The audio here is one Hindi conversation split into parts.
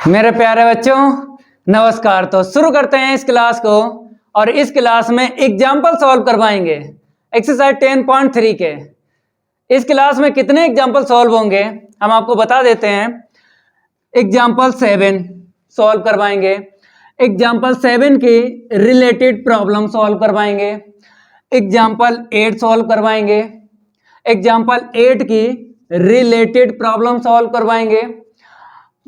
मेरे प्यारे बच्चों नमस्कार। तो शुरू करते हैं इस क्लास को और इस क्लास में एग्जाम्पल सॉल्व करवाएंगे एक्सरसाइज 10.3 के। इस क्लास में कितने एग्जाम्पल सॉल्व होंगे हम आपको बता देते हैं। एग्जाम्पल 7 सॉल्व करवाएंगे, एग्जाम्पल 7 की रिलेटेड प्रॉब्लम सॉल्व करवाएंगे, एग्जाम्पल 8 सॉल्व करवाएंगे, एग्जाम्पल 8 की रिलेटेड प्रॉब्लम सॉल्व करवाएंगे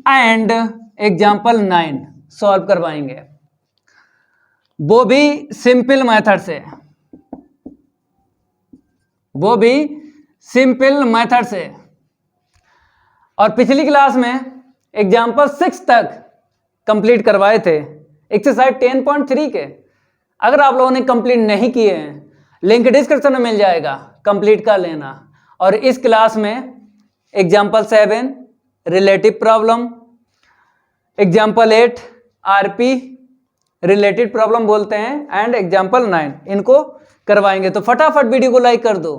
एंड एग्जाम्पल 9 सॉल्व करवाएंगे, वो भी सिंपल मेथड से, वो भी सिंपल मेथड से। और पिछली क्लास में एग्जाम्पल 6 तक कंप्लीट करवाए थे एक्सरसाइज 10.3 के। अगर आप लोगों ने कंप्लीट नहीं किए हैं लिंक डिस्क्रिप्शन में मिल जाएगा, कंप्लीट कर लेना। और इस क्लास में example 7 relative problem, example 8 RP related problem बोलते हैं एंड एग्जाम्पल 9 इनको करवाएंगे। तो फटाफट वीडियो को लाइक कर दो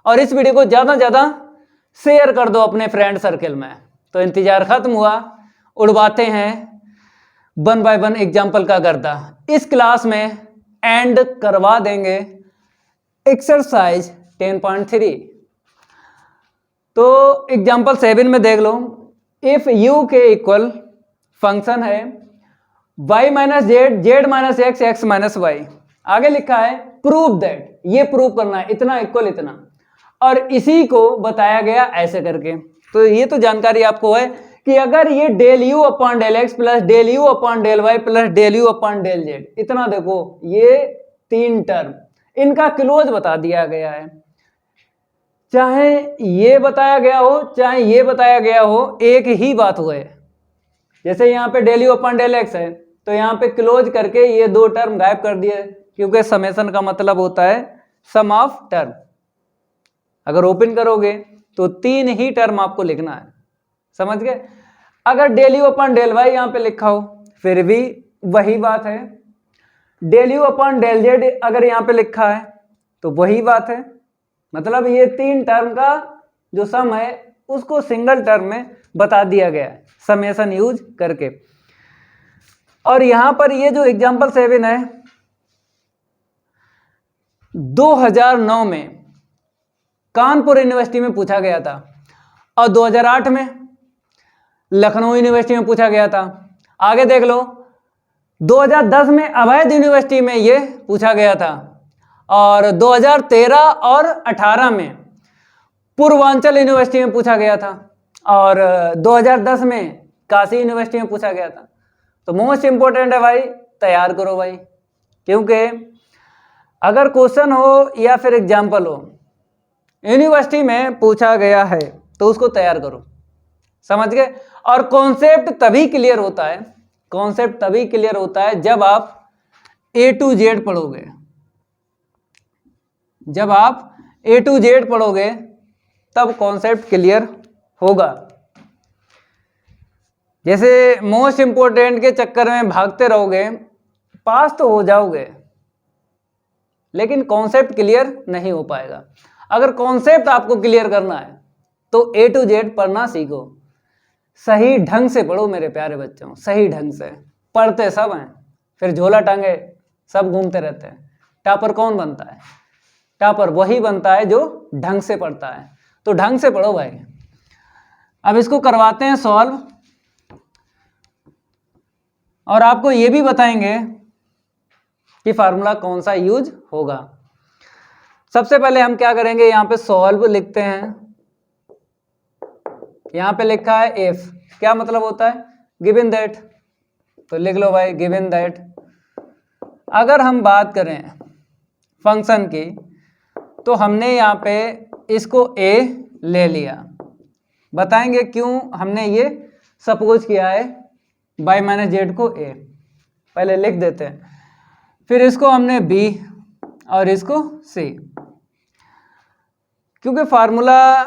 और इस वीडियो को ज़्यादा ज़्यादा शेयर कर दो अपने फ्रेंड सर्कल में। तो इंतजार खत्म हुआ, उड़वाते हैं 1 बाय 1 एग्जाम्पल का गर्दा। इस क्लास में एंड करवा देंगे एक्सरसाइज 10.3। तो एग्जाम्पल 7 में देख लो, इफ यू के इक्वल फंक्शन है y minus z, z minus x, x minus y. आगे लिखा है प्रूव दैट, ये प्रूव करना है इतना इक्वल इतना, और इसी को बताया गया ऐसे करके। तो ये तो जानकारी आपको है कि अगर ये del u upon del x plus del u upon del y plus del u upon del z, इतना देखो ये 3 टर्म, इनका क्लोज बता दिया गया है। चाहे ये बताया गया हो चाहे ये बताया गया हो, एक ही बात हुए। जैसे यहाँ पे del u upon del x है तो यहाँ पे क्लोज करके ये 2 टर्म गायब कर दिए, क्योंकि समेशन का मतलब होता है सम ऑफ टर्म। अगर ओपन करोगे तो 3 ही टर्म आपको लिखना है, समझ गए। अगर del u upon del y यहाँ पे लिखा हो फिर भी वही बात है। Del u upon del z अगर यहाँ पे लिखा है तो वही बात है। मतलब ये 3 टर्म का जो सम है उसको सिंगल टर्म में बता दिया गया है समेशन यूज करके। और यहां पर ये जो एग्जांपल 7 है 2009 में कानपुर यूनिवर्सिटी में पूछा गया था और 2008 में लखनऊ यूनिवर्सिटी में पूछा गया था। आगे देख लो 2010 में अवैध यूनिवर्सिटी में ये पूछा गया था और 2013 और 18 में पूर्वांचल यूनिवर्सिटी में पूछा गया था और 2010 में काशी यूनिवर्सिटी में पूछा गया था। तो मोस्ट इंपॉर्टेंट है भाई, तैयार करो भाई, क्योंकि अगर क्वेश्चन हो या फिर एग्जाम्पल हो यूनिवर्सिटी में पूछा गया है तो उसको तैयार करो, समझ गए। और कॉन्सेप्ट तभी क्लियर होता है, कॉन्सेप्ट तभी क्लियर होता है जब आप A to Z पढ़ोगे। जब आप A to Z पढ़ोगे तब कॉन्सेप्ट क्लियर होगा। जैसे मोस्ट इंपोर्टेंट के चक्कर में भागते रहोगे पास तो हो जाओगे लेकिन कॉन्सेप्ट क्लियर नहीं हो पाएगा। अगर कॉन्सेप्ट आपको क्लियर करना है तो A to Z पढ़ना सीखो, सही ढंग से पढ़ो मेरे प्यारे बच्चों, सही ढंग से। पढ़ते सब हैं फिर झोला टांगे सब घूमते रहते हैं। टॉपर कौन बनता है? टॉपर वही बनता है जो ढंग से पढ़ता है। तो ढंग से पढ़ो भाई। अब इसको करवाते हैं सॉल्व और आपको ये भी बताएंगे कि फार्मूला कौन सा यूज होगा। सबसे पहले हम क्या करेंगे, यहाँ पे सॉल्व लिखते हैं। यहाँ पे लिखा है इफ, क्या मतलब होता है? Given that. तो लिख लो भाई गिवन दैट। अगर हम बात करें फंक्शन की तो हमने यहाँ पे इसको a ले लिया, बताएंगे क्यों हमने ये सपोज किया है y माइनस जेड को a, पहले लिख देते हैं। फिर इसको हमने b और इसको c, क्योंकि फार्मूला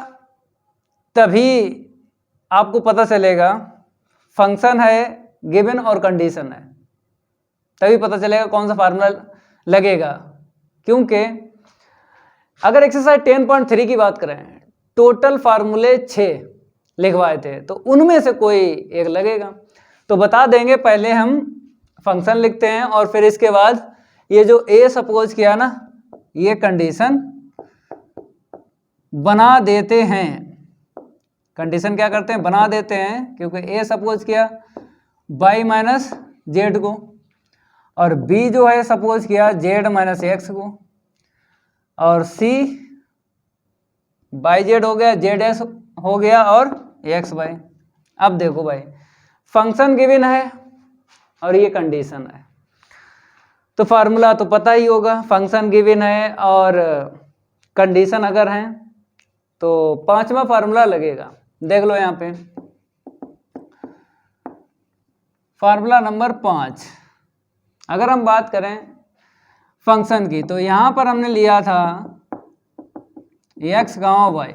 तभी आपको पता चलेगा, फंक्शन है गिवन और कंडीशन है, तभी पता चलेगा कौन सा फार्मूला लगेगा। क्योंकि अगर एक्सरसाइज 10.3 की बात करें टोटल फार्मूले 6 लिखवाए थे तो उनमें से कोई एक लगेगा। तो बता देंगे, पहले हम फंक्शन लिखते हैं और फिर इसके बाद ये जो ए सपोज किया ना, ये कंडीशन बना देते हैं। कंडीशन क्या करते हैं, बना देते हैं, क्योंकि ए सपोज किया y माइनस जेड को, और b जो है सपोज किया z माइनस एक्स को, और c बाई जेड हो गया, जेड एस हो गया, और एक्स वाई। अब देखो भाई, फंक्शन गिवन है और ये कंडीशन है, तो फार्मूला तो पता ही होगा। फंक्शन गिवन है और कंडीशन अगर है तो पांचवा फार्मूला लगेगा। देख लो यहाँ पे फार्मूला नंबर 5। अगर हम बात करें फंक्शन की, तो यहाँ पर हमने लिया था x, y।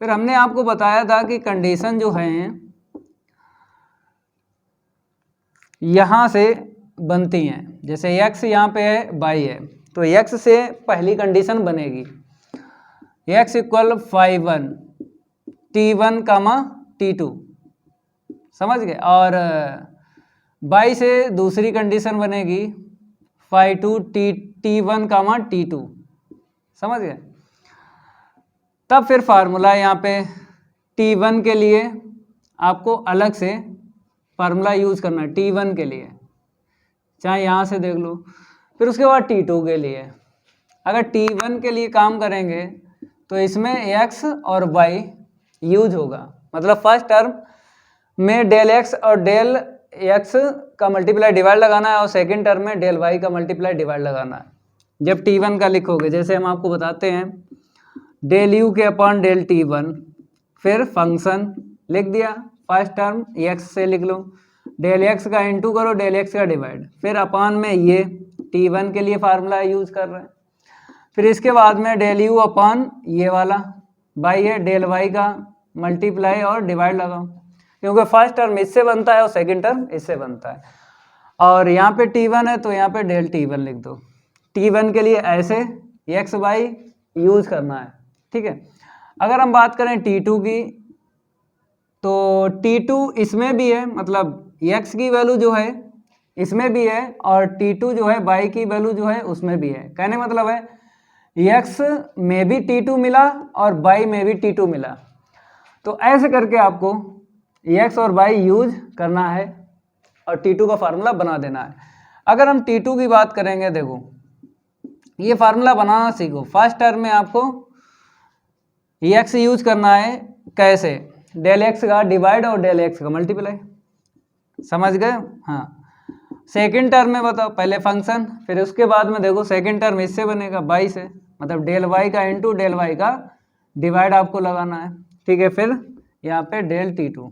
फिर हमने आपको बताया था कि कंडीशन जो है यहाँ से बनती हैं। जैसे x यहाँ पे है, y है, तो x से पहली कंडीशन बनेगी x इक्वल 5 t1 कामा t2, समझ गए। और y से दूसरी कंडीशन बनेगी 5 t1 कामा t2, समझ गए। तब फिर फार्मूला यहाँ पे t1 के लिए आपको अलग से फार्मूला यूज़ करना है, t1 के लिए, चाहे यहाँ से देख लो। फिर उसके बाद t2 के लिए, अगर t1 के लिए काम करेंगे तो इसमें x और y यूज होगा। मतलब फर्स्ट टर्म में डेल x और डेल x का मल्टीप्लाई डिवाइड लगाना है, और सेकंड टर्म में डेल y का मल्टीप्लाई डिवाइड लगाना है। जब t1 का लिखोगे, जैसे हम आपको बताते हैं डेल u के अपॉन डेल t1, फिर फंक्शन लिख दिया, फर्स्ट टर्म x से लिख लो, डेल x का इंटू करो डेल x का डिवाइड, फिर अपॉन में ये t1 के लिए फार्मूला यूज कर रहे हैं। फिर इसके बाद में डेल u अपॉन ये वाला y है, डेल y का मल्टीप्लाई और डिवाइड लगाओ, क्योंकि फर्स्ट टर्म इससे बनता है और सेकंड टर्म इससे बनता है। और यहाँ पे t1 है तो यहाँ पे डेल t1 लिख दो। t1 के लिए ऐसे x y यूज करना है, ठीक है। अगर हम बात करें t2 की, तो t2 इसमें भी है, मतलब x की वैल्यू जो है इसमें भी है, और t2 जो है y की वैल्यू जो है उसमें भी है। कहने मतलब है x में भी t2 मिला और y में भी t2 मिला। तो ऐसे करके आपको x और y यूज करना है और t2 का फार्मूला बना देना है। अगर हम t2 की बात करेंगे, देखो ये फार्मूला बनाना सीखो। फर्स्ट टर्म में आपको x यूज करना है, कैसे, डेल x का डिवाइड और डेल x का मल्टीप्लाई, समझ गए। हाँ, सेकंड टर्म में बताओ, पहले फंक्शन, फिर उसके बाद में देखो सेकंड टर्म इससे बनेगा y से, मतलब डेल y का इंटू डेल y का डिवाइड आपको लगाना है, ठीक है। फिर यहाँ पे डेल t2,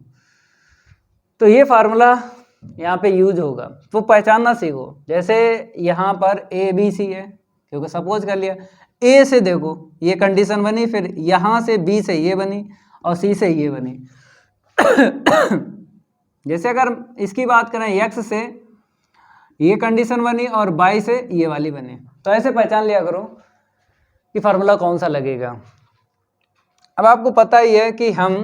तो ये फार्मूला यहाँ पे यूज होगा, तो पहचानना सीखो। जैसे यहाँ पर a b c है, क्योंकि सपोज कर लिया a से, देखो ये कंडीशन बनी, फिर यहाँ से b से ये बनी और c से ये बनी। जैसे अगर इसकी बात करें x से ये कंडीशन बनी और y से ये वाली बनी, तो ऐसे पहचान लिया करो कि फार्मूला कौन सा लगेगा। अब आपको पता ही है कि हम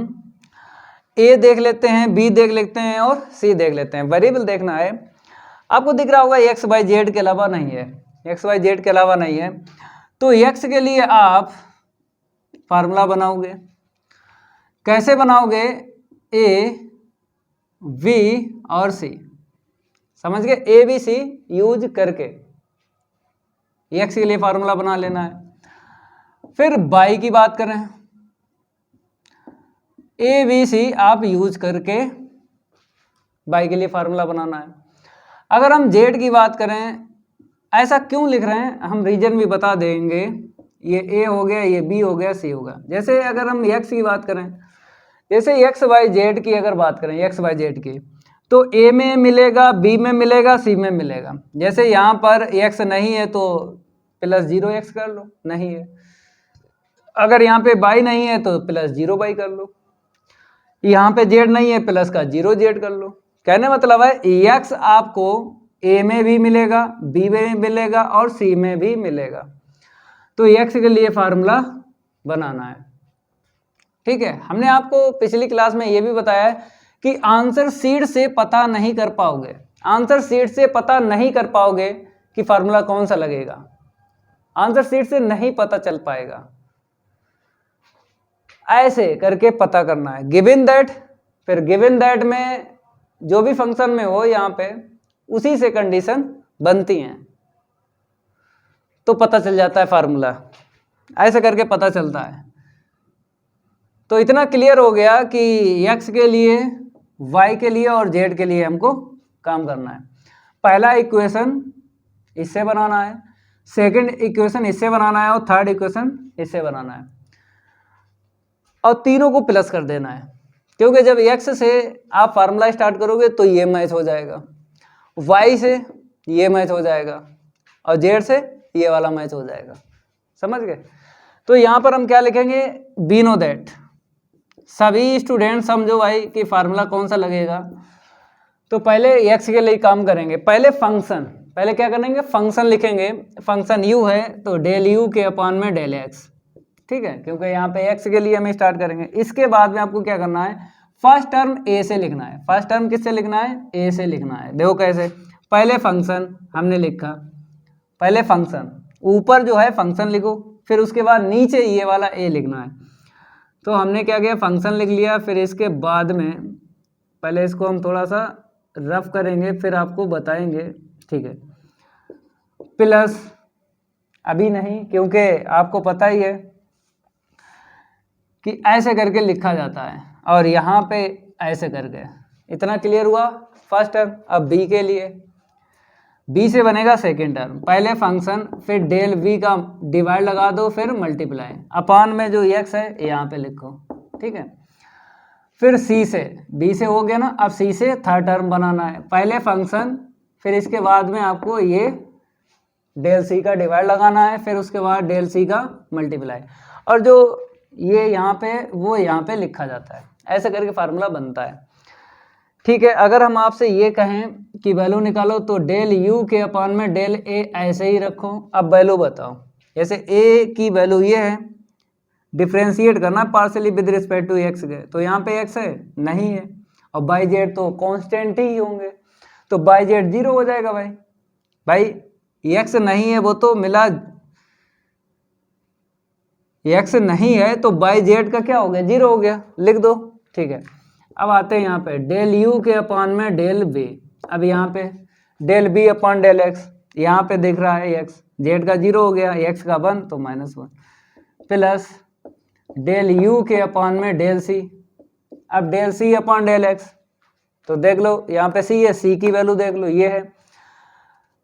a देख लेते हैं, b देख लेते हैं और c देख लेते हैं। वेरिएबल देखना है, आपको दिख रहा होगा x y z के अलावा नहीं है, x y z के अलावा नहीं है। तो x के लिए आप फार्मूला बनाओगे, कैसे बनाओगे, a v और c, समझ गए, a b c यूज करके x के लिए फार्मूला बना लेना है। फिर y की बात करें, a b c आप यूज करके y के लिए फार्मूला बनाना है। अगर हम z की बात करें, ऐसा क्यों लिख रहे हैं हम रीजन भी बता देंगे। ये a हो गया, ये b हो गया, c होगा। जैसे अगर हम x की बात करें, जैसे x y z की अगर बात करें, x y z की, तो a में मिलेगा, b में मिलेगा, c में मिलेगा। जैसे यहाँ पर x नहीं है तो प्लस 0x कर लो, नहीं है। अगर यहाँ पे y नहीं है तो प्लस 0y कर लो, यहाँ पे z नहीं है प्लस का 0z कर लो। कहने मतलब है x आपको a में भी मिलेगा, b में भी मिलेगा और c में भी मिलेगा। तो x के लिए फार्मूला बनाना है, ठीक है। हमने आपको पिछली क्लास में ये भी बताया कि आंसर शीट से पता नहीं कर पाओगे, आंसर शीट से पता नहीं कर पाओगे कि फार्मूला कौन सा लगेगा, आंसर शीट से नहीं पता चल पाएगा। ऐसे करके पता करना है। गिवन दैट, फिर गिवन दैट में जो भी फंक्शन में हो यहाँ पे उसी से कंडीशन बनती हैं तो पता चल जाता है फार्मूला। ऐसे करके पता चलता है। तो इतना क्लियर हो गया कि x के लिए, y के लिए और z के लिए हमको काम करना है। पहला इक्वेशन इससे बनाना है, सेकंड इक्वेशन इससे बनाना है और थर्ड इक्वेशन इससे बनाना है और तीनों को प्लस कर देना है, क्योंकि जब x से आप फार्मूला स्टार्ट करोगे तो ये मैच हो जाएगा, y से ये मैच हो जाएगा और z से ये वाला मैच हो जाएगा। समझ गए? तो यहाँ पर हम क्या लिखेंगे, वी नो दैट। सभी स्टूडेंट समझो भाई कि फार्मूला कौन सा लगेगा। तो पहले x के लिए काम करेंगे। पहले फंक्शन, पहले क्या करेंगे, फंक्शन लिखेंगे। फंक्शन u है तो डेल u के अपॉन में डेल x, ठीक है, क्योंकि यहाँ पे x के लिए हम स्टार्ट करेंगे। इसके बाद में आपको क्या करना है, फर्स्ट टर्म a से लिखना है। फर्स्ट टर्म किससे लिखना है, a से लिखना है। देखो कैसे, पहले फंक्शन हमने लिखा, पहले फंक्शन, ऊपर जो है फंक्शन लिखो, फिर उसके बाद नीचे ये वाला a लिखना है। तो हमने क्या किया, फंक्शन लिख लिया, फिर इसके बाद में पहले इसको हम थोड़ा सा रफ करेंगे फिर आपको बताएंगे, ठीक है। प्लस अभी नहीं, क्योंकि आपको पता ही है कि ऐसे करके लिखा जाता है और यहाँ पे ऐसे करके। इतना क्लियर हुआ फर्स्ट टर्म। अब b के लिए, b से बनेगा सेकेंड टर्म। पहले फंक्शन, फिर डेल v का डिवाइड लगा दो, फिर मल्टीप्लाई, अपान में जो x है यहाँ पे लिखो, ठीक है। फिर c से, b से हो गया ना, अब c से थर्ड टर्म बनाना है। पहले फंक्शन, फिर इसके बाद में आपको ये डेल c का डिवाइड लगाना है, फिर उसके बाद डेल c का मल्टीप्लाई, और जो ये यहाँ पे वो यहाँ पे लिखा जाता है। ऐसे करके फार्मूला बनता है, ठीक है। अगर हम आपसे ये कहें कि वैल्यू निकालो तो डेल u के अपॉन में डेल a ऐसे ही रखो। अब वैल्यू बताओ, जैसे a की वैल्यू ये है, डिफ्रेंशिएट करना partially with respect to x के, तो यहाँ पे x है नहीं है, और बाई जेड तो कांस्टेंट ही होंगे, तो बाई जेड 0 हो जाएगा। भाई x नहीं है, वो तो मिला, x नहीं है तो बाई जेड का क्या हो गया, 0 हो गया, लिख दो, ठीक है। अब आते हैं यहाँ पे डेल u के अपॉन में डेल b। अब यहाँ पे del b upon del x, यहाँ पे दिख रहा है x, z का 0 हो गया, x का 1 तो -1, प्लस डेल u के अपॉन में डेल c। अब del c upon del x, तो देख लो यहाँ पे c है, c की वैल्यू देख लो, ये है।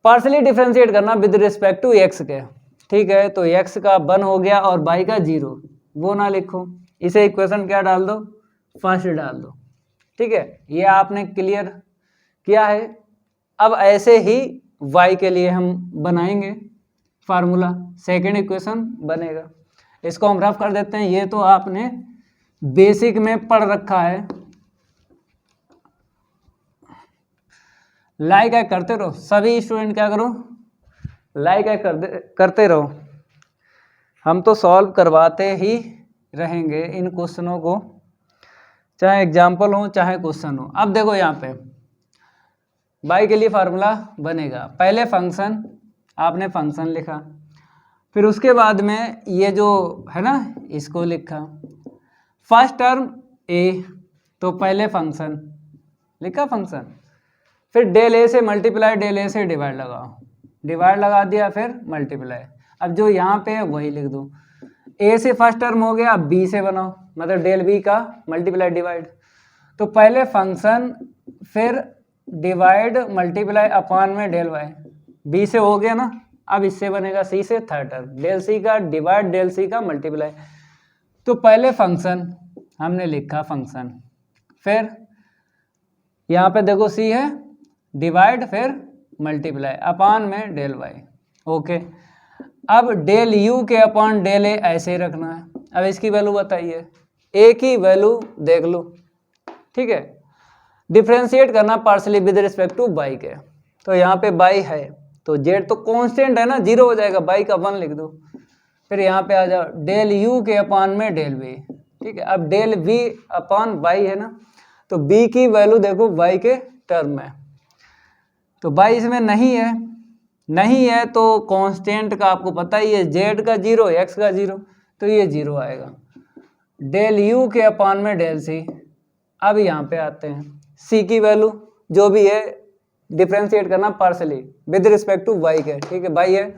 पार्शियली डिफरेंशिएट करना विद रिस्पेक्ट टू x के, ठीक है। तो x का 1 हो गया और y का 0, वो ना लिखो, इसे इक्वेशन क्या डाल दो, फर्स्ट डाल दो, ठीक है। ये आपने क्लियर किया है। अब ऐसे ही y के लिए हम बनाएंगे फार्मूला, सेकेंड इक्वेशन बनेगा। इसको हम रफ कर देते हैं, ये तो आपने बेसिक में पढ़ रखा है। लाइक है करते रहो, सभी स्टूडेंट क्या करो, लाइक है करते रहो। हम तो सॉल्व करवाते ही रहेंगे इन क्वेश्चनों को, चाहे एग्जाम्पल हो चाहे क्वेश्चन हो। अब देखो यहाँ पे y के लिए फार्मूला बनेगा। पहले फंक्शन, आपने फंक्शन लिखा, फिर उसके बाद में ये जो है ना इसको लिखा, फर्स्ट टर्म a, तो पहले फंक्शन लिखा फंक्शन, फिर डेल a से मल्टीप्लाई, डेल a से डिवाइड लगाओ, डिवाइड लगा दिया, फिर मल्टीप्लाई। अब जो यहाँ पे है वही लिख दो। a से फर्स्ट टर्म हो गया, अब b से बनाओ, मतलब डेल b का मल्टीप्लाई डिवाइड। तो पहले फंक्शन, फिर डिवाइड मल्टीप्लाई अपॉन में डेल y, b से हो गया ना। अब इससे बनेगा c से थर्ड टर्म, डेल c का डिवाइड डेल c का मल्टीप्लाई। तो पहले फंक्शन हमने लिखा फंक्शन, फिर यहाँ पे देखो c है, डिवाइड फिर मल्टीप्लाई अपॉन में डेल y, ओके। अब डेल u के अपॉन डेल a ऐसे ही रखना है। अब इसकी वैल्यू बताइए, a की वैल्यू देख लो, ठीक है। डिफ्रेंशिएट करना partially with respect to y के, तो यहाँ पे y है तो z तो कांस्टेंट है ना, 0 हो जाएगा, y का 1 लिख दो। फिर यहाँ पे आ जाओ डेल u के अपॉन में डेल v, ठीक है। अब डेल v अपॉन y है ना, तो b की वैल्यू देखो y के टर्म में, तो y इसमें नहीं है तो कांस्टेंट का आपको पता ही है, z का 0 x का 0, तो ये 0 आएगा। डेल u के अपान में डेल c। अब यहाँ पे आते हैं, c की वैल्यू जो भी है डिफ्रेंशिएट करना partially with respect to y के, ठीक है, y है,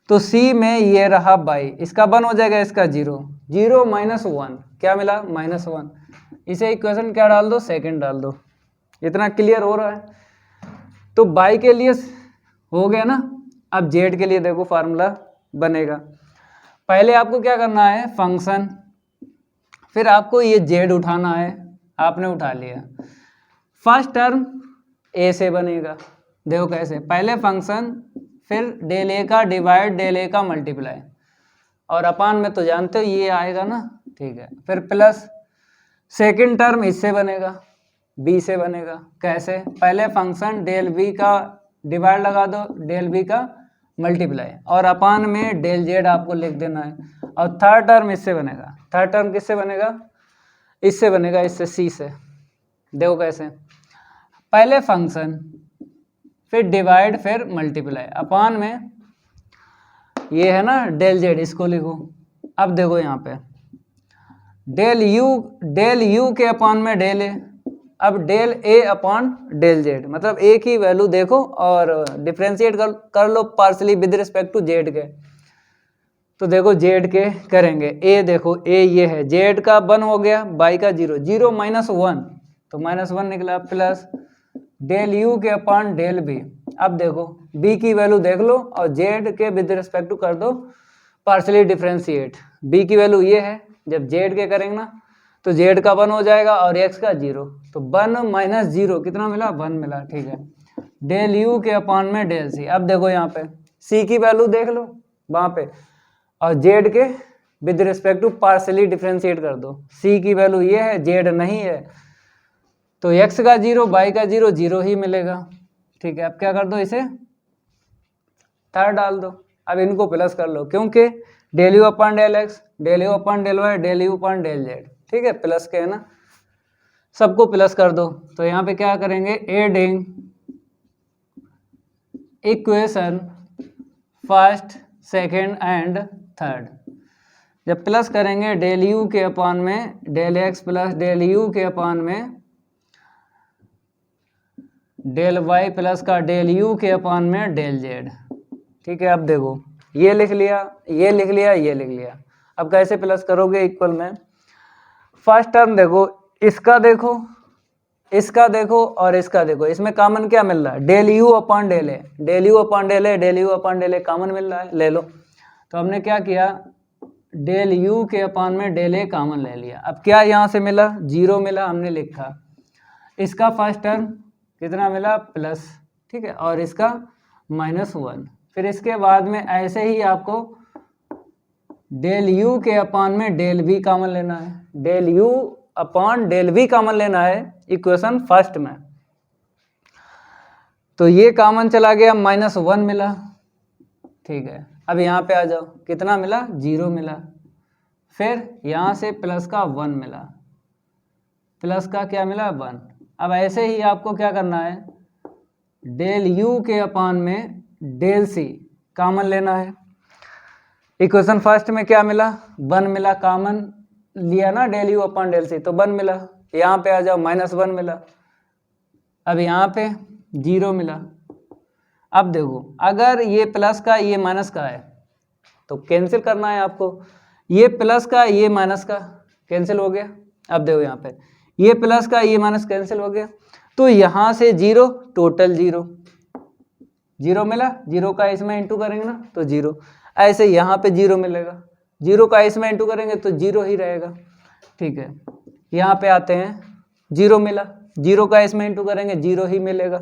तो c में ये रहा y, इसका 1 हो जाएगा, इसका 0, 0 माइनस 1 क्या मिला, -1। इसे इक्वेशन क्या डाल दो, सेकंड डाल दो। इतना क्लियर हो रहा है? तो y के लिए हो गया ना। अब z के लिए देखो फार्मूला बनेगा। पहले आपको क्या करना है, फंक्शन, फिर आपको ये z उठाना है, आपने उठा लिया। फर्स्ट टर्म a से बनेगा, देखो कैसे, पहले फंक्शन, फिर डेल a का डिवाइड डेल a का मल्टीप्लाई, और अपान में तो जानते हो ये आएगा ना, ठीक है, फिर प्लस सेकंड टर्म इससे बनेगा, b से बनेगा। कैसे, पहले फंक्शन डेल b का डिवाइड लगा दो डेल b का मल्टीप्लाई, और अपान में डेल z आपको लिख देना है, और थर्ड टर्म इससे बनेगा। थर्ड टर्म किससे बनेगा, इससे बनेगा, इससे c से। देखो कैसे, पहले फंक्शन, फिर डिवाइड, फिर मल्टीप्लाई, अपान में ये है ना डेल z, इसको लिखो। अब देखो यहाँ पे डेल u के अपान में डेल a, अब del a upon del z, मतलब a की वैल्यू देखो और डिफ्रेंशिएट कर लो partially with respect to z के। तो देखो z के करेंगे, a देखो a ये है, z का 1 हो गया, y का 0, 0 माइनस 1 तो -1 निकला, प्लस डेल u के अपॉन डेल b। अब देखो b की वैल्यू देख लो और z के विद रिस्पेक्ट टू कर दो पार्शली डिफ्रेंशिएट। b की वैल्यू ये है, जब z के करेंगे ना तो z का 1 हो जाएगा और x का 0, तो 1 माइनस 0 कितना मिला, 1 मिला, ठीक है। डेल u के अपॉन में डेल c। अब देखो यहाँ पे c की वैल्यू देख लो वहाँ पे, और z के with respect to partially differentiate कर दो। c की वैल्यू ये है, z नहीं है, तो x का 0 y का 0, 0 ही मिलेगा, ठीक है। अब क्या कर दो, इसे थर्ड डाल दो। अब इनको प्लस कर लो, क्योंकि del u upon del x, del u upon del y, del u upon del z, ठीक है, प्लस के है ना, सबको प्लस कर दो। तो यहाँ पे क्या करेंगे, adding equation first, second and third. जब प्लस करेंगे डेल यू के अपॉन में del x plus del u के अपॉन में डेल वाई प्लस का डेल यू के अपॉन में डेल जेड, ठीक है। अब देखो ये लिख लिया, ये लिख लिया, ये लिख लिया। अब कैसे प्लस करोगे, इक्वल में फर्स्ट टर्म देखो, इसका देखो, इसका देखो और इसका देखो, इसमें कॉमन क्या मिल रहा है, del u upon del a, del u upon del a, del u upon del a common मिल रहा है, ले लो। तो हमने क्या किया, डेल यू के अपॉन में डेल ए कॉमन ले लिया। अब क्या यहाँ से मिला, 0 मिला, हमने लिखा। इसका फर्स्ट टर्म कितना मिला, प्लस, ठीक है, और इसका -1। फिर इसके बाद में ऐसे ही आपको डेल यू के अपॉन में डेल बी कॉमन लेना है, del u upon del b common लेना है इक्वेशन फर्स्ट में। तो ये कॉमन चला गया, -1 मिला, ठीक है। अब यहाँ पे आ जाओ, कितना मिला, 0 मिला। फिर यहाँ से प्लस का 1 मिला, प्लस का क्या मिला, 1। अब ऐसे ही आपको क्या करना है, डेल यू के अपॉन में डेल सी कॉमन लेना है। इक्वेशन फर्स्ट में क्या मिला, 1 मिला, कॉमन लिया ना del u upon del c, तो 1 मिला। यहाँ पे आ जाओ, -1 मिला। अब यहाँ पे 0 मिला। अब देखो, अगर ये प्लस का ये माइनस का है तो कैंसिल करना है आपको, ये प्लस का ये माइनस का कैंसिल हो गया। अब देखो यहाँ पे ये प्लस का ये माइनस कैंसिल हो गया, तो यहाँ से 0, टोटल 0, 0 मिला, 0 का इसमें इंटू करेंगे ना तो 0, ऐसे यहाँ पे 0 मिलेगा, 0 का इसमें इंटू करेंगे तो 0 ही रहेगा, ठीक है। यहाँ पे आते हैं, 0 मिला, 0 का इसमें इंटू करेंगे 0 ही मिलेगा,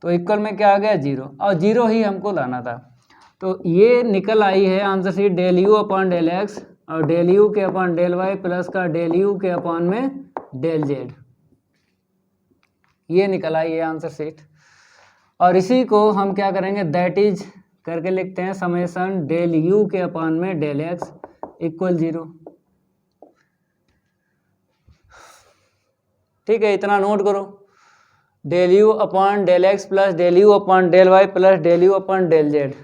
तो इक्वल में क्या आ गया, 0, और 0 ही हमको लाना था। तो ये निकल आई है answer sheet, del u upon del x और डेल यू के अपॉन डेल वाई प्लस का डेल यू के अपॉन में डेल जेड, ये निकल आई है आंसर शीट। और इसी को हम क्या करेंगे, दैट इज करके लिखते हैं, समेशन डेल यू के अपॉन में डेल एक्स इक्वल 0। ठीक है, इतना नोट करो, del u upon del x plus del u upon del y plus del u upon del z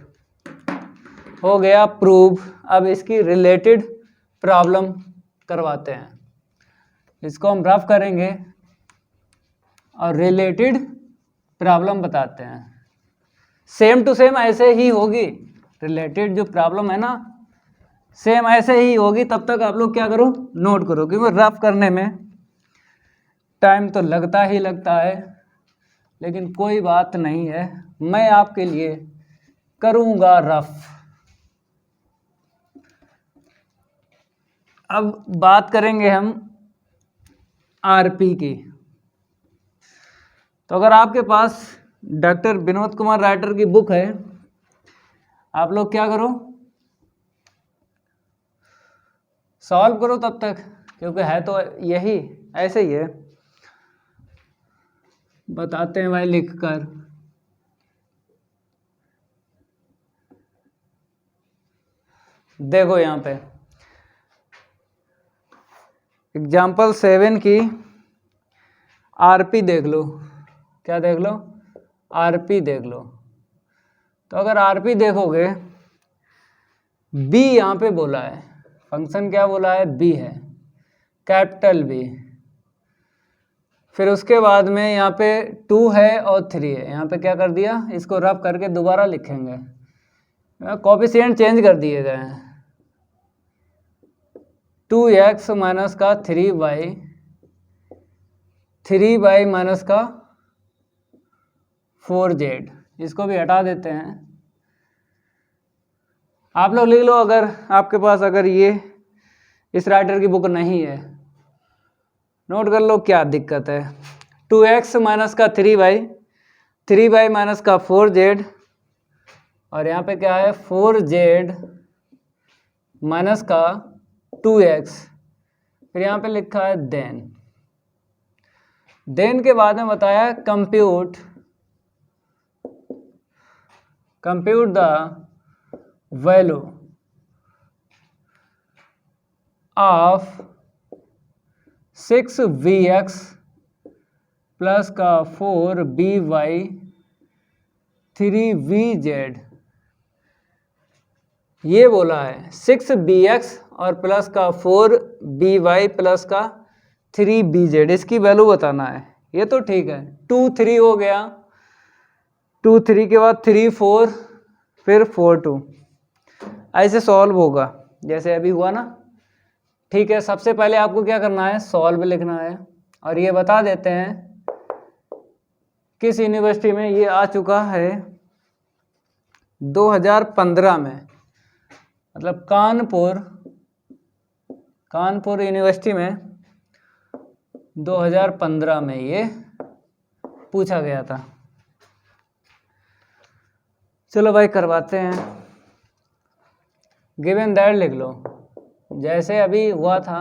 हो गया प्रूव। अब इसकी रिलेटेड प्रॉब्लम करवाते हैं, इसको हम रफ करेंगे और रिलेटेड प्रॉब्लम बताते हैं। सेम टू सेम ऐसे ही होगी, रिलेटेड जो प्रॉब्लम है ना सेम ऐसे ही होगी। तब तक आप लोग क्या करो, नोट करो, क्योंकि रफ करने में टाइम तो लगता ही लगता है, लेकिन कोई बात नहीं है, मैं आपके लिए करूँगा रफ। अब बात करेंगे हम आरपी की। तो अगर आपके पास डॉक्टर विनोद कुमार राइटर की बुक है, आप लोग क्या करो, सॉल्व करो तब तक, क्योंकि है तो यही ऐसे ही है, बताते हैं भाई लिख कर। देखो यहाँ पे एग्जाम्पल 7 की आरपी देख लो, क्या देख लो, आरपी देख लो। तो अगर आरपी देखोगे, बी यहाँ पे बोला है, फंक्शन क्या बोला है, बी है, कैपिटल बी। फिर उसके बाद में यहाँ पे 2 है और 3 है, यहाँ पे क्या कर दिया, इसको रफ करके दोबारा लिखेंगे, कोफिशिएंट चेंज कर दिए गए हैं। 2x माइनस का 3y, 3y माइनस का 4z, इसको भी हटा देते हैं। आप लोग लिख लो, अगर आपके पास अगर ये इस राइटर की बुक नहीं है, नोट कर लो क्या दिक्कत है। 2x माइनस का 3y, 3y माइनस का 4z, और यहाँ पे क्या है 4z माइनस का 2x, फिर यहाँ पे लिखा है देन के बाद में बताया compute the value of 6vx plus का 4by 3vz, ये बोला है 6bx और प्लस का 4by प्लस का 3bz, इसकी वैल्यू बताना है। ये तो ठीक है, 2 3 हो गया, 2 3 के बाद 3 4, फिर 4 2, ऐसे सॉल्व होगा जैसे अभी हुआ ना। ठीक है, सबसे पहले आपको क्या करना है, सॉल्व लिखना है, और ये बता देते हैं किस यूनिवर्सिटी में ये आ चुका है, 2015 में, मतलब कानपुर यूनिवर्सिटी में 2015 में ये पूछा गया था। चलो भाई करवाते हैं। गिवन दैट लिख लो, जैसे अभी हुआ था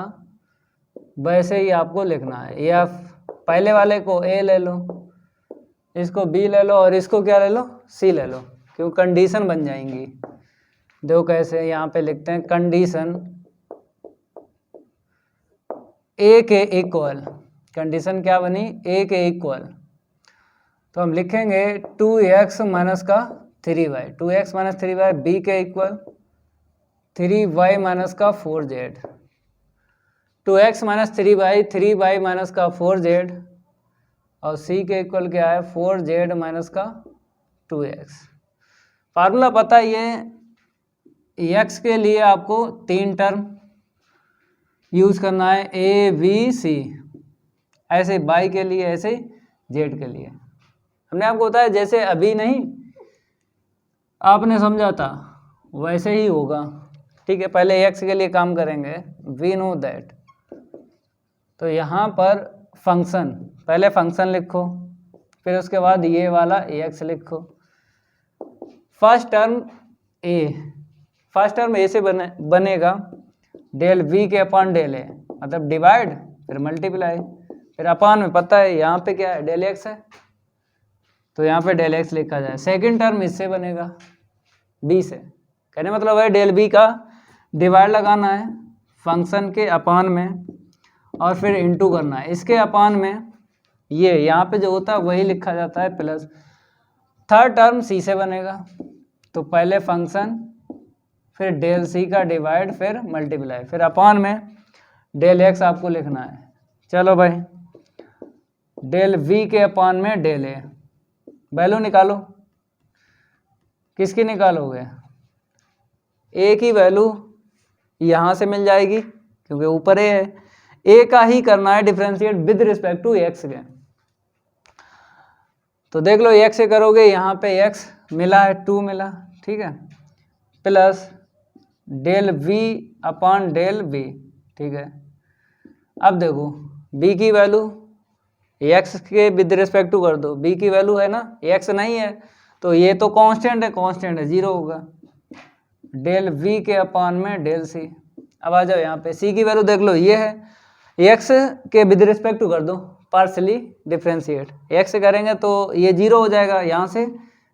वैसे ही आपको लिखना है, या पहले वाले को ए ले लो, इसको बी ले लो, और इसको क्या ले लो, सी ले लो, क्यों कंडीशन बन जाएंगी। देखो कैसे, यहाँ पे लिखते हैं कंडीशन ए के इक्वल, कंडीशन क्या बनी, ए के इक्वल, तो हम लिखेंगे 2x माइनस का 3y, 2x minus 3y b के इक्वल 3y माइनस का 4z, 2x minus 3y 3y minus का 4z, और c के इक्वल क्या है 4z माइनस का 2x। फार्मूला पता है, ये x के लिए आपको 3 टर्म यूज करना है, a b c, ऐसे y के लिए, ऐसे z के लिए। हमने आपको बताया जैसे अभी नहीं आपने समझा था वैसे ही होगा। ठीक है, पहले x के लिए काम करेंगे, वी नो दैट। तो यहाँ पर फंक्शन, पहले फंक्शन लिखो, फिर उसके बाद ये वाला ax लिखो। फर्स्ट टर्म a से बनेगा डेल v के अपॉन डेल a, मतलब डिवाइड फिर मल्टीप्लाई, फिर अपॉन में पता है यहाँ पे क्या है डेल x है, तो यहाँ पे डेल x लिखा जाए। सेकंड टर्म इससे बनेगा b से, कहने मतलब है डेल b का डिवाइड लगाना है फंक्शन के अपॉन में, और फिर इंटू करना है, इसके अपॉन में ये यहाँ पे जो होता है वही लिखा जाता है प्लस थर्ड टर्म सी से बनेगा, तो पहले फंक्शन फिर डेल सी का डिवाइड फिर मल्टीप्लाई फिर अपॉन में डेल एक्स आपको लिखना है। चलो भाई डेल वी के अपॉन में डेल ए, वैल्यू निकालो। किसकी निकालोगे? ए की वैल्यू यहाँ से मिल जाएगी क्योंकि ऊपर ए है, ए का ही करना है differentiate with respect to x के। तो देख लो एक्स से करोगे, यहाँ पे एक्स मिला है 2 मिला, ठीक है, plus del v upon del b, ठीक है। अब देखो बी की वैल्यू एक्स के विद रिस्पेक्ट टू कर दो, बी की वैल्यू है ना, एक्स नहीं है तो ये तो कांस्टेंट है 0 होगा, डेल वी के अपॉन में डेल सी। अब आ जाओ यहाँ पे सी की वैल्यू देख लो, ये है, एक्स के विद रिस्पेक्ट टू कर दो, पार्शली डिफ्रेंशिएट, एक्स से करेंगे तो ये 0 हो जाएगा, यहाँ से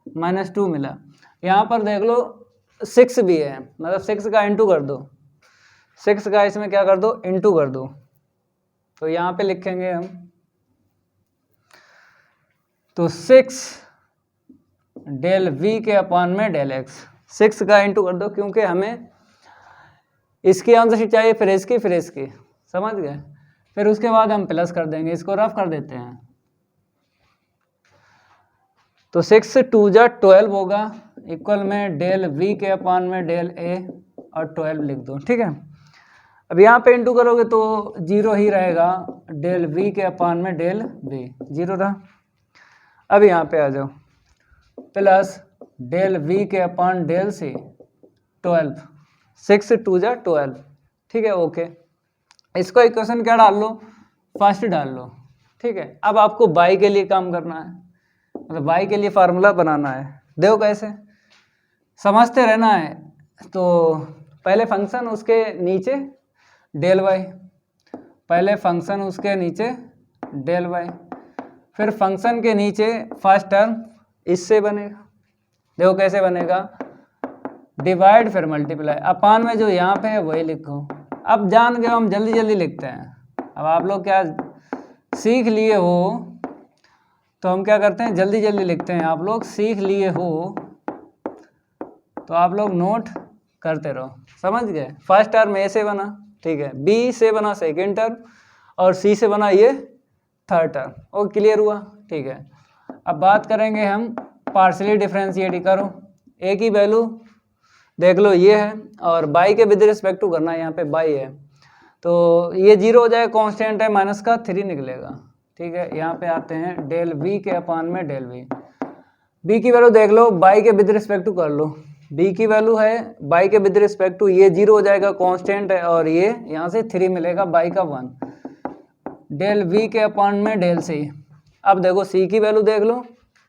-2 मिला। यहाँ पर देख लो 6 भी है, मतलब 6 का इंटू कर दो, 6 का इसमें क्या कर दो, इंटू कर दो, तो यहाँ पे लिखेंगे हम, तो 6 डेल वी के अपॉन में डेल एक्स, 6 का इंटू कर दो क्योंकि हमें इसकी आंसर शीट चाहिए, फिर इसकी, समझ गए। फिर उसके बाद हम प्लस कर देंगे, इसको रफ कर देते हैं, तो 6 2 जा 12 होगा, इक्वल में डेल वी के अपॉन में डेल ए और 12 लिख दो, ठीक है। अब यहाँ पे इंटू करोगे तो 0 ही रहेगा, डेल वी के अपॉन में डेल बी 0 रहा। अब यहाँ पे आ जाओ, प्लस डेल वी के अपॉन डेल सी 12, 6 2 जा 12, ठीक है, ओके। इसको इक्वेशन क्या डाल लो, फर्स्ट डाल लो, ठीक है। अब आपको बाई के लिए काम करना है, मतलब बाई के लिए फार्मूला बनाना है, देखो कैसे समझते रहना है। तो पहले फंक्शन उसके नीचे डेल वाई, पहले फंक्शन उसके नीचे डेल वाई, फिर फंक्शन के नीचे फर्स्ट टर्म इससे बनेगा, देखो कैसे बनेगा, डिवाइड फिर मल्टीप्लाई, अपान में जो यहाँ पे है वही लिखो। अब जान गए, हम जल्दी जल्दी लिखते हैं। अब आप लोग क्या सीख लिए हो तो हम क्या करते हैं, जल्दी जल्दी लिखते हैं। आप लोग सीख लिए हो तो आप लोग नोट करते रहो, समझ गए। फर्स्ट टर्म ए से बना, ठीक है, बी से बना सेकेंड टर्म, और सी से बना ये थर्ड टर्म। वो क्लियर हुआ, ठीक है। अब बात करेंगे हम पार्शियली डिफरेंशिएट करो, ए की वैल्यू देख लो ये है, और बाई के विद रिस्पेक्ट टू करना है, यहाँ पे बाई है तो ये 0 हो जाएगा, कांस्टेंट है, माइनस का 3 निकलेगा, ठीक है। यहाँ पे आते हैं डेल वी के अपॉन में डेल वी, बी की वैल्यू देख लो, बाई के विद रिस्पेक्ट टू कर लो, बी की वैल्यू है बाई के विद रिस्पेक्ट टू, ये 0 हो जाएगा, कांस्टेंट है, और ये यहाँ से 3 मिलेगा, बाई का 1, डेल वी के अपॉन में डेल सी। अब देखो सी की वैल्यू देख लो,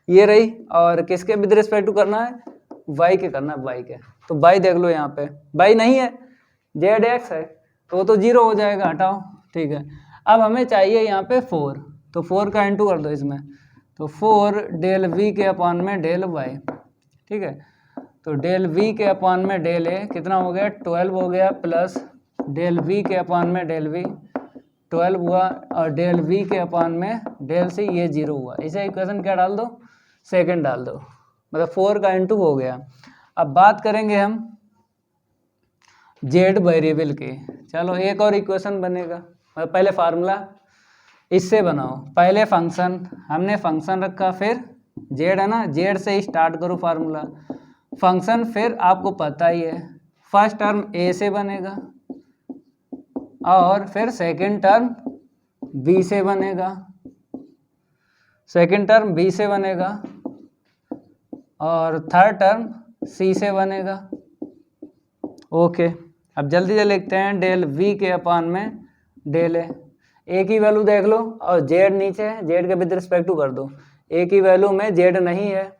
ये रही, और किसके विद रिस्पेक्ट टू करना है, वाई के करना है, वाई के, तो बाई देख लो, यहाँ पे बाई नहीं है, जेड एक्स है, तो वो तो 0 हो जाएगा, हटाओ, ठीक है। अब हमें चाहिए यहाँ पे 4, तो 4 का इंटू कर दो इसमें, तो 4 डेल वी के अपॉन में डेल वाई, ठीक है। तो डेल वी के अपॉन में डेल ए कितना हो गया, 12 हो गया, प्लस डेल वी के अपॉन में डेल वी 12 हुआ, और डेल वी के अपॉन में डेल सी ये 0 हुआ। इसे इक्वेशन क्या डाल दो, सेकंड डाल दो, मतलब 4 का इंटू हो गया। अब बात करेंगे हम जेड वेरिएबल की, चलो एक और इक्वेशन बनेगा, मतलब पहले फार्मूला इससे बनाओ, पहले फंक्शन हमने फंक्शन रखा, फिर जेड है ना, जेड से ही स्टार्ट करो फार्मूला, फंक्शन फिर आपको पता ही है, फर्स्ट टर्म ए से बनेगा, और फिर सेकंड टर्म बी से बनेगा, सेकंड टर्म बी से बनेगा, और थर्ड टर्म सी से बनेगा, ओके। अब जल्दी से लिखते हैं, डेल वी के अपॉन में डेल ए की वैल्यू देख लो, और जेड नीचे है, जेड के विद रिस्पेक्ट टू कर दो, ए की वैल्यू में जेड नहीं है,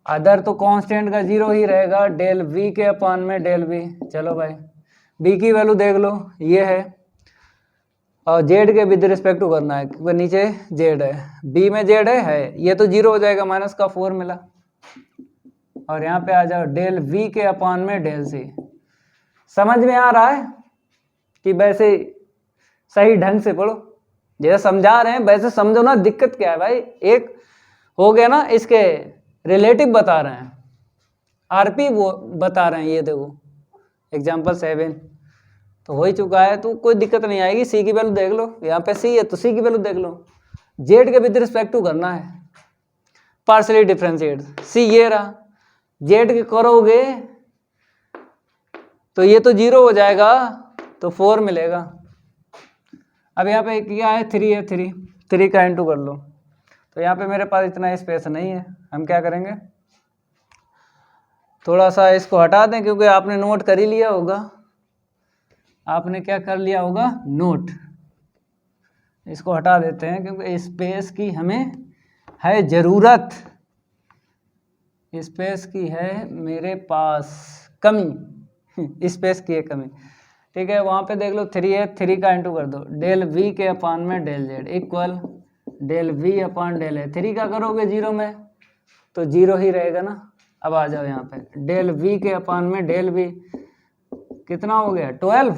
अदर तो कांस्टेंट का 0 ही रहेगा, डेल वी के अपॉन में डेल वी। चलो भाई बी की वैल्यू देख लो, ये है, और जेड के विद रिस्पेक्ट टू करना है क्योंकि नीचे जेड है, बी में जेड है, ये तो 0 हो जाएगा, माइनस का 4 मिला, और यहाँ पे आ जाओ डेल वी के अपॉन में डेल सी। समझ में आ रहा है कि वैसे सही ढंग से पढ़ो, जैसे समझा रहे हैं वैसे समझो ना, दिक्कत क्या है भाई। एक हो गया ना, इसके रिलेटिव बता रहे हैं, आरपी वो बता रहे हैं, ये देखो एग्जाम्पल 7 तो हो ही चुका है, तो कोई दिक्कत नहीं आएगी। सी की वैल्यू देख लो, यहाँ पे सी है तो सी की वैल्यू देख लो। जेड के विद रिस्पेक्ट टू करना है, पार्शली डिफरेंशिएट। सी ये रहा, जेड के करोगे तो ये तो 0 हो जाएगा, तो 4 मिलेगा। अब यहाँ पे क्या है, 3 है, 3 का इंटू कर लो। तो यहाँ पे मेरे पास इतना स्पेस नहीं है, हम क्या करेंगे, थोड़ा सा इसको हटा दें, क्योंकि आपने नोट कर ही लिया होगा। आपने क्या कर लिया होगा, नोट। इसको हटा देते हैं क्योंकि स्पेस की हमें है ज़रूरत, स्पेस की है मेरे पास कमी, स्पेस की है कमी। ठीक है, वहाँ पे देख लो 3 है, 3 का इंटू कर दो, डेल वी के अपान में del z equal del v upon del है। 3 का करोगे 0 में तो 0 ही रहेगा ना। अब आ जाओ यहाँ पे, डेल वी के अपान में डेल वी कितना हो गया 12,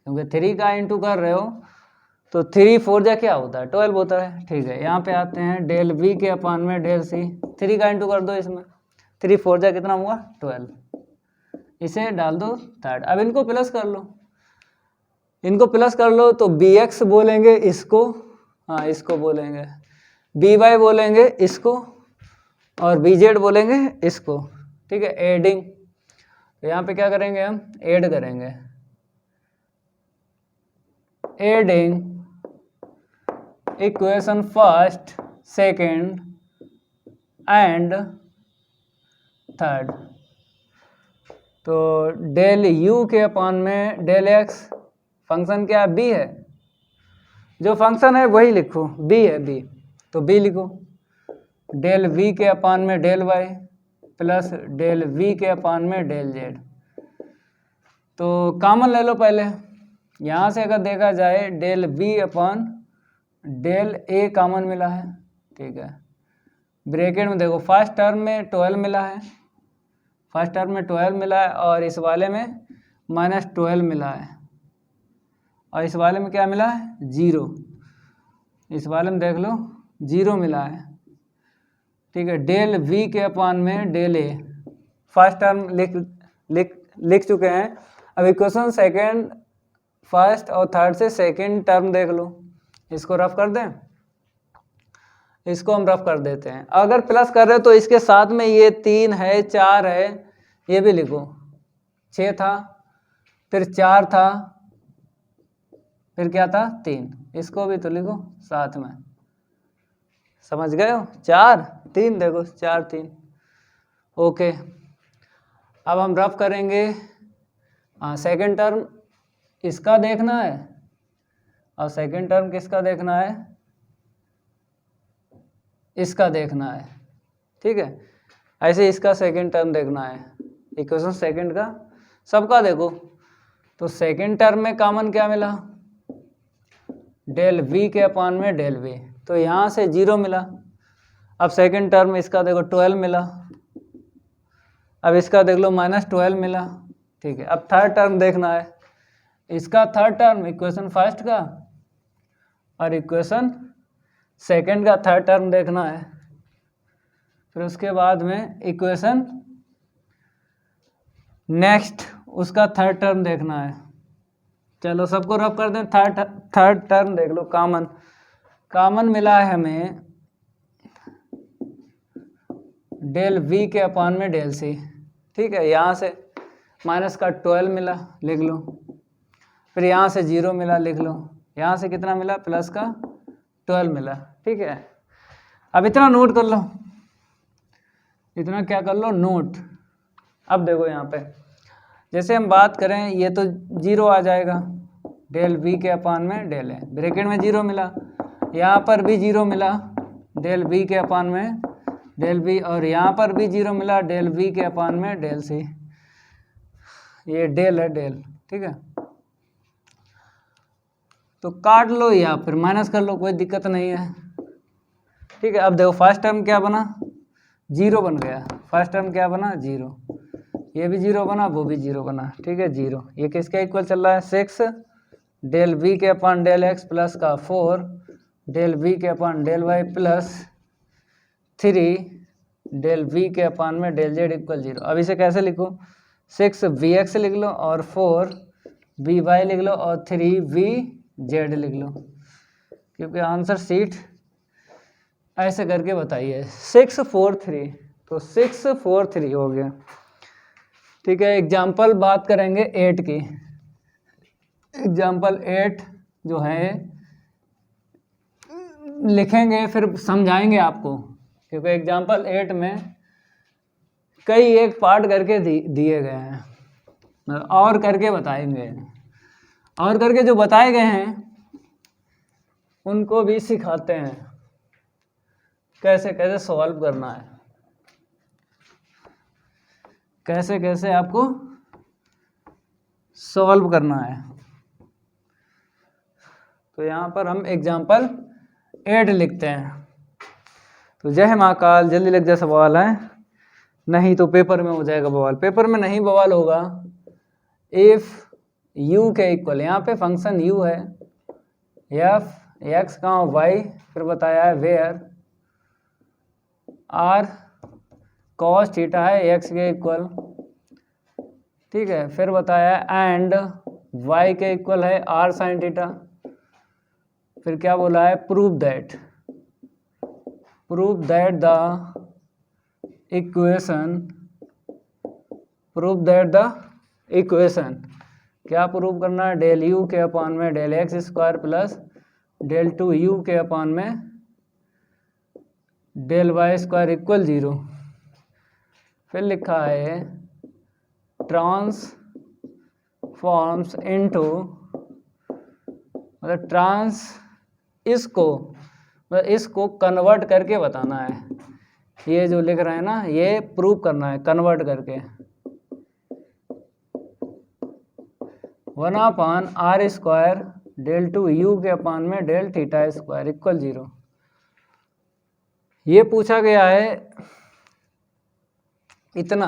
क्योंकि 3 का इंटू कर रहे हो तो 3 4 जा क्या होता है 12 होता है। ठीक है, यहाँ पे आते हैं डेल वी के अपान में डेल सी, 3 का इंटू कर दो इसमें, 3 4 जा कितना हुआ 12, इसे डाल दो थर्ड। अब इनको प्लस कर लो, इनको प्लस कर लो तो बी एक्स बोलेंगे इसको, हाँ इसको बोलेंगे, बी वाई बोलेंगे इसको, और बी जेड बोलेंगे इसको। ठीक है, एडिंग, तो यहाँ पे क्या करेंगे हम, ऐड करेंगे, adding equation first second and third. तो डेल यू के अपान में डेल एक्स, फंक्शन क्या है, बी है, जो फंक्शन है वही लिखो, बी है बी, तो बी लिखो। डेल वी के अपान में del y plus del v के अपान में डेल जेड। तो कॉमन ले लो पहले, यहाँ से अगर देखा जाए del B upon del a common मिला है। ठीक है, ब्रैकेट में देखो फर्स्ट टर्म में 12 मिला है, फर्स्ट टर्म में 12 मिला है, और इस वाले में -12 मिला है, और इस वाले में क्या मिला है 0, इस वाले में देख लो 0 मिला है। ठीक है, डेल वी के अपान में डेल ए, फर्स्ट टर्म लिख चुके हैं। अब इक्वेशन सेकंड फर्स्ट और थर्ड से सेकंड टर्म देख लो, इसको रफ कर दें, इसको हम रफ कर देते हैं। अगर प्लस कर रहे हो तो इसके साथ में ये 3 है 4 है, ये भी लिखो, 6 था फिर 4 था फिर क्या था 3, इसको भी तो लिखो साथ में, समझ गए हो, 4 3 देखो 4 3। ओके, अब हम रफ करेंगे, सेकंड टर्म इसका देखना है और सेकंड टर्म किसका देखना है, इसका देखना है। ठीक है, ऐसे इसका सेकंड टर्म देखना है, इक्वेशन सेकंड का सबका देखो। तो सेकंड टर्म में कॉमन क्या मिला, डेल वी के अपान में डेल वी, तो यहाँ से 0 मिला। अब सेकंड टर्म इसका देखो 12 मिला, अब इसका देख लो -12 मिला। ठीक है, अब थर्ड टर्म देखना है, इसका थर्ड टर्म इक्वेशन फर्स्ट का और इक्वेशन सेकंड का थर्ड टर्म देखना है, फिर उसके बाद में इक्वेशन नेक्स्ट उसका थर्ड टर्म देखना है। चलो सबको रफ कर दें, थर्ड टर्म देख लो, कॉमन मिला है हमें डेल वी के अपान में डेल सी। ठीक है, यहाँ से माइनस का 12 मिला लिख लो, फिर यहाँ से 0 मिला लिख लो, यहाँ से कितना मिला प्लस का 12 मिला। ठीक है, अब इतना नोट कर लो, इतना क्या कर लो नोट। अब देखो यहाँ पे जैसे हम बात करें, ये तो 0 आ जाएगा, डेल वी के अपान में डेल है, ब्रैकेट में 0 मिला, यहाँ पर भी 0 मिला डेल वी के अपान में डेल वी, और यहाँ पर भी 0 मिला डेल वी के अपान में डेल सी, ये डेल है डेल। ठीक है, तो काट लो या फिर माइनस कर लो, कोई दिक्कत नहीं है। ठीक है, अब देखो फर्स्ट टर्म क्या बना 0 बन गया, फर्स्ट टर्म क्या बना 0, ये भी 0 बना वो भी 0 बना। ठीक है, 0 ये किसके इक्वल चल रहा है 6 डेल वी के अपॉन डेल एक्स प्लस का 4 डेल वी के upon del y plus 3 del v के अपॉन में डेल जेड इक्वल 0। अब इसे कैसे लिखो, 6 वी एक्स लिख लो और 4 वी वाई लिख लो और 3 वी जेड लिख लो, क्योंकि आंसर शीट ऐसे करके बताइए 6 4 3, तो 6 4 3 हो गया। ठीक है, एग्जाम्पल बात करेंगे 8 की। एग्जाम्पल 8 जो है लिखेंगे फिर समझाएंगे आपको, क्योंकि एग्जाम्पल 8 में कई एक पार्ट करके दिए गए हैं और करके बताएंगे, और करके जो बताए गए हैं उनको भी सिखाते हैं कैसे कैसे सॉल्व करना है, कैसे कैसे आपको सॉल्व करना है। तो यहाँ पर हम एग्जाम्पल 8 लिखते हैं। तो जय महाकाल, जल्दी लग जाए सवाल है, नहीं तो पेपर में हो जाएगा बवाल। पेपर में नहीं बवाल होगा इफ u के इक्वल, यहाँ पे फंक्शन u है, f x का y, फिर बताया है वेयर r cos थीटा है x के इक्वल, ठीक है, फिर बताया एंड y के इक्वल है r sin थीटा, फिर क्या बोला है प्रूव दैट द इक्वेशन, क्या प्रूव करना है, डेल u के अपॉन में del x square plus del 2u के अपॉन में डेल वाई स्क्वायर इक्वल 0। फिर लिखा है ट्रांसफॉर्म्स इनटू, मतलब इसको कन्वर्ट करके बताना है, ये जो लिख रहे हैं ना ये प्रूव करना है कन्वर्ट करके, 1/r स्क्वायर डेल 2u के अपॉन में डेल थीटा स्क्वायर इक्वल 0। ये पूछा गया है इतना,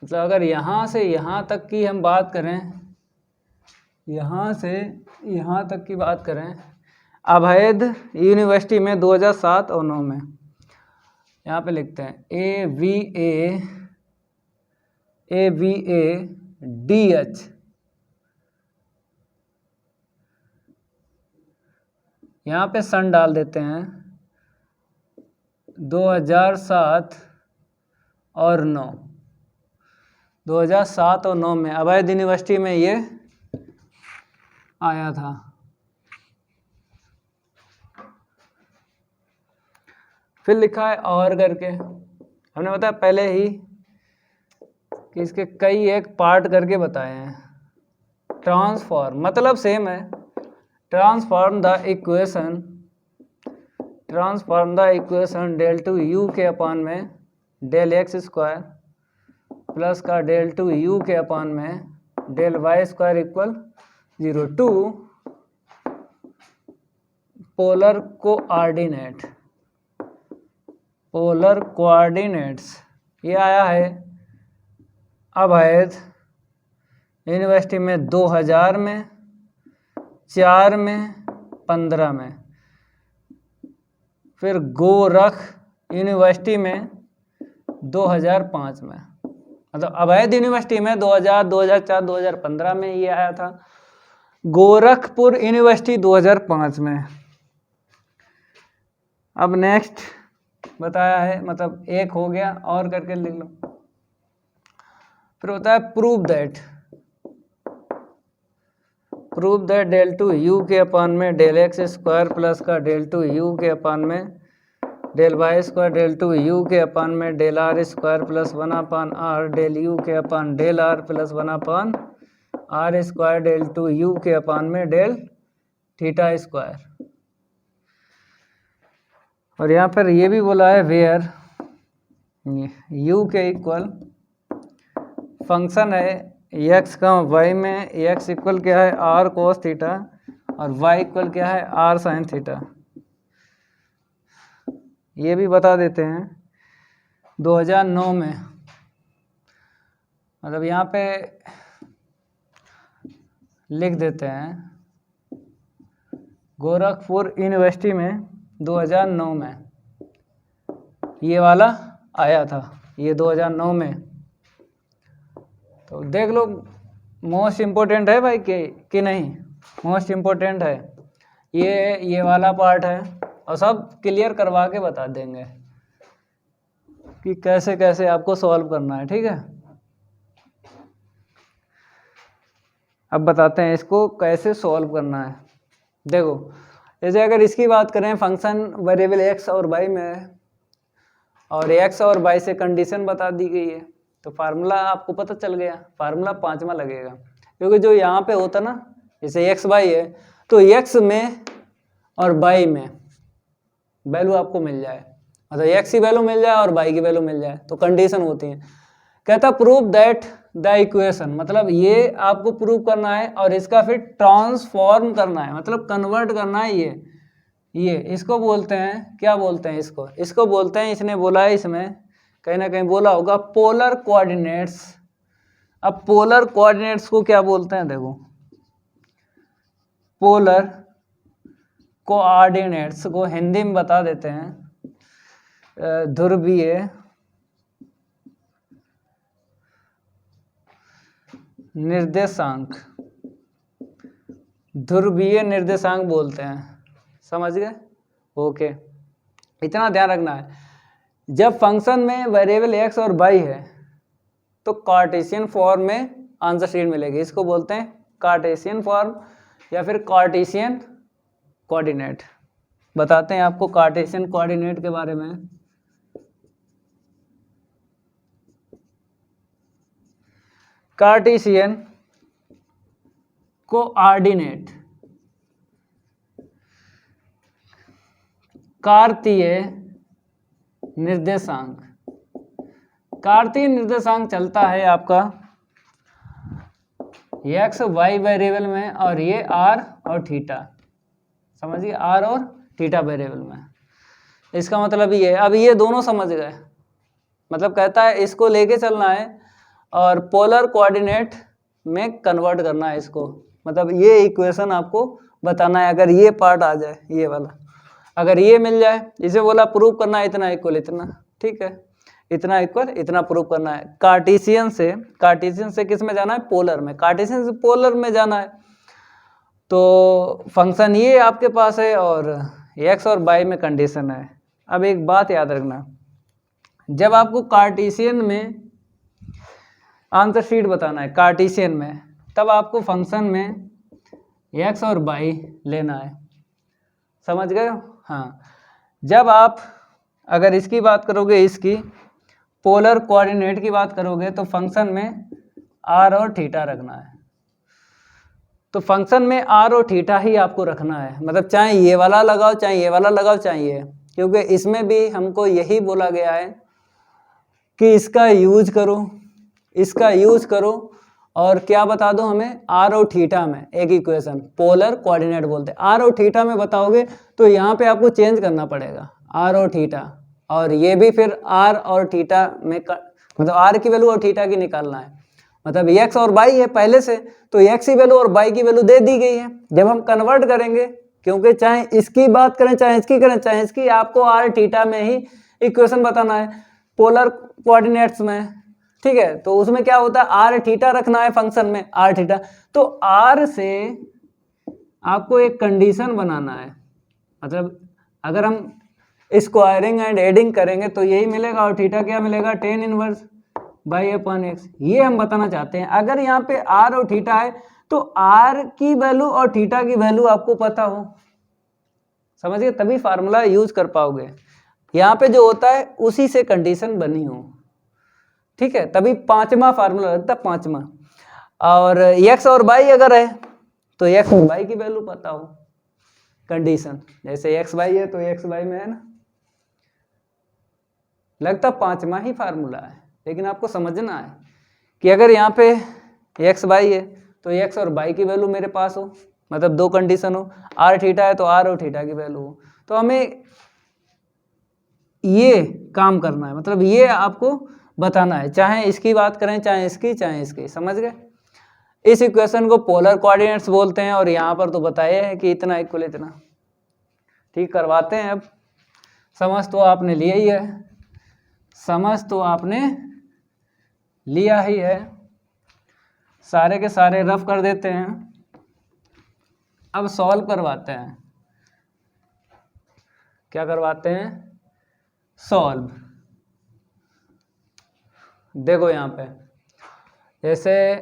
मतलब अगर यहाँ से यहाँ तक की हम बात करें, यहाँ से यहाँ तक की बात करें, अभैध यूनिवर्सिटी में 2007 और 9 में, यहाँ पे लिखते हैं AVA DH, यहाँ पे सन डाल देते हैं 2007 और 9, 2007 और 9 में अभैध यूनिवर्सिटी में ये आया था। फिर लिखा है और करके, हमने बताया पहले ही कि इसके कई एक पार्ट करके बताए हैं। ट्रांसफॉर्म मतलब सेम है, transform the equation del 2u के अपॉन में डेल एक्स स्क्वायर प्लस का डेल 2u के अपॉन में del y square equal 0 to polar coordinates. ये आया है अभैध यूनिवर्सिटी में 2000 में, 4 में, 15 में, फिर गोरख यूनिवर्सिटी में 2005 में, मतलब अभैध यूनिवर्सिटी में 2000, 2004, 2015 में ये आया था, गोरखपुर यूनिवर्सिटी 2005 में। अब नेक्स्ट बताया है, मतलब एक हो गया और करके लिख लो। फिर होता है प्रूव दैट डेल 2u के अपॉन में डेल एक्स स्क्वायर प्लस का डेल 2u के अपॉन में del y square del 2u के अपॉन में del r square plus 1/r del u के upon del r plus 1/r square del 2u के अपॉन में डेल थीटा स्क्वायर। और यहाँ पर ये भी बोला है वेयर u के इक्वल फंक्शन है x का y में, x इक्वल क्या है r कोस थीटा और y इक्वल क्या है r साइन थीटा। ये भी बता देते हैं 2009 में, मतलब यहाँ पे लिख देते हैं गोरखपुर यूनिवर्सिटी में 2009 में ये वाला आया था, ये 2009 में। तो देख लो मोस्ट इम्पोर्टेंट है भाई कि नहीं, मोस्ट इम्पोर्टेंट है ये वाला पार्ट है, और सब क्लियर करवा के बता देंगे कि कैसे कैसे आपको सॉल्व करना है, ठीक है। अब बताते हैं इसको कैसे सॉल्व करना है। देखो जैसे अगर इसकी बात करें, फंक्शन वेरिएबल एक्स और वाई में है और एक्स और वाई से कंडीशन बता दी गई है, तो फार्मूला आपको पता चल गया, फार्मूला 5वां लगेगा, क्योंकि जो यहाँ पे होता ना, जैसे एक्स वाई है तो एक्स में और वाई में वैल्यू आपको मिल जाए, मतलब एक्स की वैल्यू मिल जाए और वाई की वैल्यू मिल जाए, तो कंडीशन होती है। कहता प्रूव दैट द इक्वेशन, मतलब ये आपको प्रूव करना है और इसका फिर ट्रांसफॉर्म करना है, मतलब कन्वर्ट करना है। ये इसको बोलते हैं, क्या बोलते हैं इसको बोलते हैं, इसने बोला है इसमें कहीं ना कहीं बोला होगा पोलर कोऑर्डिनेट्स। अब पोलर कोऑर्डिनेट्स को क्या बोलते हैं, देखो पोलर कोऑर्डिनेट्स को हिंदी में बता देते हैं ध्रुवीय निर्देशांक, ध्रुवीय निर्देशांक बोलते हैं, समझ गए। ओके, इतना ध्यान रखना है, जब फंक्शन में वेरिएबल एक्स और वाई है तो कार्टेशियन फॉर्म में आंसर शीट मिलेगी, इसको बोलते हैं कार्टेशियन फॉर्म या फिर कार्टेशियन कोऑर्डिनेट। बताते हैं आपको कार्टेशियन कोऑर्डिनेट के बारे में। कार्टेशियन कोऑर्डिनेट कार्तीय निर्देशांक, कार्तीय निर्देशांक चलता है आपका एक्स वाई वेरिएबल में और ये आर और थीटा, समझिए आर और थीटा वेरिएबल में। इसका मतलब ये, अब ये दोनों समझ गए, मतलब कहता है इसको लेके चलना है और पोलर कोऑर्डिनेट में कन्वर्ट करना है इसको, मतलब ये इक्वेशन आपको बताना है। अगर ये पार्ट आ जाए, ये वाला अगर ये मिल जाए, इसे बोला प्रूव करना है इतना इक्वल इतना, ठीक है, इतना इक्वल इतना प्रूव करना है। कार्टेशियन से किस में जाना है, पोलर में, कार्टेशियन से पोलर में जाना है। तो फंक्शन ये आपके पास है और एक्स और वाई में कंडीशन है। अब एक बात याद रखना, जब आपको कार्टेशियन में आंसर शीट बताना है कार्टेशियन में, तब आपको फंक्शन में एक्स और वाई लेना है, समझ गए हो। हाँ, जब आप अगर इसकी बात करोगे, इसकी पोलर कोऑर्डिनेट की बात करोगे, तो फंक्शन में आर और थीटा रखना है। तो फंक्शन में आर और थीटा ही आपको रखना है, मतलब चाहे ये वाला लगाओ चाहे ये वाला लगाओ चाहे ये, क्योंकि इसमें भी हमको यही बोला गया है कि इसका यूज करो और क्या बता दो हमें, आर और थीटा में एक इक्वेशन, पोलर कोऑर्डिनेट बोलते हैं। आर और थीटा में बताओगे तो यहाँ पे आपको चेंज करना पड़ेगा आर और थीटा, और ये भी फिर आर और थीटा में मतलब आर की वैल्यू और थीटा की निकालना है। मतलब एक्स और वाई है पहले से, तो एक्स की वैल्यू और वाई की वैल्यू दे दी गई है। जब हम कन्वर्ट करेंगे, क्योंकि चाहे इसकी बात करें चाहे इसकी करें चाहे इसकी, आपको आर थीटा में ही इक्वेशन बताना है पोलर कोऑर्डिनेट्स में, ठीक है। तो उसमें क्या होता है, आर थीटा रखना है फंक्शन में, आर थीटा। तो आर से आपको एक कंडीशन बनाना है, मतलब अगर हम स्क्वायरिंग एंड एडिंग करेंगे तो यही मिलेगा, और थीटा क्या मिलेगा, tan inverse by upon x. ये हम बताना चाहते हैं। अगर यहाँ पे आर और थीटा है तो आर की वैल्यू और थीटा की वैल्यू आपको पता हो, समझिए, तभी फार्मूला यूज कर पाओगे। यहाँ पे जो होता है उसी से कंडीशन बनी हो, ठीक है, तभी 5वां फार्मूला लगता है, 5वां। और एक्स और वाई अगर है तो एक्स और वाई की वैल्यू पता हो, कंडीशन जैसे एक्स वाई है तो एक्स वाई में है ना, लगता 5वां ही फार्मूला है। लेकिन आपको समझना है कि अगर यहाँ पे एक्स वाई है तो एक्स और वाई की वैल्यू मेरे पास हो, मतलब दो कंडीशन हो, आर थीटा है तो आर और थीटा की वैल्यू हो, तो हमें ये काम करना है, मतलब ये आपको बताना है, चाहे इसकी बात करें चाहे इसकी, समझ गए। इस इक्वेशन को पोलर कोऑर्डिनेट्स बोलते हैं, और यहाँ पर तो बताया है कि इतना इक्वल इतना। ठीक, करवाते हैं। अब समझ तो आपने लिया ही है, समझ तो आपने लिया ही है, सारे के सारे रफ कर देते हैं। अब सॉल्व करवाते हैं। क्या करवाते हैं? सॉल्व। देखो यहाँ पे जैसे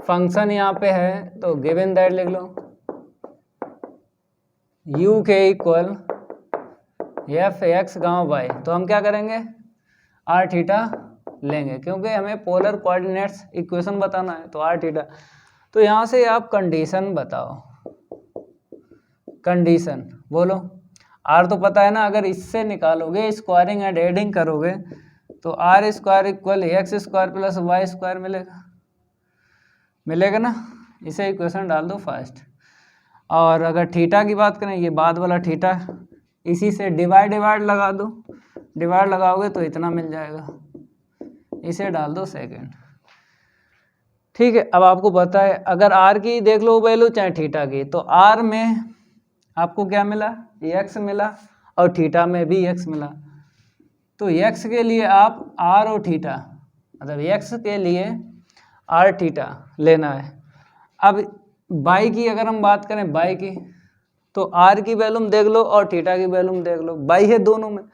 फंक्शन यहाँ पे है तो गिवन दैट लिख लो, u के इक्वल एफ एक्स गाँव वाई। तो हम क्या करेंगे? आर थीटा लेंगे, क्योंकि हमें पोलर कोऑर्डिनेट्स इक्वेशन बताना है, तो आर थीटा। तो यहाँ से आप कंडीशन बताओ, कंडीशन बोलो। आर तो पता है ना, अगर इससे निकालोगे स्क्वायरिंग एंड एडिंग करोगे तो r square equal x square plus y square मिलेगा, मिलेगा ना। इसे इक्वेशन डाल दो फर्स्ट। और अगर थीटा की बात करें, ये बाद वाला थीटा, इसी से डिवाइड लगा दो, डिवाइड लगाओगे तो इतना मिल जाएगा, इसे डाल दो सेकेंड। ठीक है, अब आपको पता है अगर आर की देख लो वैल्यू चाहे थीटा की, तो आर में आपको क्या मिला? एक्स मिला, और थीटा में भी एक्स मिला। तो एक्स के लिए आप आर और थीटा, मतलब एक्स के लिए आर थीटा लेना है। अब बाई की अगर हम बात करें, बाई की, तो आर की वैल्यूम देख लो और थीटा की वैल्यूम देख लो, बाई है दोनों में,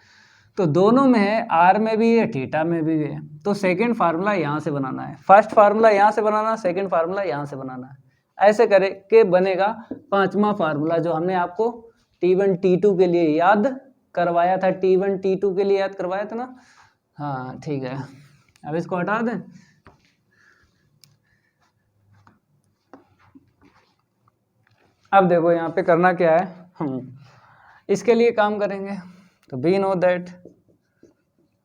तो दोनों में है, आर में भी है थीटा में भी है। तो सेकंड फार्मूला यहाँ से बनाना है, फर्स्ट फार्मूला यहाँ से बनाना है, सेकंड फार्मूला यहाँ से बनाना है। ऐसे करे के बनेगा पांचवा फार्मूला, जो हमने आपको T1 T2 के लिए याद करवाया था, T1 T2 के लिए याद करवाया था ना। हाँ ठीक है, अब इसको हटा दें। अब देखो यहाँ पे करना क्या है, हम इसके लिए काम करेंगे। तो बी नो दैट,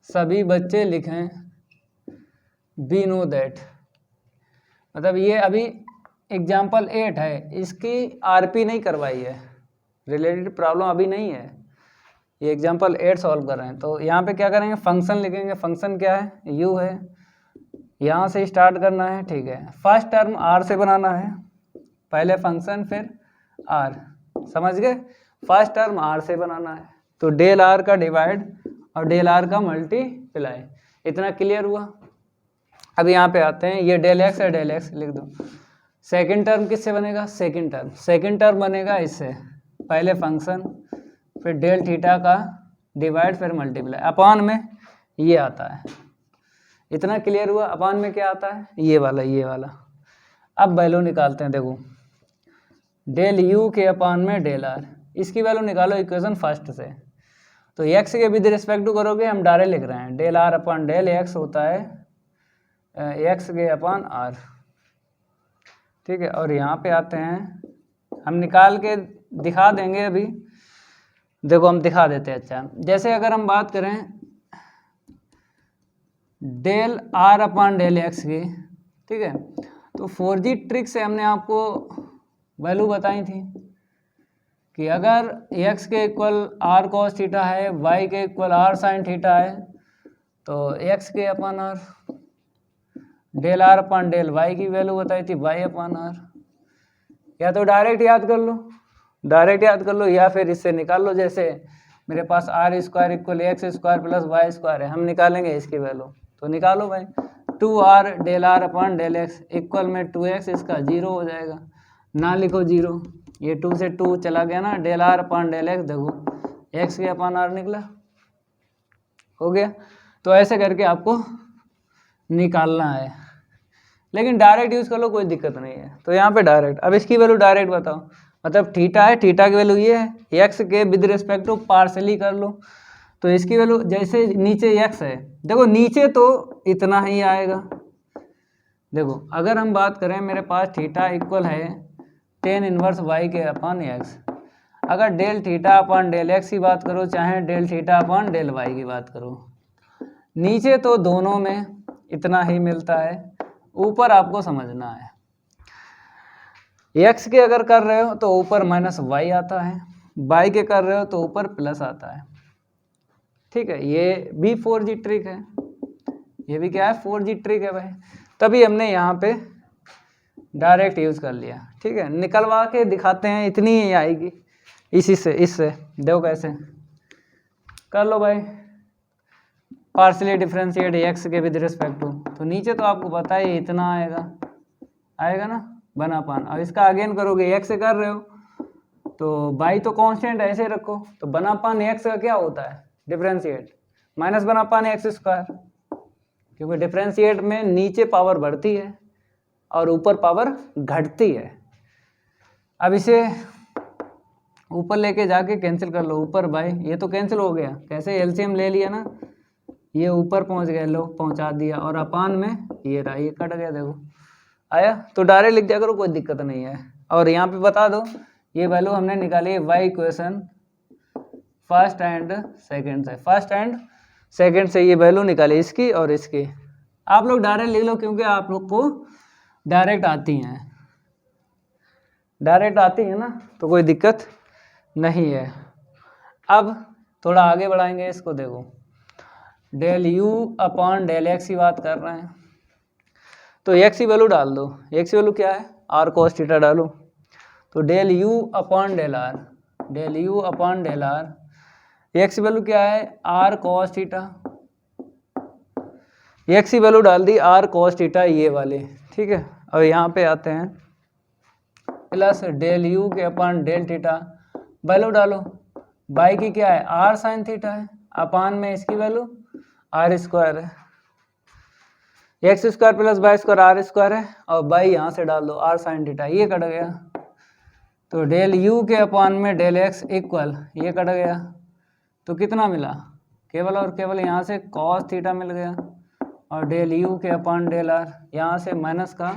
सभी बच्चे लिखें बी नो दैट, मतलब ये अभी एग्जाम्पल 8 है, इसकी आरपी नहीं करवाई है, रिलेटेड प्रॉब्लम अभी नहीं है, ये एग्जाम्पल 8 सॉल्व कर रहे हैं। तो यहाँ पे क्या करेंगे? फंक्शन लिखेंगे। फंक्शन क्या है? u है, यहाँ से स्टार्ट करना है। ठीक है, फर्स्ट टर्म r से बनाना है, पहले फंक्शन फिर r, समझ गए? फर्स्ट टर्म r से बनाना है, तो डेल r का डिवाइड और डेल r का मल्टीप्लाई। इतना क्लियर हुआ? अब यहाँ पे आते हैं, ये डेल x है, डेल x लिख दो। सेकंड टर्म किससे बनेगा? सेकंड टर्म बनेगा इससे, पहले फंक्शन फिर डेल थीटा का डिवाइड फिर मल्टीप्लाई, अपान में ये आता है। इतना क्लियर हुआ? अपान में क्या आता है? ये वाला, ये वाला। अब वैल्यू निकालते हैं, देखो डेल u के अपान में डेल r, इसकी वैल्यू निकालो इक्वेशन फर्स्ट से। तो x के विद रिस्पेक्ट टू करोगे, हम डायरेक्ट लिख रहे हैं, del r upon del x होता है x के अपान r। ठीक है, और यहाँ पे आते हैं, हम निकाल के दिखा देंगे अभी, देखो हम दिखा देते हैं। अच्छा, जैसे अगर हम बात करें del r upon del x की, ठीक है, तो 4G ट्रिक से हमने आपको वैल्यू बताई थी कि अगर x के इक्वल r cos थीटा है, y के इक्वल r sin थीटा है, तो x के upon r, del r upon del y की वैल्यू बताई थी y अपान r। या तो डायरेक्ट याद कर लो, डायरेक्ट याद कर लो, या फिर इससे निकाल लो। जैसे मेरे पास r square equal x square plus y square है, हम निकालेंगे इसकी वैल्यू, तो निकालो भाई। 2r del r upon del x equal में 2x, इसका 0 हो जाएगा, ना लिखो 0, ये 2 से 2 चला गया ना, del r upon del x, देखो x के अपान r निकला, हो गया। तो ऐसे करके आपको निकालना है, लेकिन डायरेक्ट यूज़ कर लो, कोई दिक्कत नहीं है। तो यहाँ पे डायरेक्ट, अब इसकी वैल्यू डायरेक्ट बताओ, मतलब थीटा है, थीटा की वैल्यू ये है, एक्स के विद रिस्पेक्ट टू पार्सली कर लो, तो इसकी वैल्यू जैसे नीचे एक्स है, देखो नीचे तो इतना ही आएगा। देखो अगर हम बात करें, मेरे पास थीटा इक्वल है tan इनवर्स y के अपान एक्स, अगर del theta upon del x की बात करो, चाहे del theta upon del y की बात करो, नीचे तो दोनों में इतना ही मिलता है, ऊपर आपको समझना है। एक्स के अगर कर रहे हो तो ऊपर माइनस वाई आता है, वाई के कर रहे हो तो ऊपर प्लस आता है। ठीक है, ये भी 4G ट्रिक है, ये भी क्या है? 4G ट्रिक है भाई। तभी हमने यहाँ पे डायरेक्ट यूज कर लिया। ठीक है, निकलवा के दिखाते हैं, इतनी ही आएगी इसी से, इससे देखो कैसे कर लो भाई। पार्शियली डिफरेंशिएट एक्स के विद रिस्पेक्ट टू, तो नीचे तो आपको पता है इतना आएगा ना, बना पान। अब इसका अगेन करोगे, एक्स से कर रहे हो तो बाई तो कांस्टेंट ऐसे रखो, तो बना पान एक्स का क्या होता है डिफरेंशिएट, माइनस बना पान एक्स स्क्वायर, क्योंकि डिफरेंशिएट में नीचे पावर बढ़ती है और ऊपर पावर घटती है। अब इसे ऊपर लेके जाके कैंसिल कर लो, ऊपर बाई, ये तो कैंसिल हो गया, कैसे एलसीएम ले लिया ना, ये ऊपर पहुंच गया, लो पहुंचा दिया, और अपान में ये रहा, ये कट गया, देखो आया। तो डायरेक्ट लिख दिया करो, कोई दिक्कत नहीं है। और यहाँ पे बता दो ये वैल्यू हमने निकाली y equation first and second से, फर्स्ट एंड सेकंड से ये वैल्यू निकाली, इसकी और इसकी। आप लोग डायरेक्ट लिख लो, क्योंकि आप लोग को डायरेक्ट आती हैं, डायरेक्ट आती है ना, तो कोई दिक्कत नहीं है। अब थोड़ा आगे बढ़ाएंगे इसको, देखो del u upon del x की बात कर रहे हैं, तो एक्स की वैल्यू डाल दो। एक्स की वैल्यू क्या है, आर कॉस थीटा डालो, तो del u upon del r, del u upon del r, x की वैल्यू क्या है आर कॉस थीटा, एक्स की वैल्यू डाल दी आर कॉस थीटा ये वाले। ठीक है, अब यहाँ पे आते हैं प्लस डेल यू के अपॉन डेल थीटा, वैल्यू डालो, बाई की क्या है आर साइन थीटा है, अपान में इसकी वैल्यू आर स्क्वायर है, x square plus y square r square है, और बाई यहाँ से डाल दो आर साइन थीटा, ये कट गया, तो डेल यू के अपॉन में डेल एक्स इक्वल, ये कट गया, तो कितना मिला, केवल और केवल यहाँ से कॉस थीटा मिल गया, और डेल यू के अपॉन डेल आर, यहाँ से माइनस का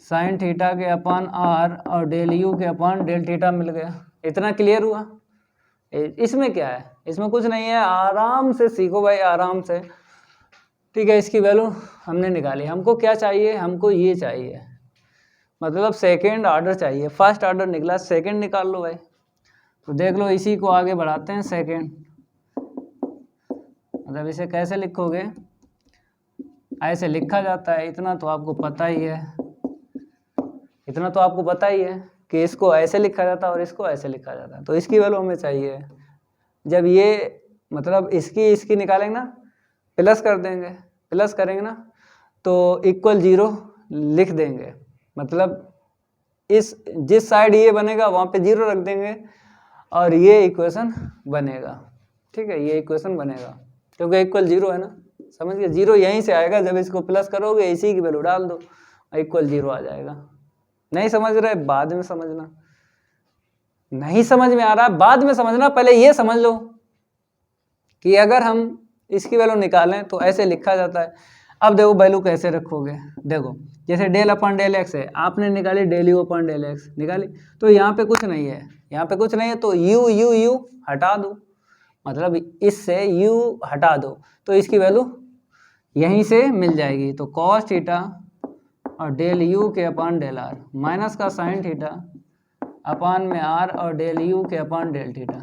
साइन थीटा के अपॉन आर, और डेल यू के अपॉन डेल थीटा मिल गया। इतना क्लियर हुआ। इसमें क्या है, इसमें कुछ नहीं है, आराम से सीखो भाई, आराम से। ठीक है, इसकी वैल्यू हमने निकाली, हमको क्या चाहिए, हमको ये चाहिए, मतलब सेकेंड ऑर्डर चाहिए, फर्स्ट ऑर्डर निकला, सेकेंड निकाल लो भाई। तो देख लो, इसी को आगे बढ़ाते हैं, सेकेंड, मतलब इसे कैसे लिखोगे, ऐसे लिखा जाता है, इतना तो आपको पता ही है, इतना तो आपको पता ही है कि इसको ऐसे लिखा जाता है और इसको ऐसे लिखा जाता है। तो इसकी वैल्यू हमें चाहिए, जब ये मतलब इसकी निकालेंगे ना, प्लस कर देंगे, प्लस करेंगे ना तो इक्वल 0 लिख देंगे, मतलब इस जिस साइड ये बनेगा वहाँ पे 0 रख देंगे और ये इक्वेशन बनेगा। ठीक है, ये इक्वेशन बनेगा क्योंकि इक्वल 0 है ना, समझ गए, 0 यहीं से आएगा, जब इसको प्लस करोगे इसी की वैल्यू डाल दो, इक्वल 0 आ जाएगा। नहीं समझ रहे बाद में समझना, नहीं समझ में आ रहा बाद में समझना, पहले ये समझ लो कि अगर हम इसकी वैल्यू निकालें तो ऐसे लिखा जाता है। अब देखो वैल्यू कैसे रखोगे, देखो जैसे डेल अपॉन डेल एक्स है, आपने निकाली del u upon del x निकाली, तो यहाँ पे कुछ नहीं है, यहाँ पे कुछ नहीं है, तो यू यू यू हटा दो, मतलब इससे यू हटा दो, तो इसकी वैल्यू यहीं से मिल जाएगी। तो कॉस थीटा और डेल यू के अपॉन डेल आर माइनस का साइन थीटा अपॉन में आर और डेल यू के अपॉन डेल थीटा।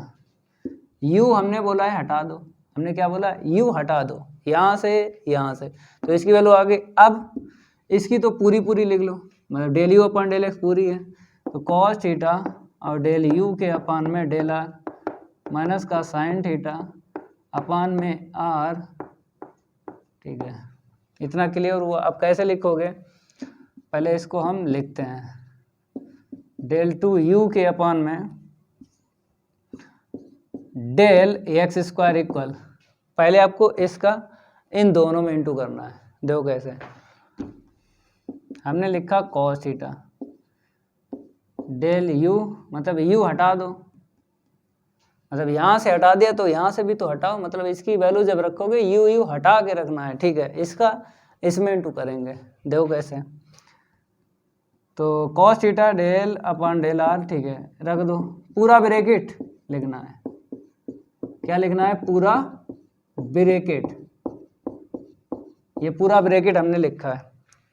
यू हमने बोला है हटा दो, हमने क्या बोला, यू हटा दो, यहाँ से यहाँ से, तो इसकी वैल्यू आ गई। अब इसकी तो पूरी लिख लो, मतलब del u upon del x पूरी है, तो कॉस थीटा और डेल यू के अपॉन में डेल आर माइनस का साइन थीटा अपॉन में आर। ठीक है, इतना क्लियर हुआ। अब कैसे लिखोगे, पहले इसको हम लिखते हैं, डेल टू यू के अपॉन में डेल एक्स स्क्वायर इक्वल, पहले आपको इसका इन दोनों में इंटू करना है। देखो कैसे, हमने लिखा कॉस थीटा डेल यू, मतलब यू हटा दो, मतलब यहाँ से हटा दिया तो यहाँ से भी तो हटाओ, मतलब इसकी वैल्यू जब रखोगे यू यू हटा के रखना है। ठीक है, इसका इसमें इंटू करेंगे, देखो कैसे, तो cos theta del upon del r, ठीक है रख दो, पूरा ब्रैकेट लिखना है, क्या लिखना है, पूरा ब्रैकेट, ये पूरा ब्रैकेट हमने लिखा है।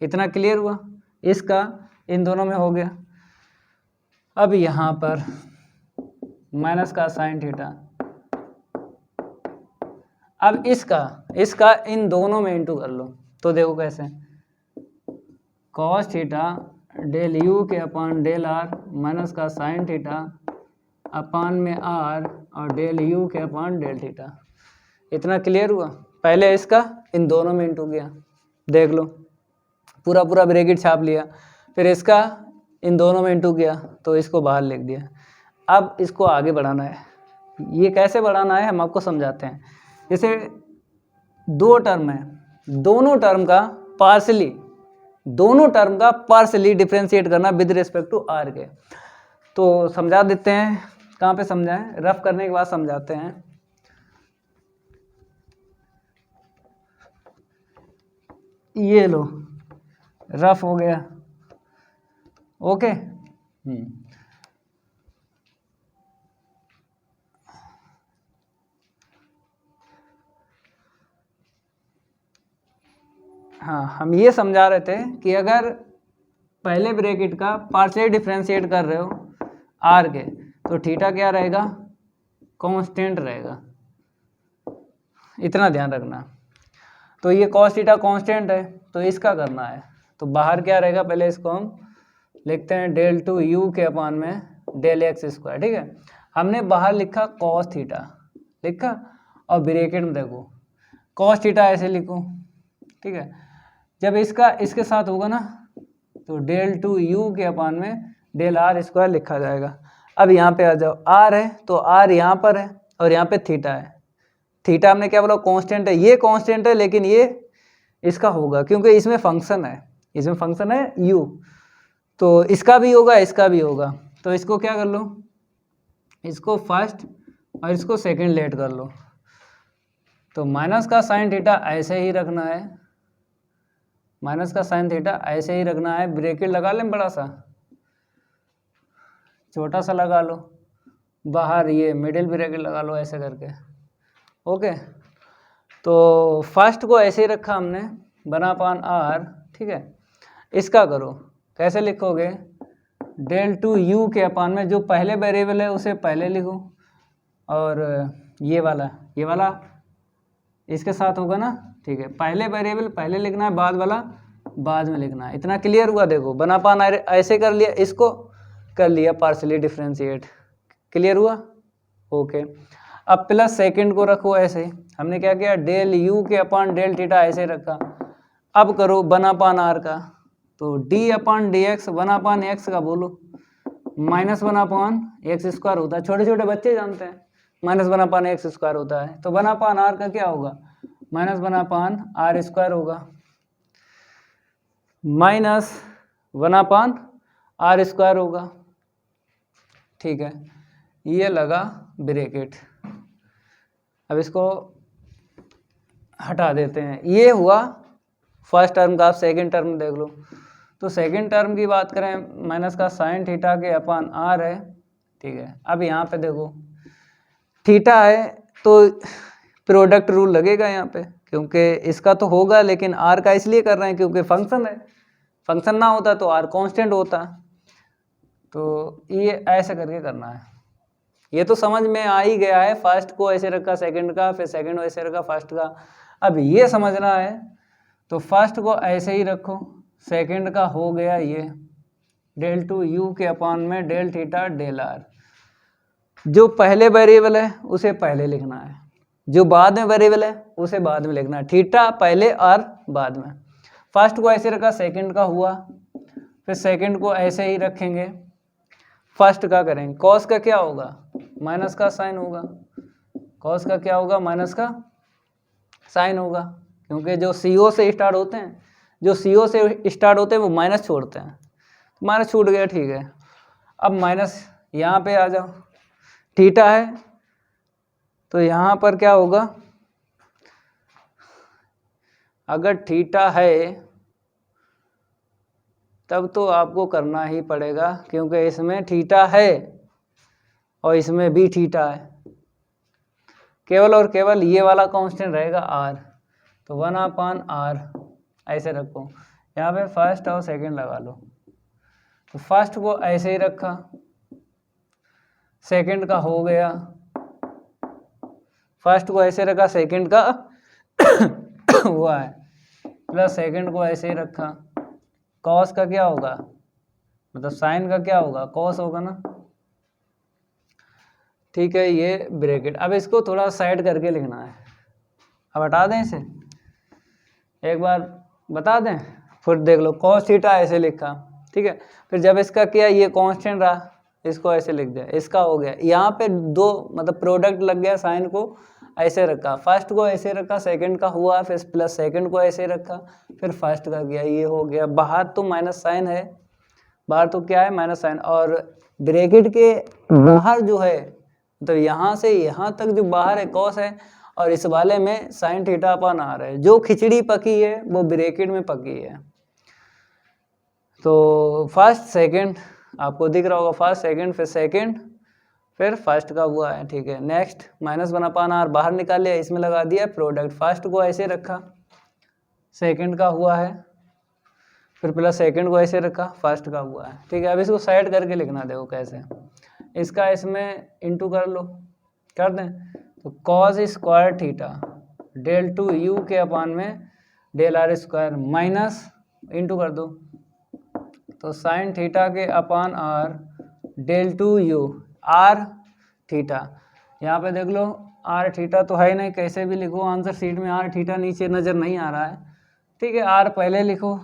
इतना क्लियर हुआ, इसका इन दोनों में हो गया। अब यहाँ पर माइनस का साइन थीटा, अब इसका इन दोनों में इंटू कर लो, तो देखो कैसे, कॉस थीटा डेल यू के अपान डेल आर माइनस का साइन थीटा अपान में आर और डेल यू के अपान डेल थीटा। इतना क्लियर हुआ। पहले इसका इन दोनों में इंटू किया, देख लो पूरा पूरा ब्रैकेट छाप लिया, फिर इसका इन दोनों में इंटू किया तो इसको बाहर लिख दिया। अब इसको आगे बढ़ाना है। ये कैसे बढ़ाना है हम आपको समझाते हैं। जैसे दो टर्म है, दोनों टर्म का पार्सली डिफ्रेंशिएट करना विद रिस्पेक्ट टू आर के। तो समझा देते हैं, कहाँ पे समझाएं, रफ करने के बाद समझाते हैं। ये लो रफ हो गया, ओके। हाँ, हम ये समझा रहे थे कि अगर पहले ब्रैकेट का पार्शियल डिफरेंशिएट कर रहे हो आर के, तो थीटा क्या रहेगा, कांस्टेंट रहेगा, इतना ध्यान रखना। तो ये कॉस थीटा कांस्टेंट है, तो इसका करना है। तो बाहर क्या रहेगा, पहले इसको हम लिखते हैं डेल टू यू के अपान में डेल एक्स स्क्वायर, ठीक है। हमने बाहर लिखा कॉस थीटा लिखा, और ब्रैकेट में देखो कॉस थीटा ऐसे लिखो, ठीक है। जब इसका इसके साथ होगा ना, तो डेल टू यू के अपान में डेल आर स्क्वायर लिखा जाएगा। अब यहाँ पे आ जाओ, आर है तो आर यहाँ पर है और यहाँ पे थीटा है। थीटा हमने क्या बोला, कांस्टेंट है। ये कांस्टेंट है लेकिन ये इसका होगा क्योंकि इसमें फंक्शन है यू, तो इसका भी होगा इसका भी होगा। तो इसको क्या कर लो, इसको फर्स्ट और इसको सेकंड लेट कर लो। तो माइनस का साइन थीटा ऐसे ही रखना है, माइनस का साइन थीटा ऐसे ही रखना है। ब्रैकेट लगा लें, बड़ा सा छोटा सा लगा लो, बाहर ये मिडिल ब्रैकेट लगा लो ऐसे करके, ओके। तो फर्स्ट को ऐसे ही रखा हमने, बना पान आर, ठीक है। इसका करो, कैसे लिखोगे, डेल टू यू के अपान में जो पहले वेरिएबल है उसे पहले लिखो, और ये वाला इसके साथ होगा ना, ठीक है। पहले वेरिएबल पहले लिखना है, बाद वाला बाद में लिखना है। इतना क्लियर हुआ। देखो बना पान ऐसे कर लिया, इसको कर लिया पार्शियली डिफरेंशिएट, क्लियर हुआ, ओके। अब प्लस सेकंड को रखो ऐसे, हमने क्या किया, डेल यू के अपान डेल थीटा ऐसे रखा। अब करो बना पान आर का, तो डी अपान डी एक्स बना पान एक्स का बोलो, माइनस बना पान एक्स स्क्वायर होता है, छोटे छोटे बच्चे जानते हैं माइनस बना पान एक्स स्क्वायर होता है। तो बना पान आर का क्या होगा, माइनस बना पान आर स्क्वायर होगा, माइनस बना पान आर स्क्वायर होगा, ठीक है। ये लगा ब्रैकेट। अब इसको हटा देते हैं। ये हुआ फर्स्ट टर्म का। आप सेकंड टर्म देख लो। तो सेकंड टर्म की बात करें, माइनस का साइन थीटा के अपान आर है, ठीक है। अब यहाँ पे देखो थीटा है तो प्रोडक्ट रूल लगेगा यहाँ पे, क्योंकि इसका तो होगा लेकिन आर का इसलिए कर रहे हैं क्योंकि फंक्शन है। फंक्शन ना होता तो आर कांस्टेंट होता। तो ये ऐसे करके करना है। ये तो समझ में आ ही गया है, फर्स्ट को ऐसे रखा सेकंड का, फिर सेकंड को ऐसे रखा फर्स्ट का। अब ये समझना है तो फर्स्ट को ऐसे ही रखो, सेकंड का हो गया ये डेल टू यू के अपान में डेल थीटा डेल आर। जो पहले वेरिएबल है उसे पहले लिखना है, जो बाद में वेरिएबल है उसे बाद में लिखना है। थीटा पहले और बाद में। फर्स्ट को ऐसे रखा, सेकंड का हुआ, फिर सेकंड को ऐसे ही रखेंगे, फर्स्ट का करेंगे। कॉस का क्या होगा, माइनस का साइन होगा। कॉस का क्या होगा, माइनस का साइन होगा, क्योंकि जो CO से स्टार्ट होते हैं, जो CO से स्टार्ट होते हैं वो माइनस छोड़ते हैं। माइनस छूट गया, ठीक है। अब माइनस यहाँ पे आ जाओ, थीटा है तो यहाँ पर क्या होगा, अगर थीटा है तब तो आपको करना ही पड़ेगा, क्योंकि इसमें थीटा है और इसमें भी थीटा है। केवल और केवल ये वाला कांस्टेंट रहेगा आर, तो 1/r ऐसे रखो। यहाँ पे फर्स्ट और सेकंड लगा लो। तो फर्स्ट को ऐसे ही रखा, सेकंड का हो गया, फर्स्ट को ऐसे रखा, सेकंड का हुआ है। प्लस सेकंड को ऐसे ही रखा, कॉस का क्या होगा, मतलब साइन का क्या होगा, कॉस होगा ना, ठीक है। ये ब्रैकेट, अब इसको थोड़ा साइड करके लिखना है। अब हटा दें इसे, एक बार बता दें, फिर देख लो कॉस थीटा ऐसे लिखा, ठीक है। फिर जब इसका किया, ये कांस्टेंट रहा, इसको ऐसे लिख दिया, इसका हो गया। यहाँ पे दो मतलब प्रोडक्ट लग गया, साइन को ऐसे रखा, फर्स्ट को ऐसे रखा, सेकंड का हुआ, फिर प्लस सेकंड को ऐसे रखा, फिर फर्स्ट का किया, ये हो गया। बाहर तो माइनस साइन है, बाहर तो क्या है, माइनस साइन। और ब्रैकेट के बाहर जो है, तो यहाँ से यहाँ तक जो बाहर है कॉस है, और इस वाले में साइन थीटा अपन आ रहा है। जो खिचड़ी पकी है वो ब्रैकेट में पकी है। तो फर्स्ट सेकंड आपको दिख रहा होगा, फर्स्ट सेकंड, फिर सेकंड, फिर फर्स्ट का हुआ है, ठीक है। नेक्स्ट माइनस बना पाना और बाहर निकाल लिया, इसमें लगा दिया प्रोडक्ट, फर्स्ट को ऐसे रखा, सेकंड का हुआ है, फिर प्लस सेकंड को ऐसे रखा, फर्स्ट का हुआ है, ठीक है। अब इसको साइड करके लिखना, देखो कैसे, इसका इसमें इंटू कर लो, कर दें, तो cos square theta del two u के अपान में del r square minus into कर दो, तो साइन थीटा के upon r del two u r theta. यहाँ पे देख लो आर थीटा तो है ही नहीं, कैसे भी लिखो आंसर शीट में आर थीटा नीचे नज़र नहीं आ रहा है, ठीक है। आर पहले लिखो,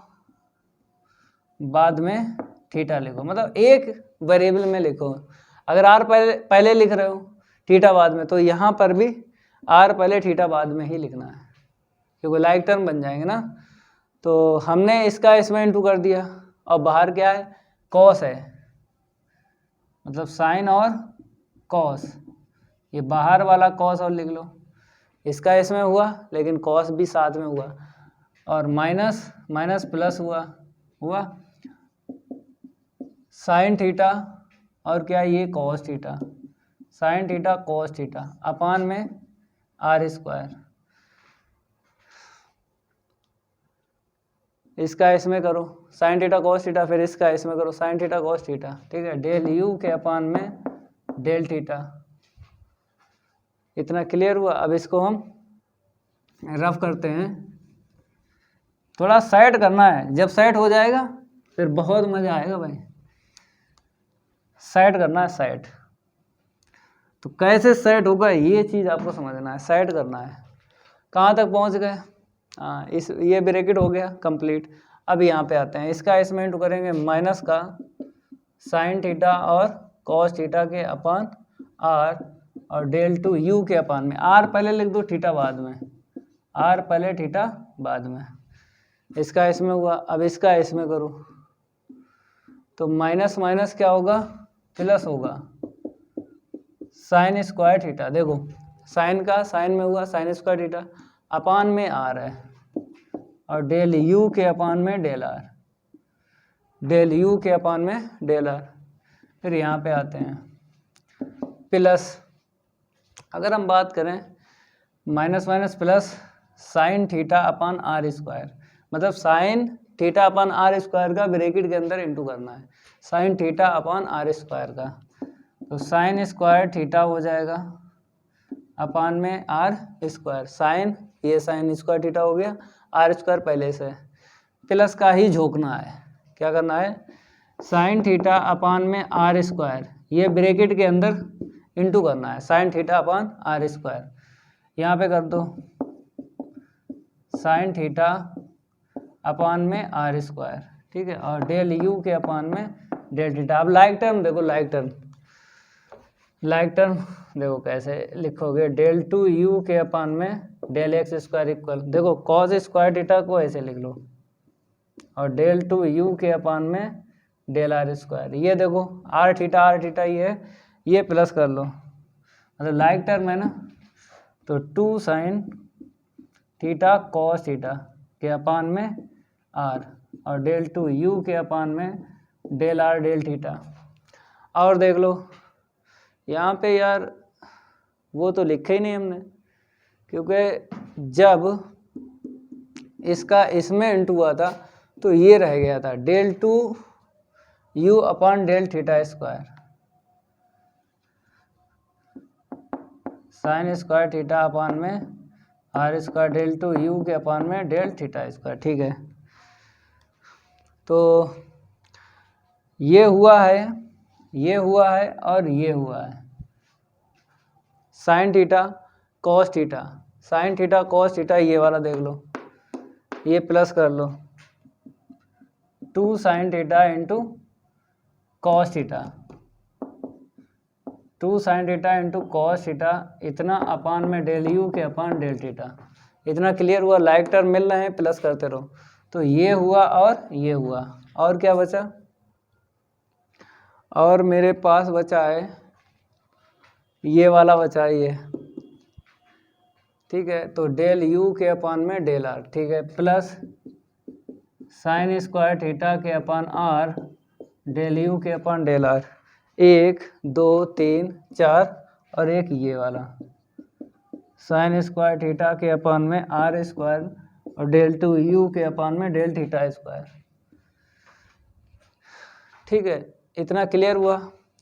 बाद में थीटा लिखो, मतलब एक वेरिएबल में लिखो। अगर आर पहले लिख रहे हो, थीटा बाद में, तो यहाँ पर भी आर पहले थीटा बाद में ही लिखना है, क्योंकि लाइक टर्म बन जाएंगे ना। तो हमने इसका इसमें इंटू कर दिया, और बाहर क्या है, कॉस है, मतलब साइन और कॉस, ये बाहर वाला कॉस और लिख लो, इसका इसमें हुआ लेकिन कॉस भी साथ में हुआ, और माइनस माइनस प्लस हुआ साइन थीटा, और क्या ये cos theta, sign theta cos theta upon में आर स्क्वायर, इसका इसमें करो साइन थीटा कॉस थीटा, फिर इसका इसमें करो साइन थीटा कॉस थीटा, ठीक है। डेल यू के अपान में डेल थीटा, इतना क्लियर हुआ। अब इसको हम रफ करते हैं, थोड़ा सेट करना है, जब सेट हो जाएगा फिर बहुत मज़ा आएगा भाई। सेट करना है, सेट तो कैसे सेट होगा ये चीज़ आपको समझना है, सेट करना है। कहाँ तक पहुँच गए, हाँ, इस ये ब्रैकेट हो गया कंप्लीट। अब यहाँ पे आते हैं, इसका इसमें इंटू करेंगे माइनस का साइन थीटा और कॉस थीटा के अपान आर, और डेल टू यू के अपान में, आर पहले लिख दो थीटा बाद में, आर पहले थीटा बाद में, इसका इसमें हुआ। अब इसका इसमें करो, तो माइनस माइनस क्या होगा, प्लस होगा, साइन स्क्वायर थीटा, देखो साइन का साइन में हुआ साइन स्क्वायर थीटा, अपान में आर है, और डेल यू के अपान में डेल आर, डेल यू के अपान में डेल आर। फिर यहाँ पे आते हैं प्लस, अगर हम बात करें minus minus plus sine theta upon r square, मतलब sine theta upon r square का ब्रैकेट के अंदर इंटू करना है, sine theta upon r square का, तो साइन स्क्वायर थीटा हो जाएगा अपान में आर स्क्वायर, साइन ये साइन स्क्वायर थीटा हो गया, आर स्क्वायर पहले से, प्लस का ही झोंकना है, क्या करना है, साइन थीटा अपान में आर स्क्वायर, ये ब्रैकेट के अंदर इंटू करना है, sine theta upon r square, यहाँ पे कर दो साइन थीटा अपान में आर स्क्वायर, ठीक है, और डेल यू के अपान में डेल थीटा। अब लाइक टर्म देखो, लाइक टर्म देखो कैसे लिखोगे, डेल टू यू के अपान में डेल एक्स स्क्वायर इक्वल, देखो कॉस स्क्वायर थीटा को ऐसे लिख लो, और डेल टू यू के अपान में डेल आर स्क्वायर, ये देखो आर थीटा ये प्लस कर लो, मतलब लाइक टर्म है ना, तो two sine theta cos theta के अपान में आर, और डेल टू यू के अपान में डेल आर डेल थीटा। और देख लो यहाँ पे यार वो तो लिखा ही नहीं हमने, क्योंकि जब इसका इसमें इंटू हुआ था तो ये रह गया था del two u upon del theta square, sine square theta upon में r square del two u के अपान में डेल थीटा स्क्वायर। ठीक है, तो ये हुआ है, ये हुआ है और ये हुआ है। Sine theta cos theta, sign theta cos theta, ये वाला देख लो, ये प्लस कर लो, 2 sine theta into cos theta, 2 sine theta into cos theta, इतना अपान में डेल यू के अपान डेल थीटा। इतना क्लियर हुआ? लाइक टर्म मिल रहे हैं, प्लस करते रहो। तो ये हुआ और ये हुआ, और क्या बचा? और मेरे पास बचा है ये वाला बचा है ये। ठीक है, तो डेल यू के अपान में डेल आर। ठीक है, प्लस साइन स्क्वायर थीटा के अपान आर डेल यू के अपान डेल आर। 1 2 3 4 और एक ये वाला साइन स्क्वायर थीटा के अपान में आर स्क्वायर और डेल टू यू के अपान में डेल थीटा स्क्वायर। ठीक है, इतना क्लियर हुआ?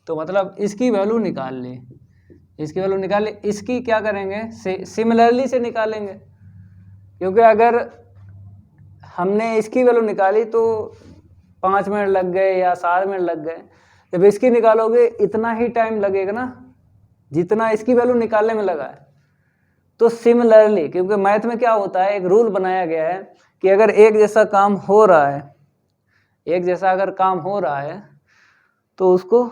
तो मतलब इसकी वैल्यू निकाल ली, इसकी वैल्यू निकाल ली। इसकी क्या करेंगे? सिमिलरली से निकालेंगे, क्योंकि अगर हमने इसकी वैल्यू निकाली तो 5 मिनट लग गए या 7 मिनट लग गए। जब इसकी निकालोगे इतना ही टाइम लगेगा ना जितना इसकी वैल्यू निकालने में लगा है। तो सिमिलरली, क्योंकि मैथ में क्या होता है, एक रूल बनाया गया है कि अगर एक जैसा काम हो रहा है, एक जैसा अगर काम हो रहा है तो उसको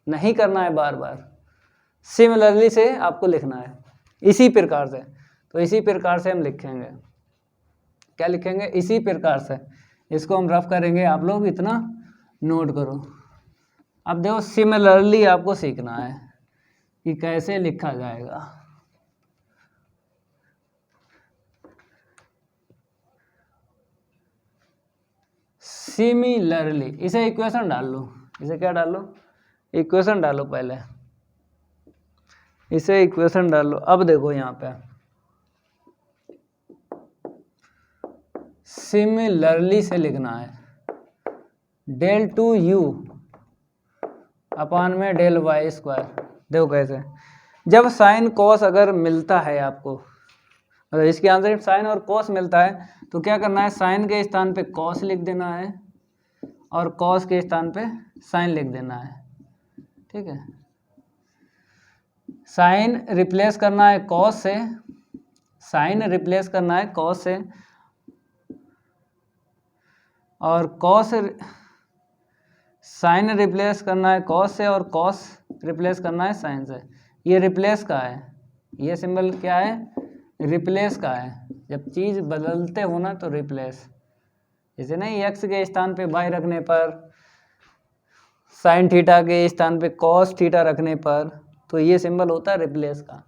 नहीं करना है बार बार, सिमिलरली से आपको लिखना है, इसी प्रकार से। तो इसी प्रकार से हम लिखेंगे, क्या लिखेंगे? इसी प्रकार से। इसको हम रफ करेंगे, आप लोग इतना नोट करो। अब देखो, सिमिलरली आपको सीखना है कि कैसे लिखा जाएगा। सिमिलरली, इसे इक्वेशन डाल लो, इसे क्या डाल लो? इक्वेशन डालो पहले, इसे इक्वेशन डाल लो। अब देखो यहाँ पे सिमिलरली से लिखना है डेल टू यू अपान में डेल वाई स्क्वायर। देखो कैसे, जब साइन कॉस अगर मिलता है आपको, मतलब इसके आंसर साइन और कॉस मिलता है, तो क्या करना है? साइन के स्थान पे कॉस लिख देना है और कॉस के स्थान पे साइन लिख देना है। ठीक है, साइन रिप्लेस करना है कॉस से, साइन रिप्लेस करना है कॉस से, और कॉस साइन रिप्लेस करना है कॉस से, और कॉस रिप्लेस करना है साइन से। ये रिप्लेस का है, ये सिंबल क्या है? रिप्लेस का है। जब चीज़ बदलते हो ना तो रिप्लेस, जैसे नहीं एक्स के स्थान पे वाई रखने पर, साइन थीटा के स्थान पे कॉस थीटा रखने पर, तो ये सिंबल होता है रिप्लेस का।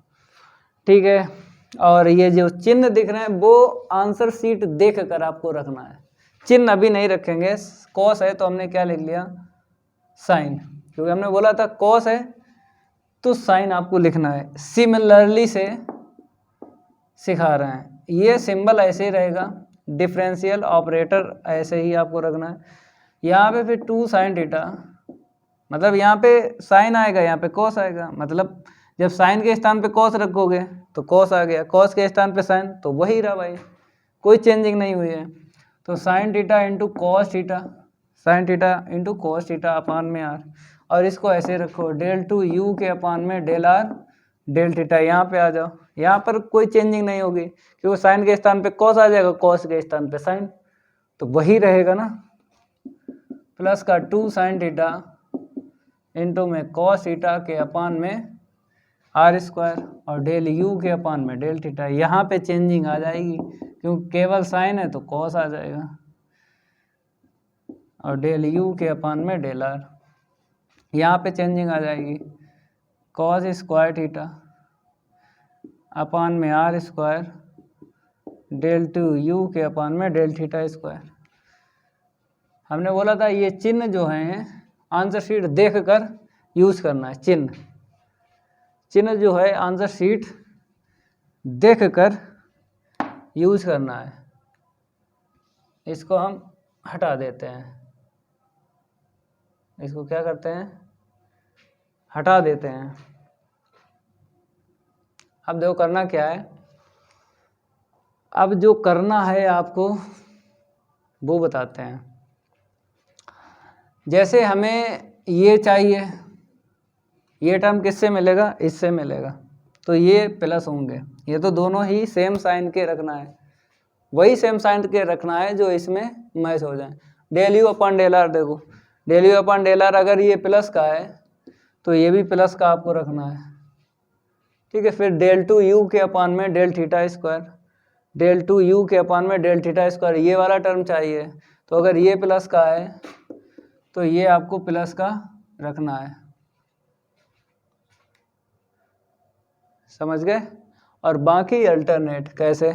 ठीक है, और ये जो चिन्ह दिख रहे हैं वो आंसर शीट देख कर आपको रखना है, चिन्ह अभी नहीं रखेंगे। कॉस है तो हमने क्या लिख लिया? साइन, क्योंकि हमने बोला था कॉस है तो साइन आपको लिखना है। सिमिलरली से सिखा रहे हैं, ये सिंबल ऐसे ही रहेगा, डिफरेंशियल ऑपरेटर ऐसे ही आपको रखना है। यहाँ पे फिर 2 साइन थीटा, मतलब यहाँ पे साइन आएगा, यहाँ पे कॉस आएगा, मतलब जब साइन के स्थान पे कॉस रखोगे तो कॉस आ गया, कॉस के स्थान पे साइन, तो वही रहा भाई, कोई चेंजिंग नहीं हुई है। तो sine theta into cos theta, sine theta into cos theta upon में आर, और इसको ऐसे रखो डेल टू यू के अपान में डेल आर डेल थीटा। यहाँ पे आ जाओ, यहाँ पर कोई चेंजिंग नहीं होगी, क्योंकि साइन के स्थान पे कॉस आ जाएगा, कॉस के स्थान पे साइन, तो वही रहेगा ना। प्लस का 2 साइन थीटा इंटू में कॉस थीटा के अपान में आर स्क्वायर और डेल यू के अपान में डेल थीटा। यहाँ पे चेंजिंग आ जाएगी, क्योंकि केवल साइन है तो कॉस आ जाएगा, और डेल यू के अपान में डेल आर, यहाँ पे चेंजिंग आ जाएगी, कॉस स्क्वायर थीटा अपान में r square del two u के अपान में डेल थीटा स्क्वायर। हमने बोला था ये चिन्ह जो हैं आंसर शीट देख कर यूज करना है। चिन्ह चिन्ह जो है आंसर शीट देख कर यूज करना है। इसको हम हटा देते हैं, इसको क्या करते हैं? हटा देते हैं। अब देखो करना क्या है, अब जो करना है आपको वो बताते हैं। जैसे हमें ये चाहिए, ये टर्म किससे मिलेगा, इससे मिलेगा, तो ये प्लस होंगे, ये तो दोनों ही सेम साइन के रखना है, वही सेम साइन के रखना है जो इसमें मैच हो जाए। Del u upon del r, देखो del u upon del r अगर ये प्लस का है तो ये भी प्लस का आपको रखना है, ठीक है। फिर डेल टू यू के अपॉन में del theta square, del two u के अपॉन में डेल थीटा स्क्वायर, ये वाला टर्म चाहिए, तो अगर ये प्लस का है तो ये आपको प्लस का रखना है, समझ गए। और बाकी अल्टरनेट कैसे,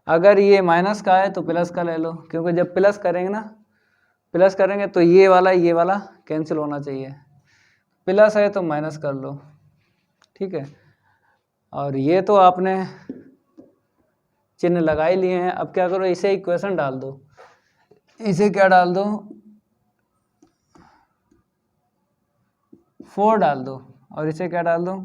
अगर ये माइनस का है तो प्लस का ले लो, क्योंकि जब प्लस करेंगे ना, प्लस करेंगे तो ये वाला कैंसिल होना चाहिए, प्लस है तो माइनस कर लो, ठीक है। और ये तो आपने चिन्ह लगा ही लिए हैं, अब क्या करो, इसे इक्वेशन डाल दो, इसे क्या डाल दो, 4 डाल दो, और इसे क्या डाल दो,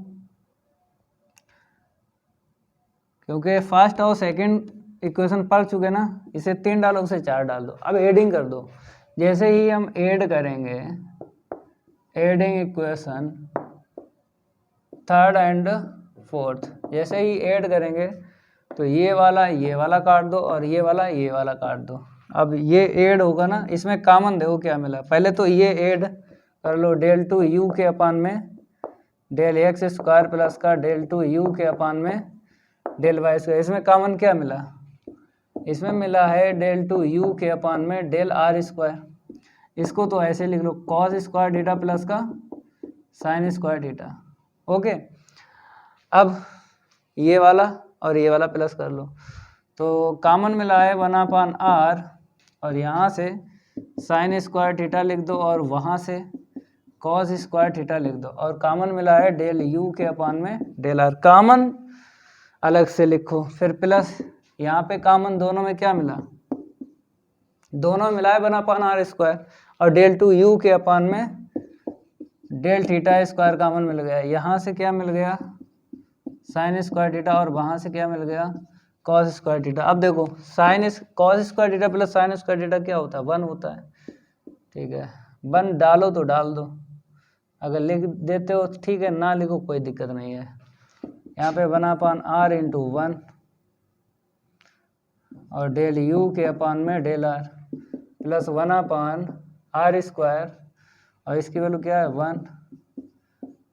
क्योंकि फर्स्ट और सेकंड इक्वेशन पढ़ चुके ना, इसे 3 डालो, उसे 4 डाल दो। अब एडिंग कर दो, जैसे ही हम ऐड करेंगे, adding equation third and fourth, जैसे ही ऐड करेंगे तो ये वाला काट दो और ये वाला काट दो। अब ये ऐड होगा ना, इसमें कॉमन देखो क्या मिला, पहले तो ये ऐड कर लो, डेल टू यू के अपान में डेल एक्स स्क्वायर प्लस का डेल टू यू के अपान में डेल वाई स्क्वायर, इसमें कॉमन क्या मिला, इसमें मिला है डेल टू यू के अपान में डेल आर स्क्वायर, इसको तो ऐसे लिख लो कॉस स्क्वायर थीटा प्लस का साइन स्क्वायर थीटा, ओके। अब ये वाला और ये वाला प्लस कर लो, तो कॉमन मिला है 1/r, और यहाँ से साइन स्क्वायर थीटा लिख दो और वहाँ से कॉस स्क्वायर थीटा लिख दो, और कॉमन मिला है डेल यू के अपान में डेल आर, कॉमन अलग से लिखो, फिर प्लस यहाँ पे कॉमन दोनों में क्या मिला, दोनों मिला है 1/r स्क्वायर, और डेल टू यू के अपान में डेल थीटा स्क्वायर कॉमन मिल गया, यहाँ से क्या मिल गया साइन स्क्वायर थीटा, और वहाँ से क्या मिल गया कॉस स्क्वायर थीटा। अब देखो cos square theta plus sign square theta क्या होता है, 1 होता है, ठीक है। 1 डालो तो डाल दो, अगर लिख देते हो ठीक है, ना लिखो कोई दिक्कत नहीं है। यहाँ पे 1/r इंटू 1 और डेल यू के अपान में del are plus 1/r square, और इसकी वैल्यू क्या है 1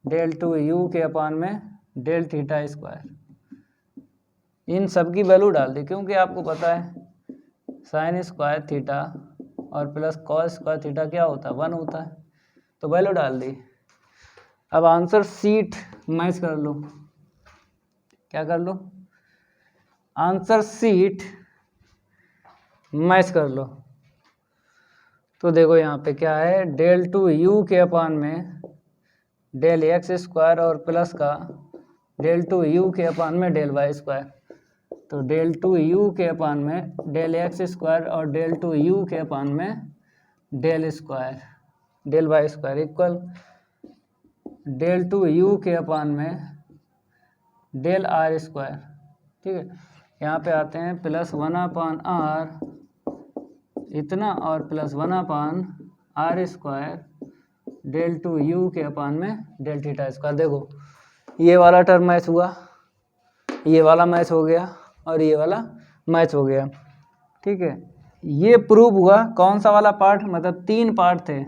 डेल टू यू के अपान में डेल थीटा स्क्वायर, इन सब की वैल्यू डाल दी, क्योंकि आपको पता है साइन स्क्वायर थीटा और प्लस कॉस स्क्वायर थीटा क्या होता है 1 होता है, तो वैल्यू डाल दी। अब आंसर सीट मैच कर लो, क्या कर लो, आंसर सीट मैच कर लो, तो देखो यहाँ पे क्या है, डेल टू यू के अपान में डेल एक्स स्क्वायर और प्लस का डेल टू यू के अपान में डेल वाई स्क्वायर, तो डेल टू यू के अपान में डेल एक्स स्क्वायर और डेल टू यू के अपान में del square del y square equal del two u के अपान में डेल आर स्क्वायर, ठीक है। यहाँ पे आते हैं प्लस 1/r इतना और plus 1/r square del two u के अपान में डेल थीटा स्क्वायर। देखो ये वाला टर्म मैच हुआ, ये वाला मैच हो गया और ये वाला मैच हो गया, ठीक है। ये प्रूव हुआ, कौन सा वाला पार्ट, मतलब 3 पार्ट थे,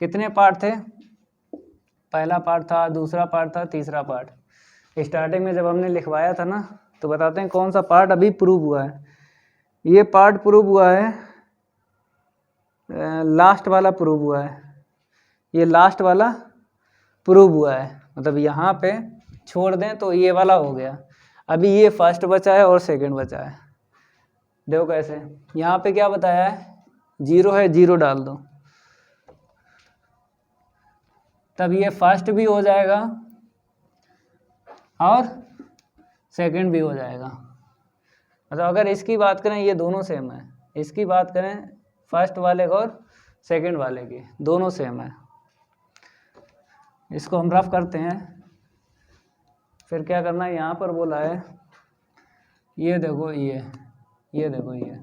कितने पार्ट थे, पहला पार्ट था, दूसरा पार्ट था, तीसरा पार्ट। स्टार्टिंग में जब हमने लिखवाया था ना, तो बताते हैं कौन सा पार्ट अभी प्रूव हुआ है। ये पार्ट प्रूव हुआ है, लास्ट वाला प्रूव हुआ है, ये लास्ट वाला प्रूव हुआ है, मतलब यहाँ पे छोड़ दें तो ये वाला हो गया। अभी ये फर्स्ट बचा है और सेकंड बचा है, देखो कैसे, यहाँ पे क्या बताया है 0 है, 0 डाल दो, तब ये फर्स्ट भी हो जाएगा और सेकंड भी हो जाएगा। मतलब अगर इसकी बात करें ये दोनों सेम है, इसकी बात करें फर्स्ट वाले और सेकंड वाले की, दोनों सेम है। इसको हम रफ करते हैं, फिर क्या करना है, यहाँ पर बोला है ये देखो, ये देखो, ये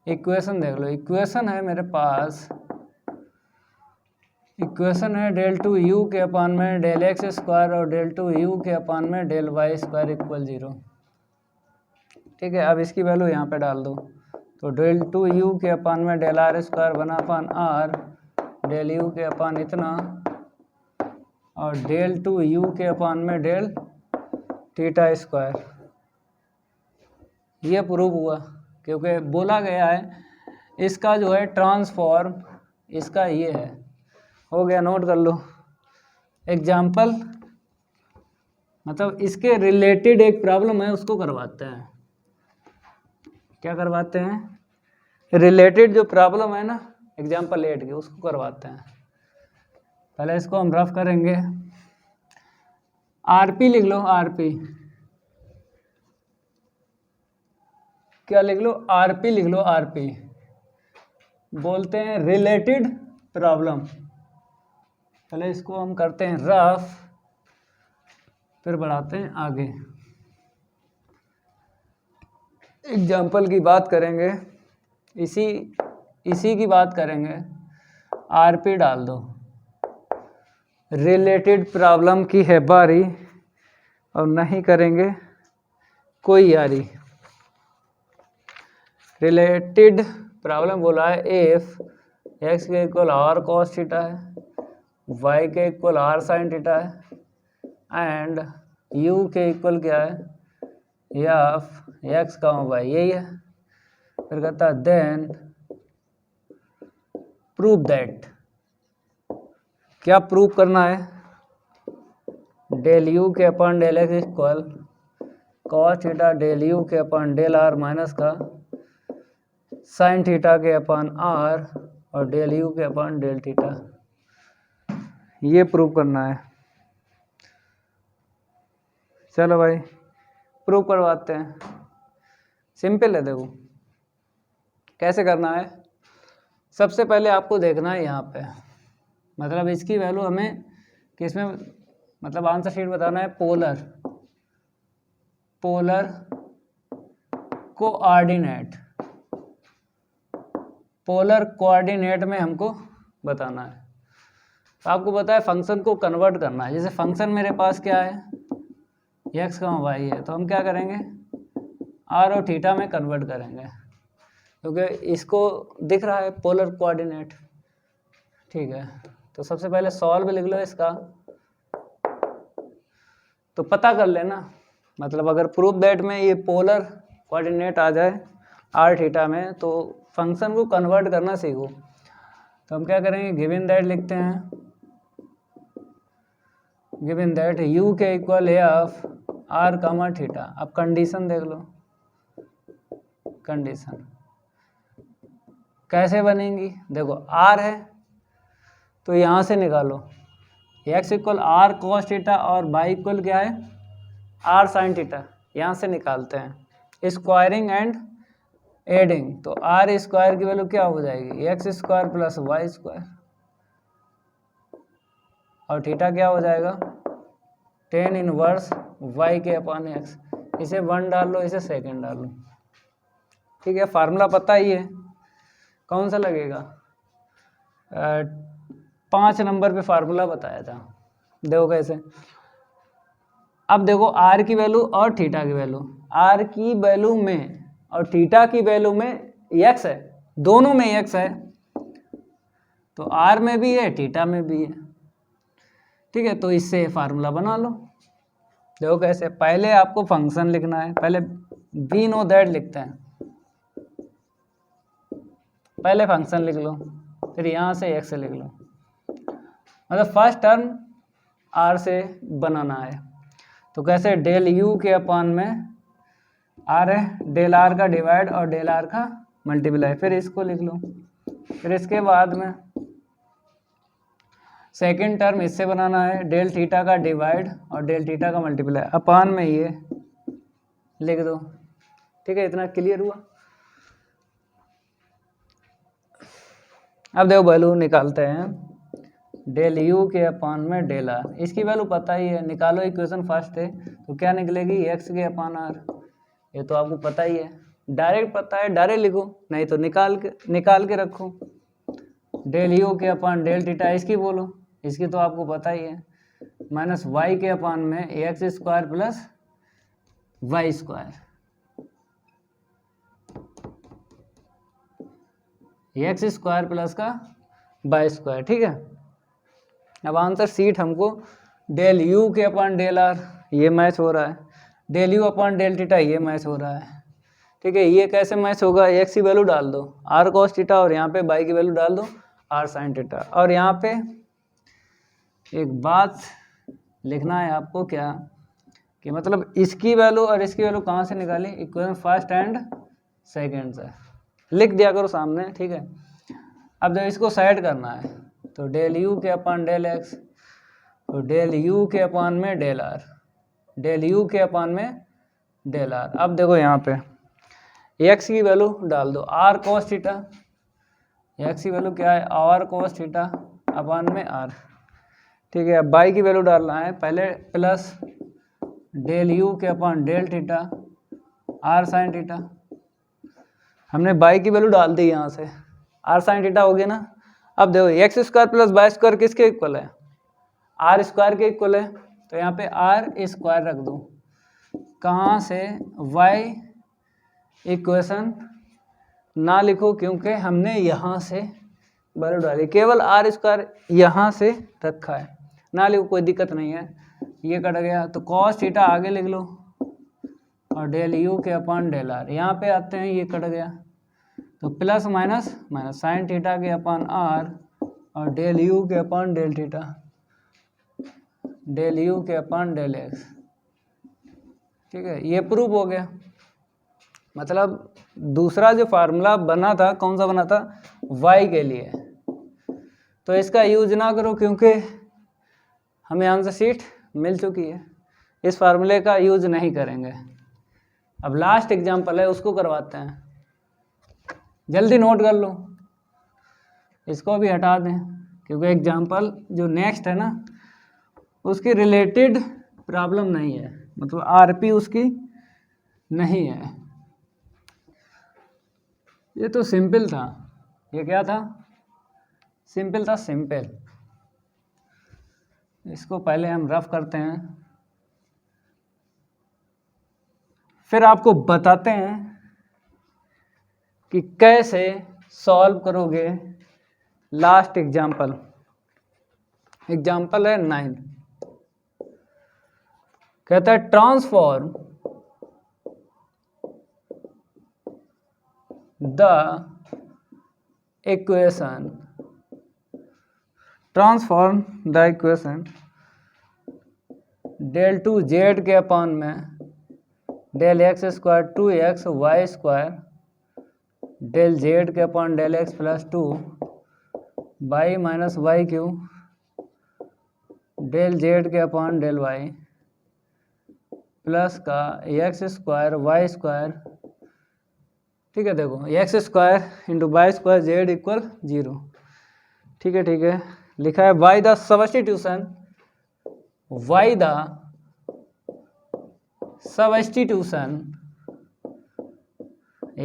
इक्वेशन देख लो। इक्वेशन है मेरे पास, इक्वेशन है डेल टू यू के अपान में डेल एक्स स्क्वायर और डेल टू यू के अपान में डेल वाई स्क्वायर इक्वल 0। ठीक है, अब इसकी वैल्यू यहाँ पे डाल दो। तो डेल टू यू के अपान में डेल आर स्क्वायर बना अपान आर, डेल यू के अपान इतना, और डेल टू यू के अपान में डेल थीटा स्क्वायर। ये प्रूव हुआ, क्योंकि बोला गया है इसका जो है ट्रांसफॉर्म इसका ये है। हो गया, नोट कर लो। एग्जाम्पल मतलब इसके रिलेटेड एक प्रॉब्लम है, उसको करवाते हैं। क्या करवाते हैं? रिलेटेड जो प्रॉब्लम है ना एग्जाम्पल 8 की, उसको करवाते हैं। पहले इसको हम रफ करेंगे। आरपी लिख लो, आरपी क्या लिख लो? आरपी लिख लो, आरपी बोलते हैं रिलेटेड प्रॉब्लम। पहले इसको हम करते हैं रफ, फिर बढ़ाते हैं आगे। एग्जाम्पल की बात करेंगे, इसी की बात करेंगे। आरपी डाल दो, रिलेटेड प्रॉब्लम की है बारी, और नहीं करेंगे कोई यारी। रिलेटेड प्रॉब्लम बोला है इफ एक्स के इक्वल आर कॉस थीटा है, वाई के इक्वल आर साइन थीटा है, एंड यू के इक्वल क्या है? एफ एक्स का वाई, यही है। फिर कहता है देन प्रूव दैट। क्या प्रूव करना है? डेल यू के upon del x equal cos theta del u के अपन डेल आर माइनस का साइन थीटा के अपन आर और डेल यू के अपन डेल थीटा। ये प्रूव करना है। चलो भाई प्रूव करवाते हैं। सिंपल है, देखो कैसे करना है। सबसे पहले आपको देखना है यहाँ पे, मतलब इसकी वैल्यू हमें किसमें, मतलब आंसर शीट बताना है पोलर कोऑर्डिनेट, पोलर कोऑर्डिनेट में हमको बताना है। तो आपको पता है फंक्शन को कन्वर्ट करना है। जैसे फंक्शन मेरे पास क्या है? एक्स का वाई है, तो हम क्या करेंगे? आर और थीटा में कन्वर्ट करेंगे, क्योंकि इसको दिख रहा है पोलर कोऑर्डिनेट। ठीक है, तो सबसे पहले सॉल्व लिख लो इसका, तो पता कर लेना। मतलब अगर प्रूफ दैट में ये पोलर कोऑर्डिनेट आ जाए आर थीटा में, तो फंक्शन को कन्वर्ट करना सीखो। तो हम क्या करेंगे? गिवन दैट लिखते हैं, गिवन दैट यू के इक्वल एफ आर कामा थीटा। अब कंडीशन देख लो, कंडीशन कैसे बनेंगी? देखो आर है तो यहाँ से निकालो x equal r cos theta और वाई इक्वल क्या है? R sine theta. यहाँ से निकालते हैं स्क्वायरिंग एंड एडिंग, तो आर स्क्वायर की वैल्यू क्या हो जाएगी? X square plus y square, और थीटा क्या हो जाएगा? टेन इनवर्स वाई के अपॉन एक्स। इसे 1 डाल लो, इसे सेकंड डाल लो। ठीक है, फार्मूला पता ही है, कौन सा लगेगा? 5 नंबर पे फार्मूला बताया था। देखो कैसे। अब देखो आर की वैल्यू और थीटा की वैल्यू, आर की वैल्यू में और थीटा की वैल्यू में एक्स है, दोनों में एक्स है, तो आर में भी है थीटा में भी है। ठीक है, तो इससे फार्मूला बना लो। देखो कैसे। पहले आपको फंक्शन लिखना है, पहले वी नो दैट लिखते हैं, पहले फंक्शन लिख लो, फिर यहाँ से एक्स लिख लो। मतलब फर्स्ट टर्म आर से बनाना है। तो कैसे? डेल यू के अपॉन में आर है, डेल आर का डिवाइड और डेल आर का मल्टीप्लाई, फिर इसको लिख लो। फिर इसके बाद में सेकंड टर्म इससे बनाना है, डेल थीटा का डिवाइड और डेल थीटा का मल्टीप्लाई, अपॉन में ये लिख दो। ठीक है, इतना क्लियर हुआ। अब देखो वैल्यू निकालते हैं, डेल यू के अपॉन में डेल आर। इसकी वैल्यू पता ही है, निकालो। इक्वेशन फर्स्ट है तो क्या निकलेगी? एक्स के अपॉन आर। ये तो आपको पता ही है, डायरेक्ट पता है डायरेक्ट लिखो, नहीं तो निकाल के रखो। डेल यू के अपान डेल थीटा इसकी बोलो, इसकी तो आपको पता ही है, माइनस वाई के अपान में x square plus y square, x square plus का वाई स्क्वायर। ठीक है, अब आंसर सीट हमको डेल यू के अपान डेल आर ये मैच हो रहा है, del u upon del theta ये मैच हो रहा है। ठीक है, ये कैसे मैच होगा, एक्स की वैल्यू डाल दो आर कॉस थीटा और यहाँ पे वाई की वैल्यू डाल दो आर साइन थीटा। और यहाँ पे एक बात लिखना है आपको क्या, कि मतलब इसकी वैल्यू और इसकी वैल्यू कहाँ से निकाली, इक्वेशन फर्स्ट एंड सेकेंड से लिख दिया करो सामने। ठीक है, अब जब इसको साइड करना है तो डेल यू के अपान डेल एक्स, तो डेल यू के अपान में डेल आर, डेल यू के अपान में डेल आर। अब देखो यहाँ पे एक्स की वैल्यू डाल दो आर कॉस थीटा, एक्स की वैल्यू क्या है आर कॉस थीटा अपान में आर। ठीक है, अब वाई की वैल्यू डालना है, पहले प्लस डेल यू के upon del theta r sine theta, हमने वाई की वैल्यू डाल दी यहाँ से, आर साइन थीटा हो गया ना। अब देखो x square plus y square किसके इक्वल है, आर स्क्वायर के इक्वल है, तो यहाँ पे आर स्क्वायर रख दो, कहाँ से वाई इक्वेशन ना लिखो क्योंकि हमने यहाँ से वैल्यू डाली, केवल आर स्क्वायर यहाँ से रखा है, ना लिखो कोई दिक्कत नहीं है, ये कट गया तो कॉस थीटा आगे लिख लो और डेल यू के अपान डेल आर, यहाँ पे आते हैं ये कट गया तो plus minus minus sine theta के अपान आर और डेल यू के upon del theta, del u के अपान डेल एक्स। ठीक है, ये प्रूफ हो गया, मतलब दूसरा जो फार्मूला बना था कौन सा बना था, y के लिए, तो इसका यूज ना करो क्योंकि हमें आंसर शीट मिल चुकी है, इस फार्मूले का यूज नहीं करेंगे। अब लास्ट एग्जांपल है उसको करवाते हैं, जल्दी नोट कर लो, इसको भी हटा दें क्योंकि एग्जांपल जो नेक्स्ट है ना उसकी रिलेटेड प्रॉब्लम नहीं है, मतलब आरपी उसकी नहीं है। ये तो सिंपल था, ये क्या था, सिंपल था, सिंपल। इसको पहले हम रफ करते हैं, फिर आपको बताते हैं कि कैसे सॉल्व करोगे। लास्ट एग्जाम्पल, एग्जाम्पल है 9, कहता है transform the equation, transform the equation del two z के अपान में del x square two x y square del z के upon del x plus two y minus y q del z के अपान डेल वाई प्लस का एक्स स्क्वायर वाई स्क्वायर। ठीक है, देखो x square into y square z equal 0। ठीक है, लिखा है by the substitution, by the substitution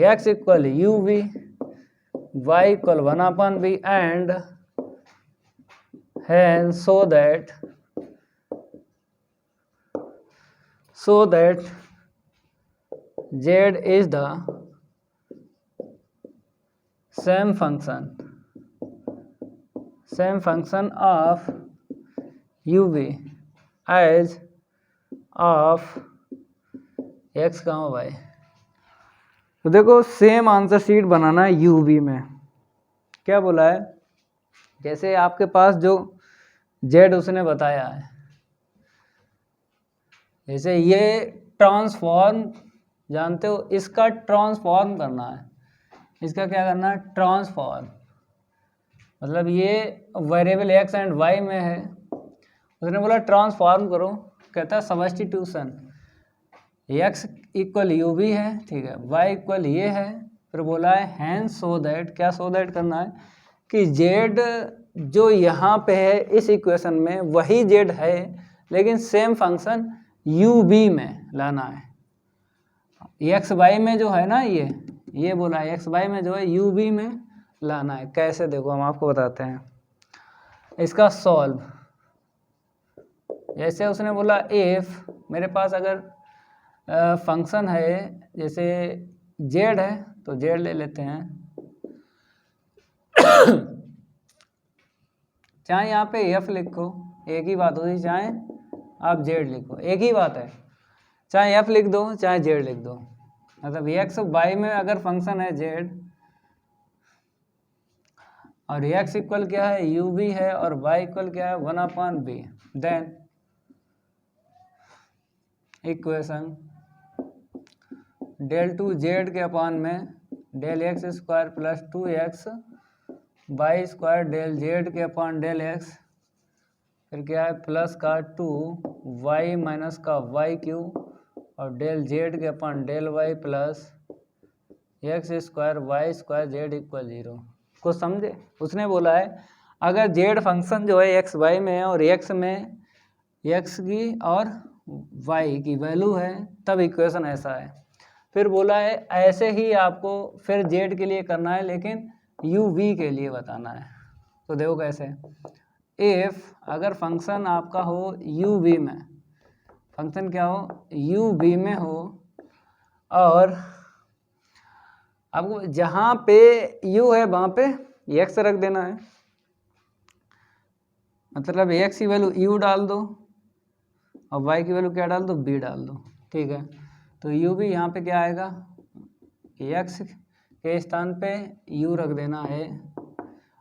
x equal u v y equal 1/b and hence so that z is the same function of uv as of x, y। तो देखो सेम आंसर शीट बनाना है uv में, क्या बोला है, जैसे आपके पास जो z उसने बताया है, जैसे ये ट्रांसफॉर्म जानते हो, इसका ट्रांसफॉर्म करना है, इसका क्या करना है, ट्रांसफॉर्म, मतलब ये वेरिएबल x एंड y में है, उसने बोला ट्रांसफॉर्म करो, कहता है substitution x equal u v है, ठीक है, y इक्वल ये है, फिर बोला है हैंस सो दैट, क्या सो दैट करना है कि z जो यहाँ पे है इस इक्वेशन में वही z है लेकिन सेम फंक्शन u v में लाना है, एक्स वाई में जो है ना ये बोला है एक्स वाई में जो है यू वी में लाना है। कैसे, देखो हम आपको बताते हैं। इसका सॉल्व, जैसे उसने बोला इफ मेरे पास अगर फंक्शन है जैसे जेड है तो जेड ले लेते हैं चाहे यहाँ पे एफ लिखो एक ही बात होती, चाहे आप जेड लिखो एक ही बात है, चाहे एफ लिख दो चाहे जेड लिख दो। मतलब एक्स वाई में अगर फंक्शन है जेड और एक्स इक्वल क्या है यू वी है और वाई इक्वल क्या है 1/b, then equation del two z के अपान में del x square plus 2x y square del z के अपान डेल एक्स, फिर क्या है प्लस का 2y माइनस का वाई क्यू और डेल जेड के upon del y plus x square y square z equal 0। कुछ समझे? उसने बोला है अगर जेड फंक्शन जो है एक्स वाई में है और एक्स में एक्स की और वाई की वैल्यू है तब इक्वेशन ऐसा है। फिर बोला है ऐसे ही आपको फिर जेड के लिए करना है लेकिन यू वी के लिए बताना है। तो देखो कैसे, इफ अगर फंक्शन आपका हो यू वी में, फंक्शन क्या हो यू वी में हो और आपको जहाँ पे u है वहाँ पे x रख देना है, मतलब x की वैल्यू u डाल दो और y की वैल्यू क्या डाल दो b डाल दो, ठीक है। तो u भी यहाँ पे क्या आएगा x के स्थान पे u रख देना है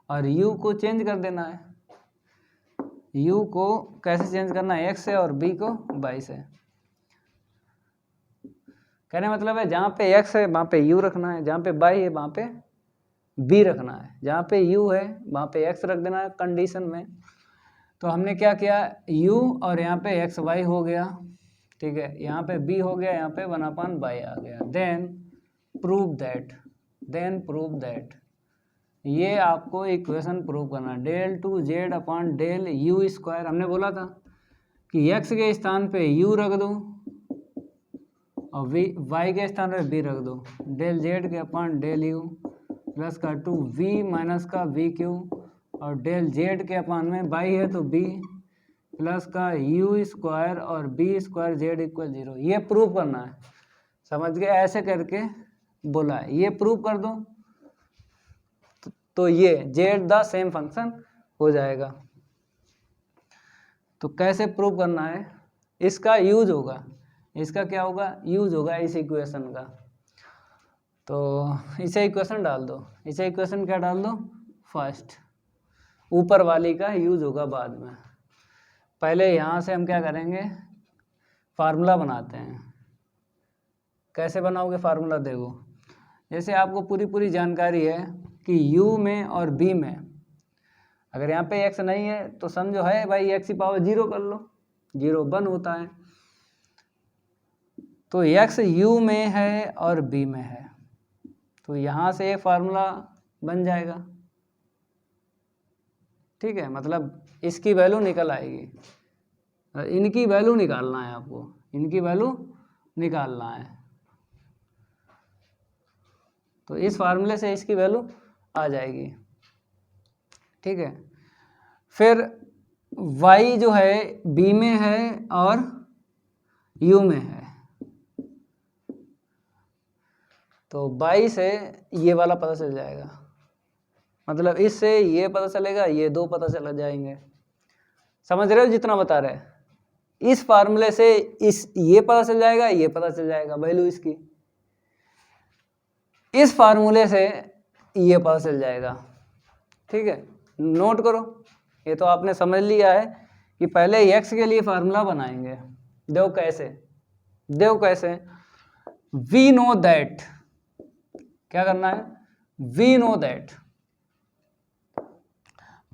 और u को चेंज कर देना है। u को कैसे चेंज करना है, x से और b को y से। कहने मतलब है जहाँ पे x है वहाँ पे u रखना है, जहाँ पे y है वहाँ पे b रखना है, जहाँ पे u है वहाँ पे x रख देना है कंडीशन में। तो हमने क्या किया u और यहाँ पे एक्स वाई हो गया, ठीक है, यहाँ पे b हो गया, यहाँ पे 1/y आ गया। देन प्रूव दैट ये आपको इक्वेशन प्रूव करना, del two z upon del u square. हमने बोला था कि x के स्थान पे u रख दो और y के स्थान पे b रख दो, डेल जेड के अपॉन डेल यू प्लस का 2v माइनस का वी क्यू और डेल जेड के अपान में y है तो b प्लस का यू स्क्वायर और b स्क्वायर जेड इक्वल 0। ये प्रूव करना है, समझ गए? ऐसे करके बोला है ये प्रूव कर दो तो ये जेड द सेम फंक्शन हो जाएगा। तो कैसे प्रूव करना है, इसका यूज होगा, इसका क्या होगा यूज होगा इस इक्वेशन का। तो इसे इक्वेशन डाल दो, इसे इक्वेशन क्या डाल दो फर्स्ट, ऊपर वाली का यूज होगा बाद में। पहले यहाँ से हम क्या करेंगे फार्मूला बनाते हैं। कैसे बनाओगे फार्मूला, देखो जैसे आपको पूरी जानकारी है कि u में और b में अगर यहाँ पे x नहीं है तो समझो है भाई x की पावर 0 कर लो, 0 1 होता है। तो x u में है और b में है तो यहाँ से ये फार्मूला बन जाएगा, ठीक है। मतलब इसकी वैल्यू निकल आएगी, इनकी वैल्यू निकालना है आपको, इनकी वैल्यू निकालना है। तो इस फार्मूले से इसकी वैल्यू आ जाएगी, ठीक है। फिर y जो है b में है और u में है तो y से ये वाला पता चल जाएगा, मतलब इससे ये पता चलेगा, ये दो पता चला जाएंगे। समझ रहे हो जितना बता रहे हैं? इस फार्मूले से इस ये पता चल जाएगा, ये पता चल जाएगा वैल्यू इसकी, इस फार्मूले से ये पता चल जाएगा, ठीक है। नोट करो, ये तो आपने समझ लिया है कि पहले x के लिए फार्मूला बनाएंगे। देखो कैसे, वी नो दैट, क्या करना है वी नो दैट,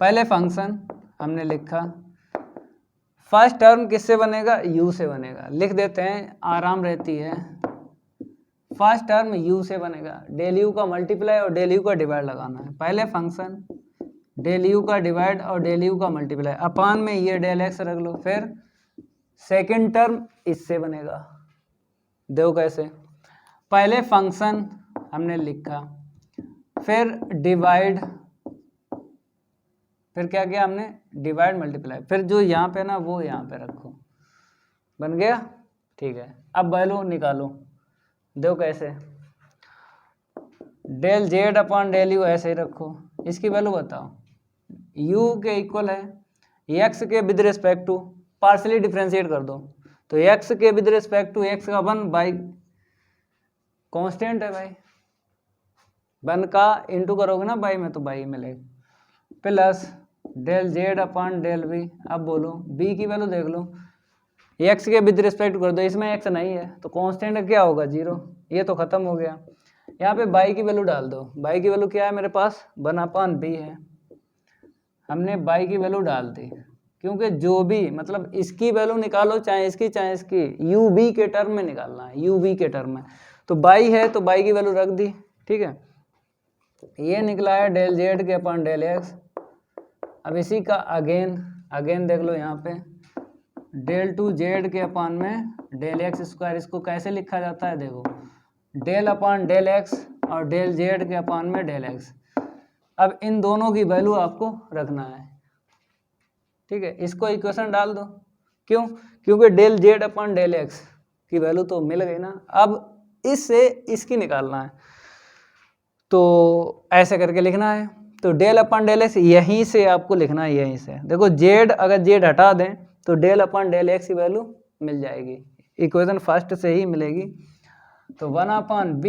पहले फंक्शन हमने लिखा, फर्स्ट टर्म किससे बनेगा u से बनेगा, लिख देते हैं आराम रहती है। फर्स्ट टर्म u से बनेगा, डेल u का मल्टीप्लाई और डेल u का डिवाइड लगाना है। पहले फंक्शन डेल u का डिवाइड और डेल u का मल्टीप्लाई, अपान में ये डेल x रख लो। फिर सेकंड टर्म इससे बनेगा, देखो कैसे, पहले फंक्शन हमने लिखा, फिर डिवाइड, फिर क्या किया हमने, डिवाइड मल्टीप्लाई, फिर जो यहाँ पे ना वो यहाँ पे रखो, बन गया। ठीक है, अब वैल्यू निकालो, देखो कैसे, del z upon del u ऐसे ही रखो, इसकी वैल्यू बताओ, u के इक्वल है x के with respect to, partially differentiate कर दो, तो x के विद रिस्पेक्ट टू x का 1 बाई कांस्टेंट है भाई, 1 का इंटू करोगे ना बाई में तो बाई मिलेगा, plus del z upon del b. अब बोलो b की वैल्यू देख लो, x के विद रिस्पेक्ट कर दो, इसमें x नहीं है तो कांस्टेंट क्या होगा 0, ये तो खत्म हो गया। यहाँ पे y की वैल्यू डाल दो, y की वैल्यू क्या है मेरे पास 1/b है, हमने y की वैल्यू डाल दी, क्योंकि जो भी मतलब इसकी वैल्यू निकालो चाहे इसकी यू बी के टर्म में निकालना है, यू बी के टर्म में, तो y है तो y की वैल्यू रख दी। ठीक है, ये निकला है डेल जेड के अपॉन डेल एक्स। अब इसी का अगेन देख लो, यहाँ पे डेल टू जेड के अपॉन में डेल एक्स स्क्वायर, इसको कैसे लिखा जाता है देखो, डेल अपॉन डेल एक्स और डेल जेड के अपॉन में डेल एक्स। अब इन दोनों की वैल्यू आपको रखना है। ठीक है, इसको इक्वेशन डाल दो, क्यों, क्योंकि del z upon del x की वैल्यू तो मिल गई ना, अब इससे इसकी निकालना है, तो ऐसे करके लिखना है, तो डेल अपॉन डेल एक्स यहीं से आपको लिखना है, यहीं से देखो जेड, अगर जेड हटा दें तो डेल अपॉन डेल एक्स की वैल्यू मिल जाएगी, इक्वेशन फर्स्ट से ही मिलेगी, तो 1/b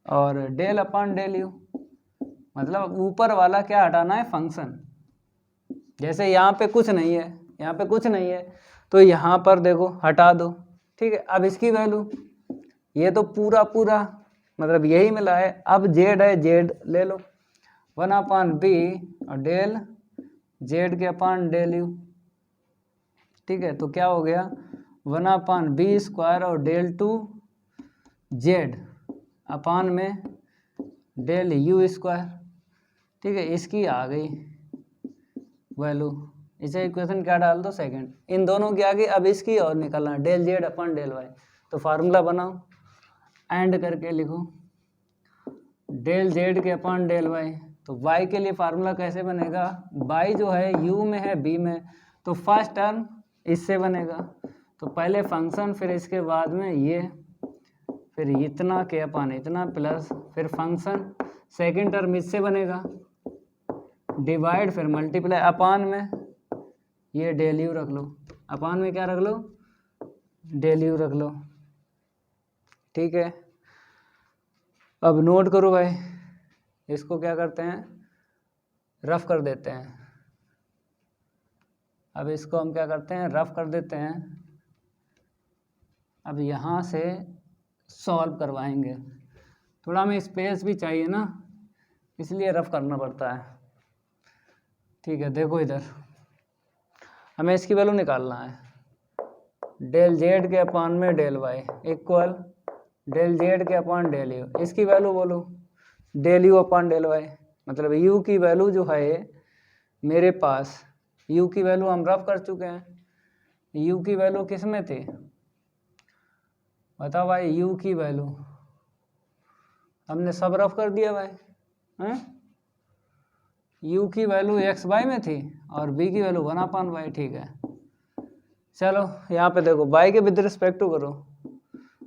और डेल अपॉन डेल यू, मतलब ऊपर वाला क्या हटाना है, फंक्शन, जैसे यहाँ पे कुछ नहीं है, यहाँ पे कुछ नहीं है तो यहाँ पर देखो हटा दो। ठीक है, अब इसकी वैल्यू, ये तो पूरा मतलब यही मिला है, अब जेड है, जेड ले लो, 1/b और डेल जेड के अपॉन डेल यू। ठीक है, तो क्या हो गया 1/b स्क्वायर और डेल टू जेड अपॉन में डेल यू स्क्वायर। ठीक है, इसकी आ गई वैल्यू, इसे इक्वेशन क्या डाल दो सेकंड, इन दोनों की आ गई, अब इसकी और निकालना है del z upon del y, तो फार्मूला बनाओ, एंड करके लिखो डेल जेड के अपॉन डेल वाई, तो वाई के लिए फार्मूला कैसे बनेगा, वाई जो है यू में है बी में, तो फर्स्ट टर्म इससे बनेगा, तो पहले फंक्शन, फिर इसके बाद में ये, फिर इतना के अपॉन इतना प्लस, फिर फंक्शन, सेकंड टर्म इससे बनेगा, डिवाइड, फिर मल्टीप्लाई, अपॉन में ये डेल यू रख लो, अपॉन में क्या रख लो, डेल यू रख लो। ठीक है, अब नोट करो भाई, इसको क्या करते हैं, रफ कर देते हैं, अब इसको हम क्या करते हैं, रफ कर देते हैं, अब यहाँ से सॉल्व करवाएंगे, थोड़ा हमें स्पेस भी चाहिए ना, इसलिए रफ करना पड़ता है। ठीक है, देखो इधर हमें इसकी वैल्यू निकालना है, डेल जेड के अपॉन में del y equal del z के अपॉन डेल यू, इसकी वैल्यू बोलो del u upon del y, मतलब यू की वैल्यू जो है मेरे पास, यू की वैल्यू हम रफ कर चुके हैं, यू की वैल्यू किस में थी बताओ भाई, यू की वैल्यू हमने सब रफ कर दिया भाई हैं, u की वैल्यू एक्स वाई में थी और b की वैल्यू 1/y। ठीक है, चलो यहाँ पे देखो y के विद रिस्पेक्ट टू करो,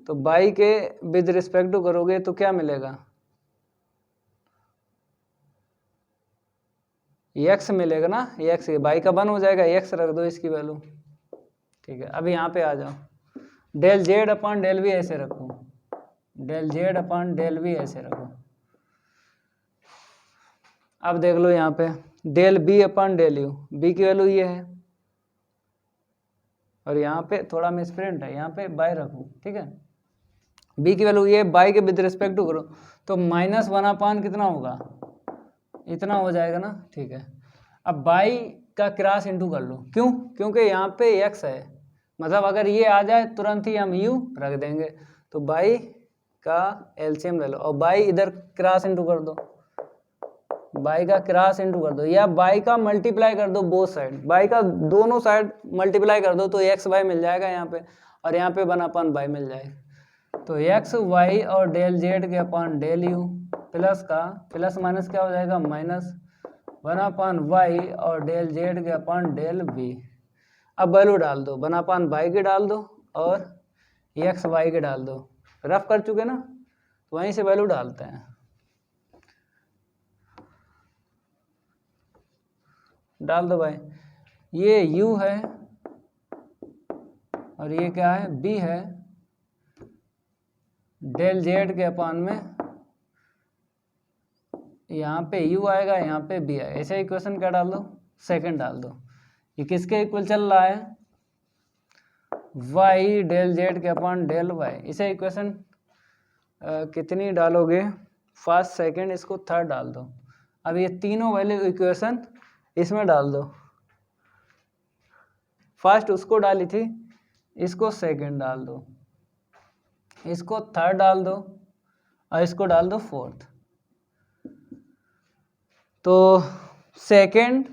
तो y के विद रिस्पेक्ट टू करोगे तो क्या मिलेगा, x मिलेगा ना, x y का 1 हो जाएगा, x रख दो इसकी वैल्यू। ठीक है, अब यहाँ पे आ जाओ, del z upon del v ऐसे रखो, del z upon del v ऐसे रखो, अब देख लो यहाँ पे del b upon del u, b की वैल्यू ये है, और यहाँ पे थोड़ा मिसप्रिंट है, यहाँ पे बाय रखो। ठीक है, बी की वैल्यू ये, बाय के विद रिस्पेक्ट टू करो तो -1/, कितना होगा, इतना हो जाएगा ना। ठीक है, अब बाई का क्रॉस इंटू कर लो, क्यों, क्योंकि यहाँ पे x है, मतलब अगर ये आ जाए तुरंत ही हम u रख देंगे, तो बाई का एलसीएम ले लो, और बाई इधर क्रॉस इंटू कर दो, बाई का क्रॉस इंटू कर दो, या बाई का मल्टीप्लाई कर दो बोथ साइड, बाई का दोनों साइड मल्टीप्लाई कर दो तो एक्स वाई मिल जाएगा यहाँ पे, और यहाँ पे 1/y मिल जाएगा। तो एक्स वाई और डेल जेड के अपॉन डेल यू प्लस का प्लस माइनस क्या हो जाएगा माइनस 1/y और डेल जेड के अपॉन डेल बी। अब वैल्यू डाल दो 1/y की डाल दो और एक्स वाई के डाल दो। रफ कर चुके ना, तो वहीं से वैल्यू डालते हैं। डाल दो भाई, ये u है और ये क्या है b है, डेल जेड के अपॉन में यहाँ पे u आएगा, यहाँ पे b आएगा। ऐसे इक्वेशन क्या डाल दो, सेकंड डाल दो। ये किसके इक्वल चल रहा है, y डेल जेड के अपॉन डेल y। इसे इक्वेशन कितनी डालोगे, फर्स्ट सेकंड, इसको थर्ड डाल दो। अब ये तीनों वैल्यू इक्वेशन इसमें डाल दो। फर्स्ट उसको डाली थी, इसको सेकंड डाल दो, इसको थर्ड डाल दो और इसको डाल दो फोर्थ। तो सेकंड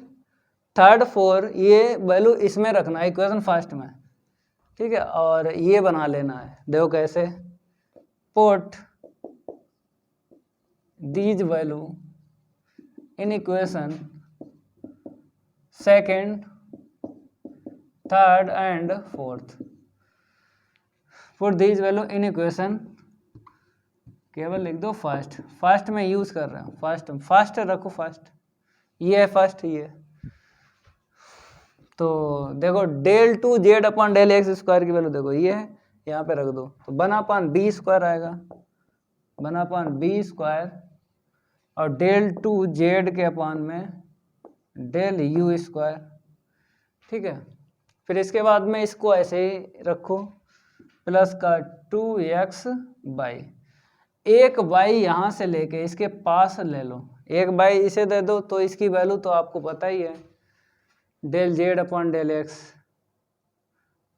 थर्ड फोर ये वैल्यू इसमें रखना है इक्वेशन फर्स्ट में, ठीक है। और ये बना लेना है, देखो कैसे, put these value in equation second third and fourth. Put these value in equation, केवल लिख दो फर्स्ट, फर्स्ट में यूज कर रहे हैं, फर्स्ट रखो, फर्स्ट ये है फर्स्ट ये। तो देखो del 2 z upon del x square की वैल्यू देखो ये है, यहाँ पे रख दो, तो 1/b स्क्वायर आएगा, 1/b स्क्वायर और डेल 2 जेड के अपॉन में डेल यू स्क्वायर, ठीक है। फिर इसके बाद में इसको ऐसे ही रखो, प्लस का 2x बाई, एक बाई यहाँ से लेके इसके पास ले लो, एक बाई इसे दे दो, तो इसकी वैल्यू तो आपको पता ही है, del z upon del x,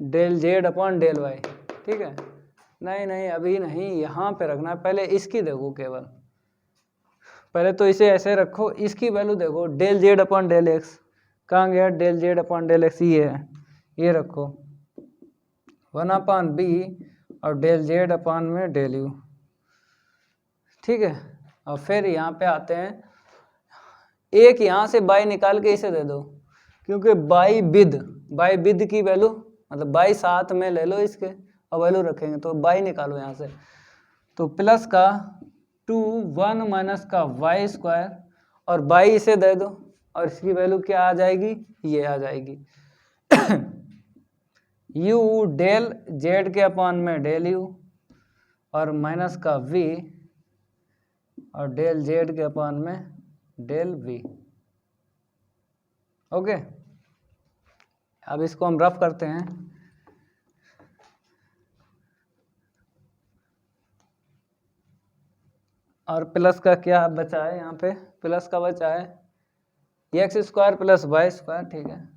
del z upon del y, ठीक है। नहीं नहीं अभी नहीं, यहाँ पे रखना है, पहले इसकी देखो केवल, पहले तो इसे ऐसे रखो, इसकी वैल्यू देखो, del z upon del x कहाँ गया, del z upon del x ये है, ये रखो 1/b और डेल जेड अपॉन में डेल यू, ठीक है। और फिर यहाँ पे आते हैं, एक यहाँ से बाई निकाल के इसे दे दो, क्योंकि बाई विद की वैल्यू मतलब बाई साथ में ले लो इसके और वैल्यू रखेंगे, तो बाई निकालो यहाँ से, तो प्लस का 2 1 माइनस का y स्क्वायर और बाई इसे दे दो और इसकी वैल्यू क्या आ जाएगी, ये आ जाएगी u डेल जेड के अपॉन में डेल यू और माइनस का v और डेल जेड के अपॉन में डेल v। ओके, अब इसको हम रफ करते हैं। और प्लस का क्या बचा है, यहाँ पे प्लस का बचा है x square plus y square, ठीक है,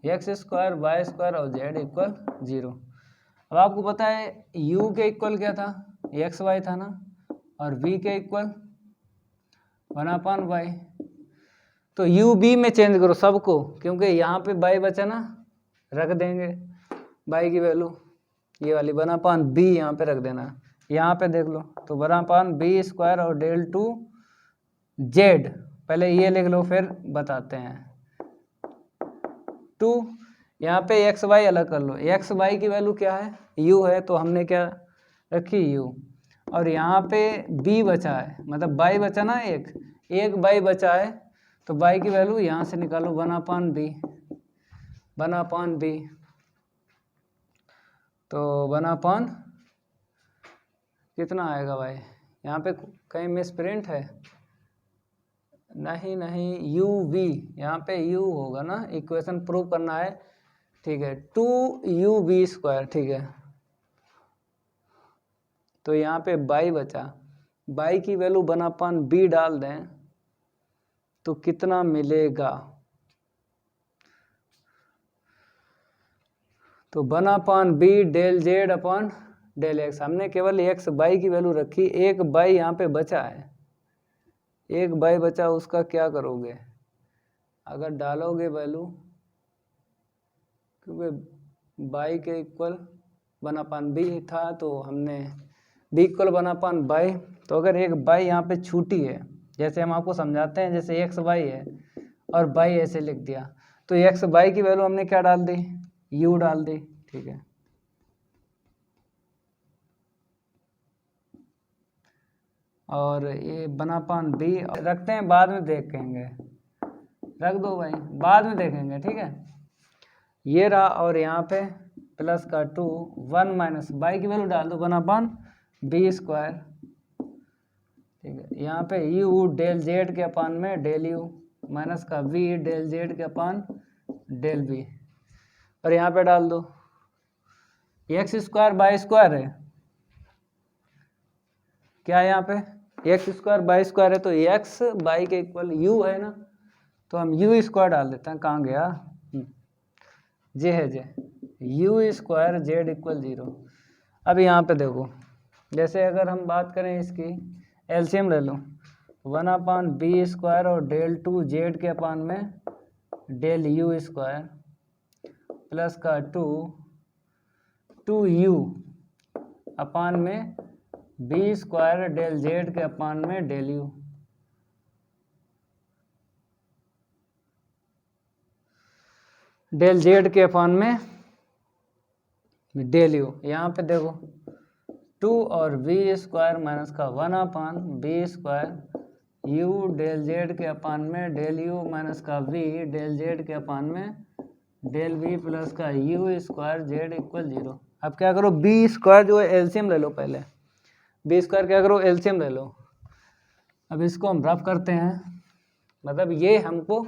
एक्स स्क्वायर वाई स्क्वायर और जेड इक्वल 0। अब आपको पता है u के इक्वल क्या था, एक्स वाई था ना, और v के इक्वल 1/y। तो u b में चेंज करो सबको, क्योंकि यहाँ पे बाई बचा ना, रख देंगे बाई की वैल्यू ये वाली 1/b यहाँ पे रख देना, यहाँ पे देख लो, तो 1/b स्क्वायर और डेल 2 जेड, पहले ये लिख लो फिर बताते हैं। 2 यहाँ पे एक्स वाई अलग कर लो, एक्स वाई की वैल्यू क्या है, u है, तो हमने क्या रखी u, और यहाँ पे b बचा है, मतलब बाई बचा ना, एक बाई बचा है, तो बाई की वैल्यू यहाँ से निकालो 1/b, तो 1/ कितना आएगा भाई, यहाँ पे कहीं मिस प्रिंट है, नहीं u v, यहाँ पे u होगा ना, इक्वेशन प्रूव करना है, ठीक है, 2u v स्क्वायर, ठीक है। तो यहाँ पे बाई बचा, बाई की वैल्यू 1/b डाल दें तो कितना मिलेगा, तो 1/b del z upon del x, हमने केवल एक्स बाई की वैल्यू रखी, एक बाई यहाँ पे बचा है, एक बाई बचा, उसका क्या करोगे, अगर डालोगे वैल्यू, क्योंकि बाई के इक्वल 1/b था, तो हमने b इक्वल 1/y। तो अगर एक y यहाँ पे छूटी है, जैसे हम आपको समझाते हैं, जैसे x y है और y ऐसे लिख दिया, तो x y की वैल्यू हमने क्या डाल दी, u डाल दी, ठीक है। और ये 1/b रखते हैं, बाद में देखेंगे, रख दो भाई, बाद में देखेंगे, ठीक है। ये रहा, और यहाँ पे प्लस का 2 1 माइनस y की वैल्यू डाल दो 1/b², ठीक है। यहाँ पे u डेल z के अपान में डेल u माइनस का v डेल z के अपान डेल v, और यहाँ पे डाल दो x² y² है, क्या है यहाँ पे x² y² है, तो x y के इक्वल u है ना, तो हम u² डाल देते हैं। कहाँ गया, जे है जे, u² z इक्वल 0। अब यहाँ पे देखो, जैसे अगर हम बात करें इसकी एलसीएम ले लो, 1/b² और डेल 2 z के अपान में डेल u² प्लस का 2u अपान में b² डेल z के अपान में डेल u, डेल z के अपान में डेल u। यहाँ पे देखो 2 और v² माइनस का 1/b² u डेल z के अपान में डेल u माइनस का v डेल z के अपान में डेल v प्लस का u² z इक्वल 0। अब क्या करो, b² जो है एलसीएम ले लो, पहले b² क्या करो, एलसीएम ले लो। अब इसको हम रफ करते हैं, मतलब ये हमको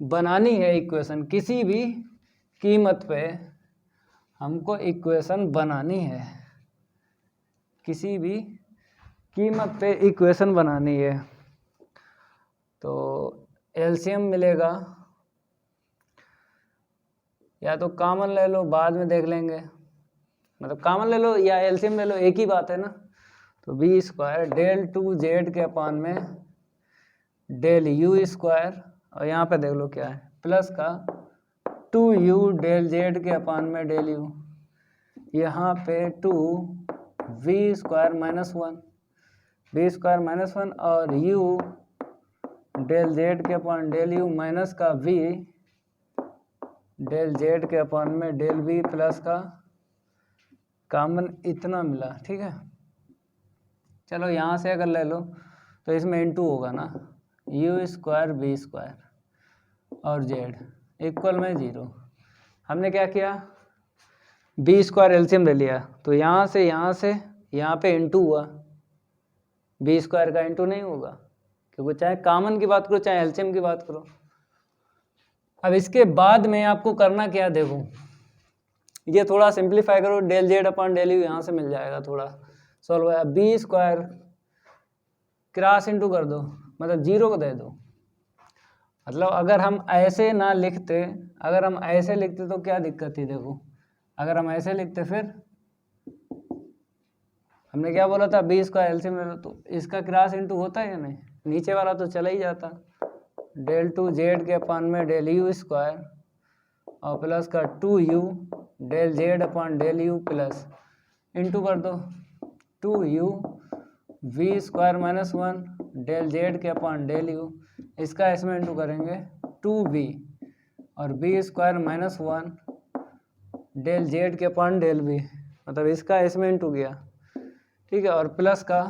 बनानी है इक्वेशन, किसी भी कीमत पे हमको इक्वेशन बनानी है, किसी भी कीमत पे इक्वेशन बनानी है। तो एलसीएम मिलेगा, या तो कॉमन ले लो, बाद में देख लेंगे, मतलब कॉमन ले लो या एलसीएम ले लो, एक ही बात है ना। तो b² डेल 2 z के अपान में डेल u², और यहाँ पे देख लो क्या है, प्लस का 2u डेल z के अपान में डेल u, यहाँ पे 2v² माइनस 1 v² माइनस 1 और u डेल z के अपान डेल u माइनस का v डेल z के अपान में डेल v प्लस का कॉमन इतना मिला, ठीक है। चलो यहाँ से अगर ले लो तो इसमें इनटू होगा ना, u² v² और z इक्वल में 0। हमने क्या किया, b² एलसीएम ले लिया, तो यहाँ से यहाँ पे इनटू हुआ, b² का इनटू नहीं होगा, क्योंकि चाहे कॉमन की बात करो चाहे एलसीएम की बात करो। अब इसके बाद में आपको करना क्या, देखो ये थोड़ा सिंप्लीफाई करो, del z upon del u यहाँ से मिल जाएगा, थोड़ा सॉल्व है। b² क्रॉस इनटू कर दो, मतलब 0 को दे दो, मतलब अगर हम ऐसे ना लिखते, अगर हम ऐसे लिखते तो क्या दिक्कत थी, देखो अगर हम ऐसे लिखते, फिर हमने क्या बोला था, b² एलसीएम ले लो, तो इसका क्रॉस इनटू होता है या नहीं, नीचे वाला तो चला ही जाता, डेल 2 z के अपान में डेल u² और प्लस का 2u del z upon del u plus into कर दो 2u v² minus 1 del z के अपान डेल u, इसका इसमें इनटू करेंगे 2v और b² माइनस 1 डेल z के अपान डेल v, मतलब इसका इसमें इनटू गया, ठीक है, और प्लस का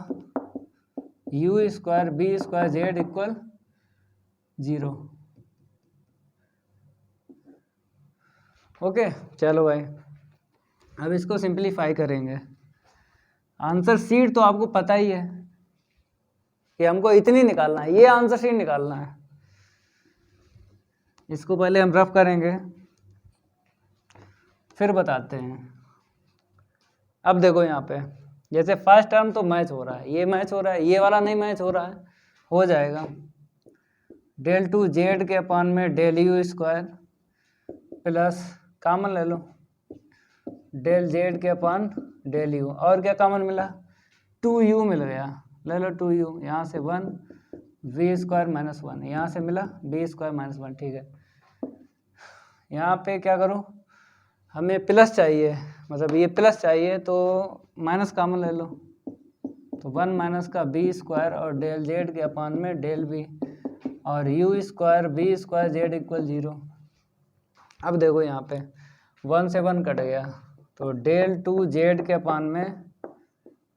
u² b² z equal 0। Okay, चलो भाई अब इसको सिंप्लीफाई करेंगे। आंसर शीट तो आपको पता ही है कि हमको इतनी निकालना है, ये आंसर शीट निकालना है। इसको पहले हम रफ करेंगे फिर बताते हैं। अब देखो यहाँ पे जैसे फर्स्ट टर्म तो मैच हो रहा है, ये मैच हो रहा है, ये वाला नहीं मैच हो रहा है, हो जाएगा डेल 2 z के अपान में डेल u² प्लस कॉमन ले लो डेल z के अपान डेल u, और क्या कॉमन मिला 2u मिल गया, ले लो 2u, यहाँ से 1 v² माइनस 1, यहाँ से मिला b² माइनस 1, ठीक है। यहाँ पे क्या करो, हमें प्लस चाहिए, मतलब ये प्लस चाहिए तो माइनस कॉमन ले लो, तो 1 माइनस का बी स्क्वायर और डेल जेड के अपान में डेल बी और u square b square z equal 0। अब देखो यहाँ पे 1 से 1 कट गया, तो डेल 2 जेड के अपान में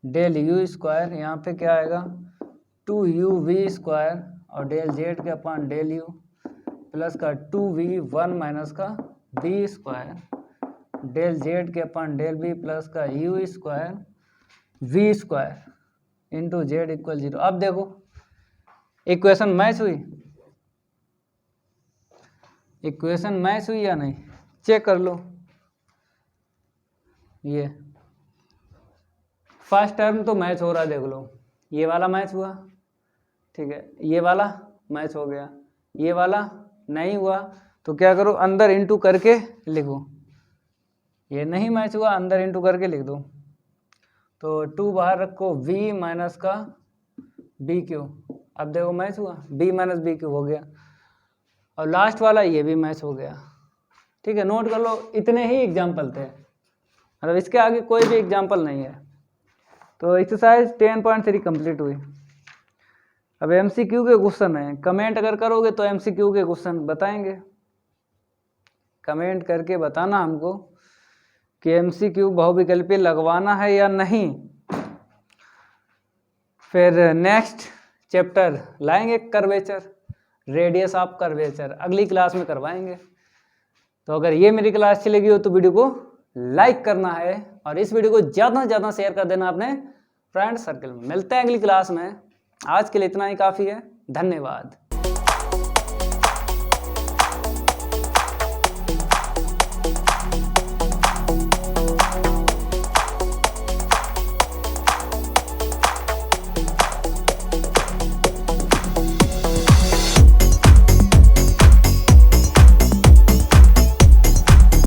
डेल यू स्क्वायर, यहाँ पे क्या आएगा 2 यू वी स्क्वायर और डेल जेड के अपान डेल यू प्लस का 2v 1 माइनस का बी स्क्वायर डेल जेड के अपान डेल बी प्लस का u square v square into z equal 0। अब देखो इक्वेशन मैच हुई, इक्वेशन मैच हुई या नहीं, चेक कर लो। ये फर्स्ट टर्म तो मैच हो रहा है, देख लो, ये वाला मैच हुआ, ठीक है, ये वाला मैच हो गया, ये वाला नहीं हुआ, तो क्या करो अंदर इंटू करके लिखो, ये नहीं मैच हुआ अंदर इंटू करके लिख दो, तो 2 बाहर रखो v माइनस का बी क्यू, अब देखो मैच हुआ, b माइनस बी क्यू हो गया, और लास्ट वाला ये भी मैच हो गया, ठीक है। नोट कर लो, इतने ही एग्जाम्पल थे, मतलब इसके आगे कोई भी एग्जाम्पल नहीं है। तो एक्सरसाइज 10.3 कंप्लीट हुई। अब MCQ के क्वेश्चन हैं, कमेंट अगर करोगे तो MCQ के क्वेश्चन बताएंगे, कमेंट करके बताना हमको कि MCQ बहुविकल्पी लगवाना है या नहीं। फिर नेक्स्ट चैप्टर लाएंगे कर्वेचर, रेडियस ऑफ कर्वेचर, अगली क्लास में करवाएंगे। तो अगर ये मेरी क्लास अच्छी लगी हो तो वीडियो को लाइक करना है और इस वीडियो को ज़्यादा से ज़्यादा शेयर कर देना अपने फ्रेंड सर्कल में। मिलते हैं अगली क्लास में, आज के लिए इतना ही काफ़ी है, धन्यवाद।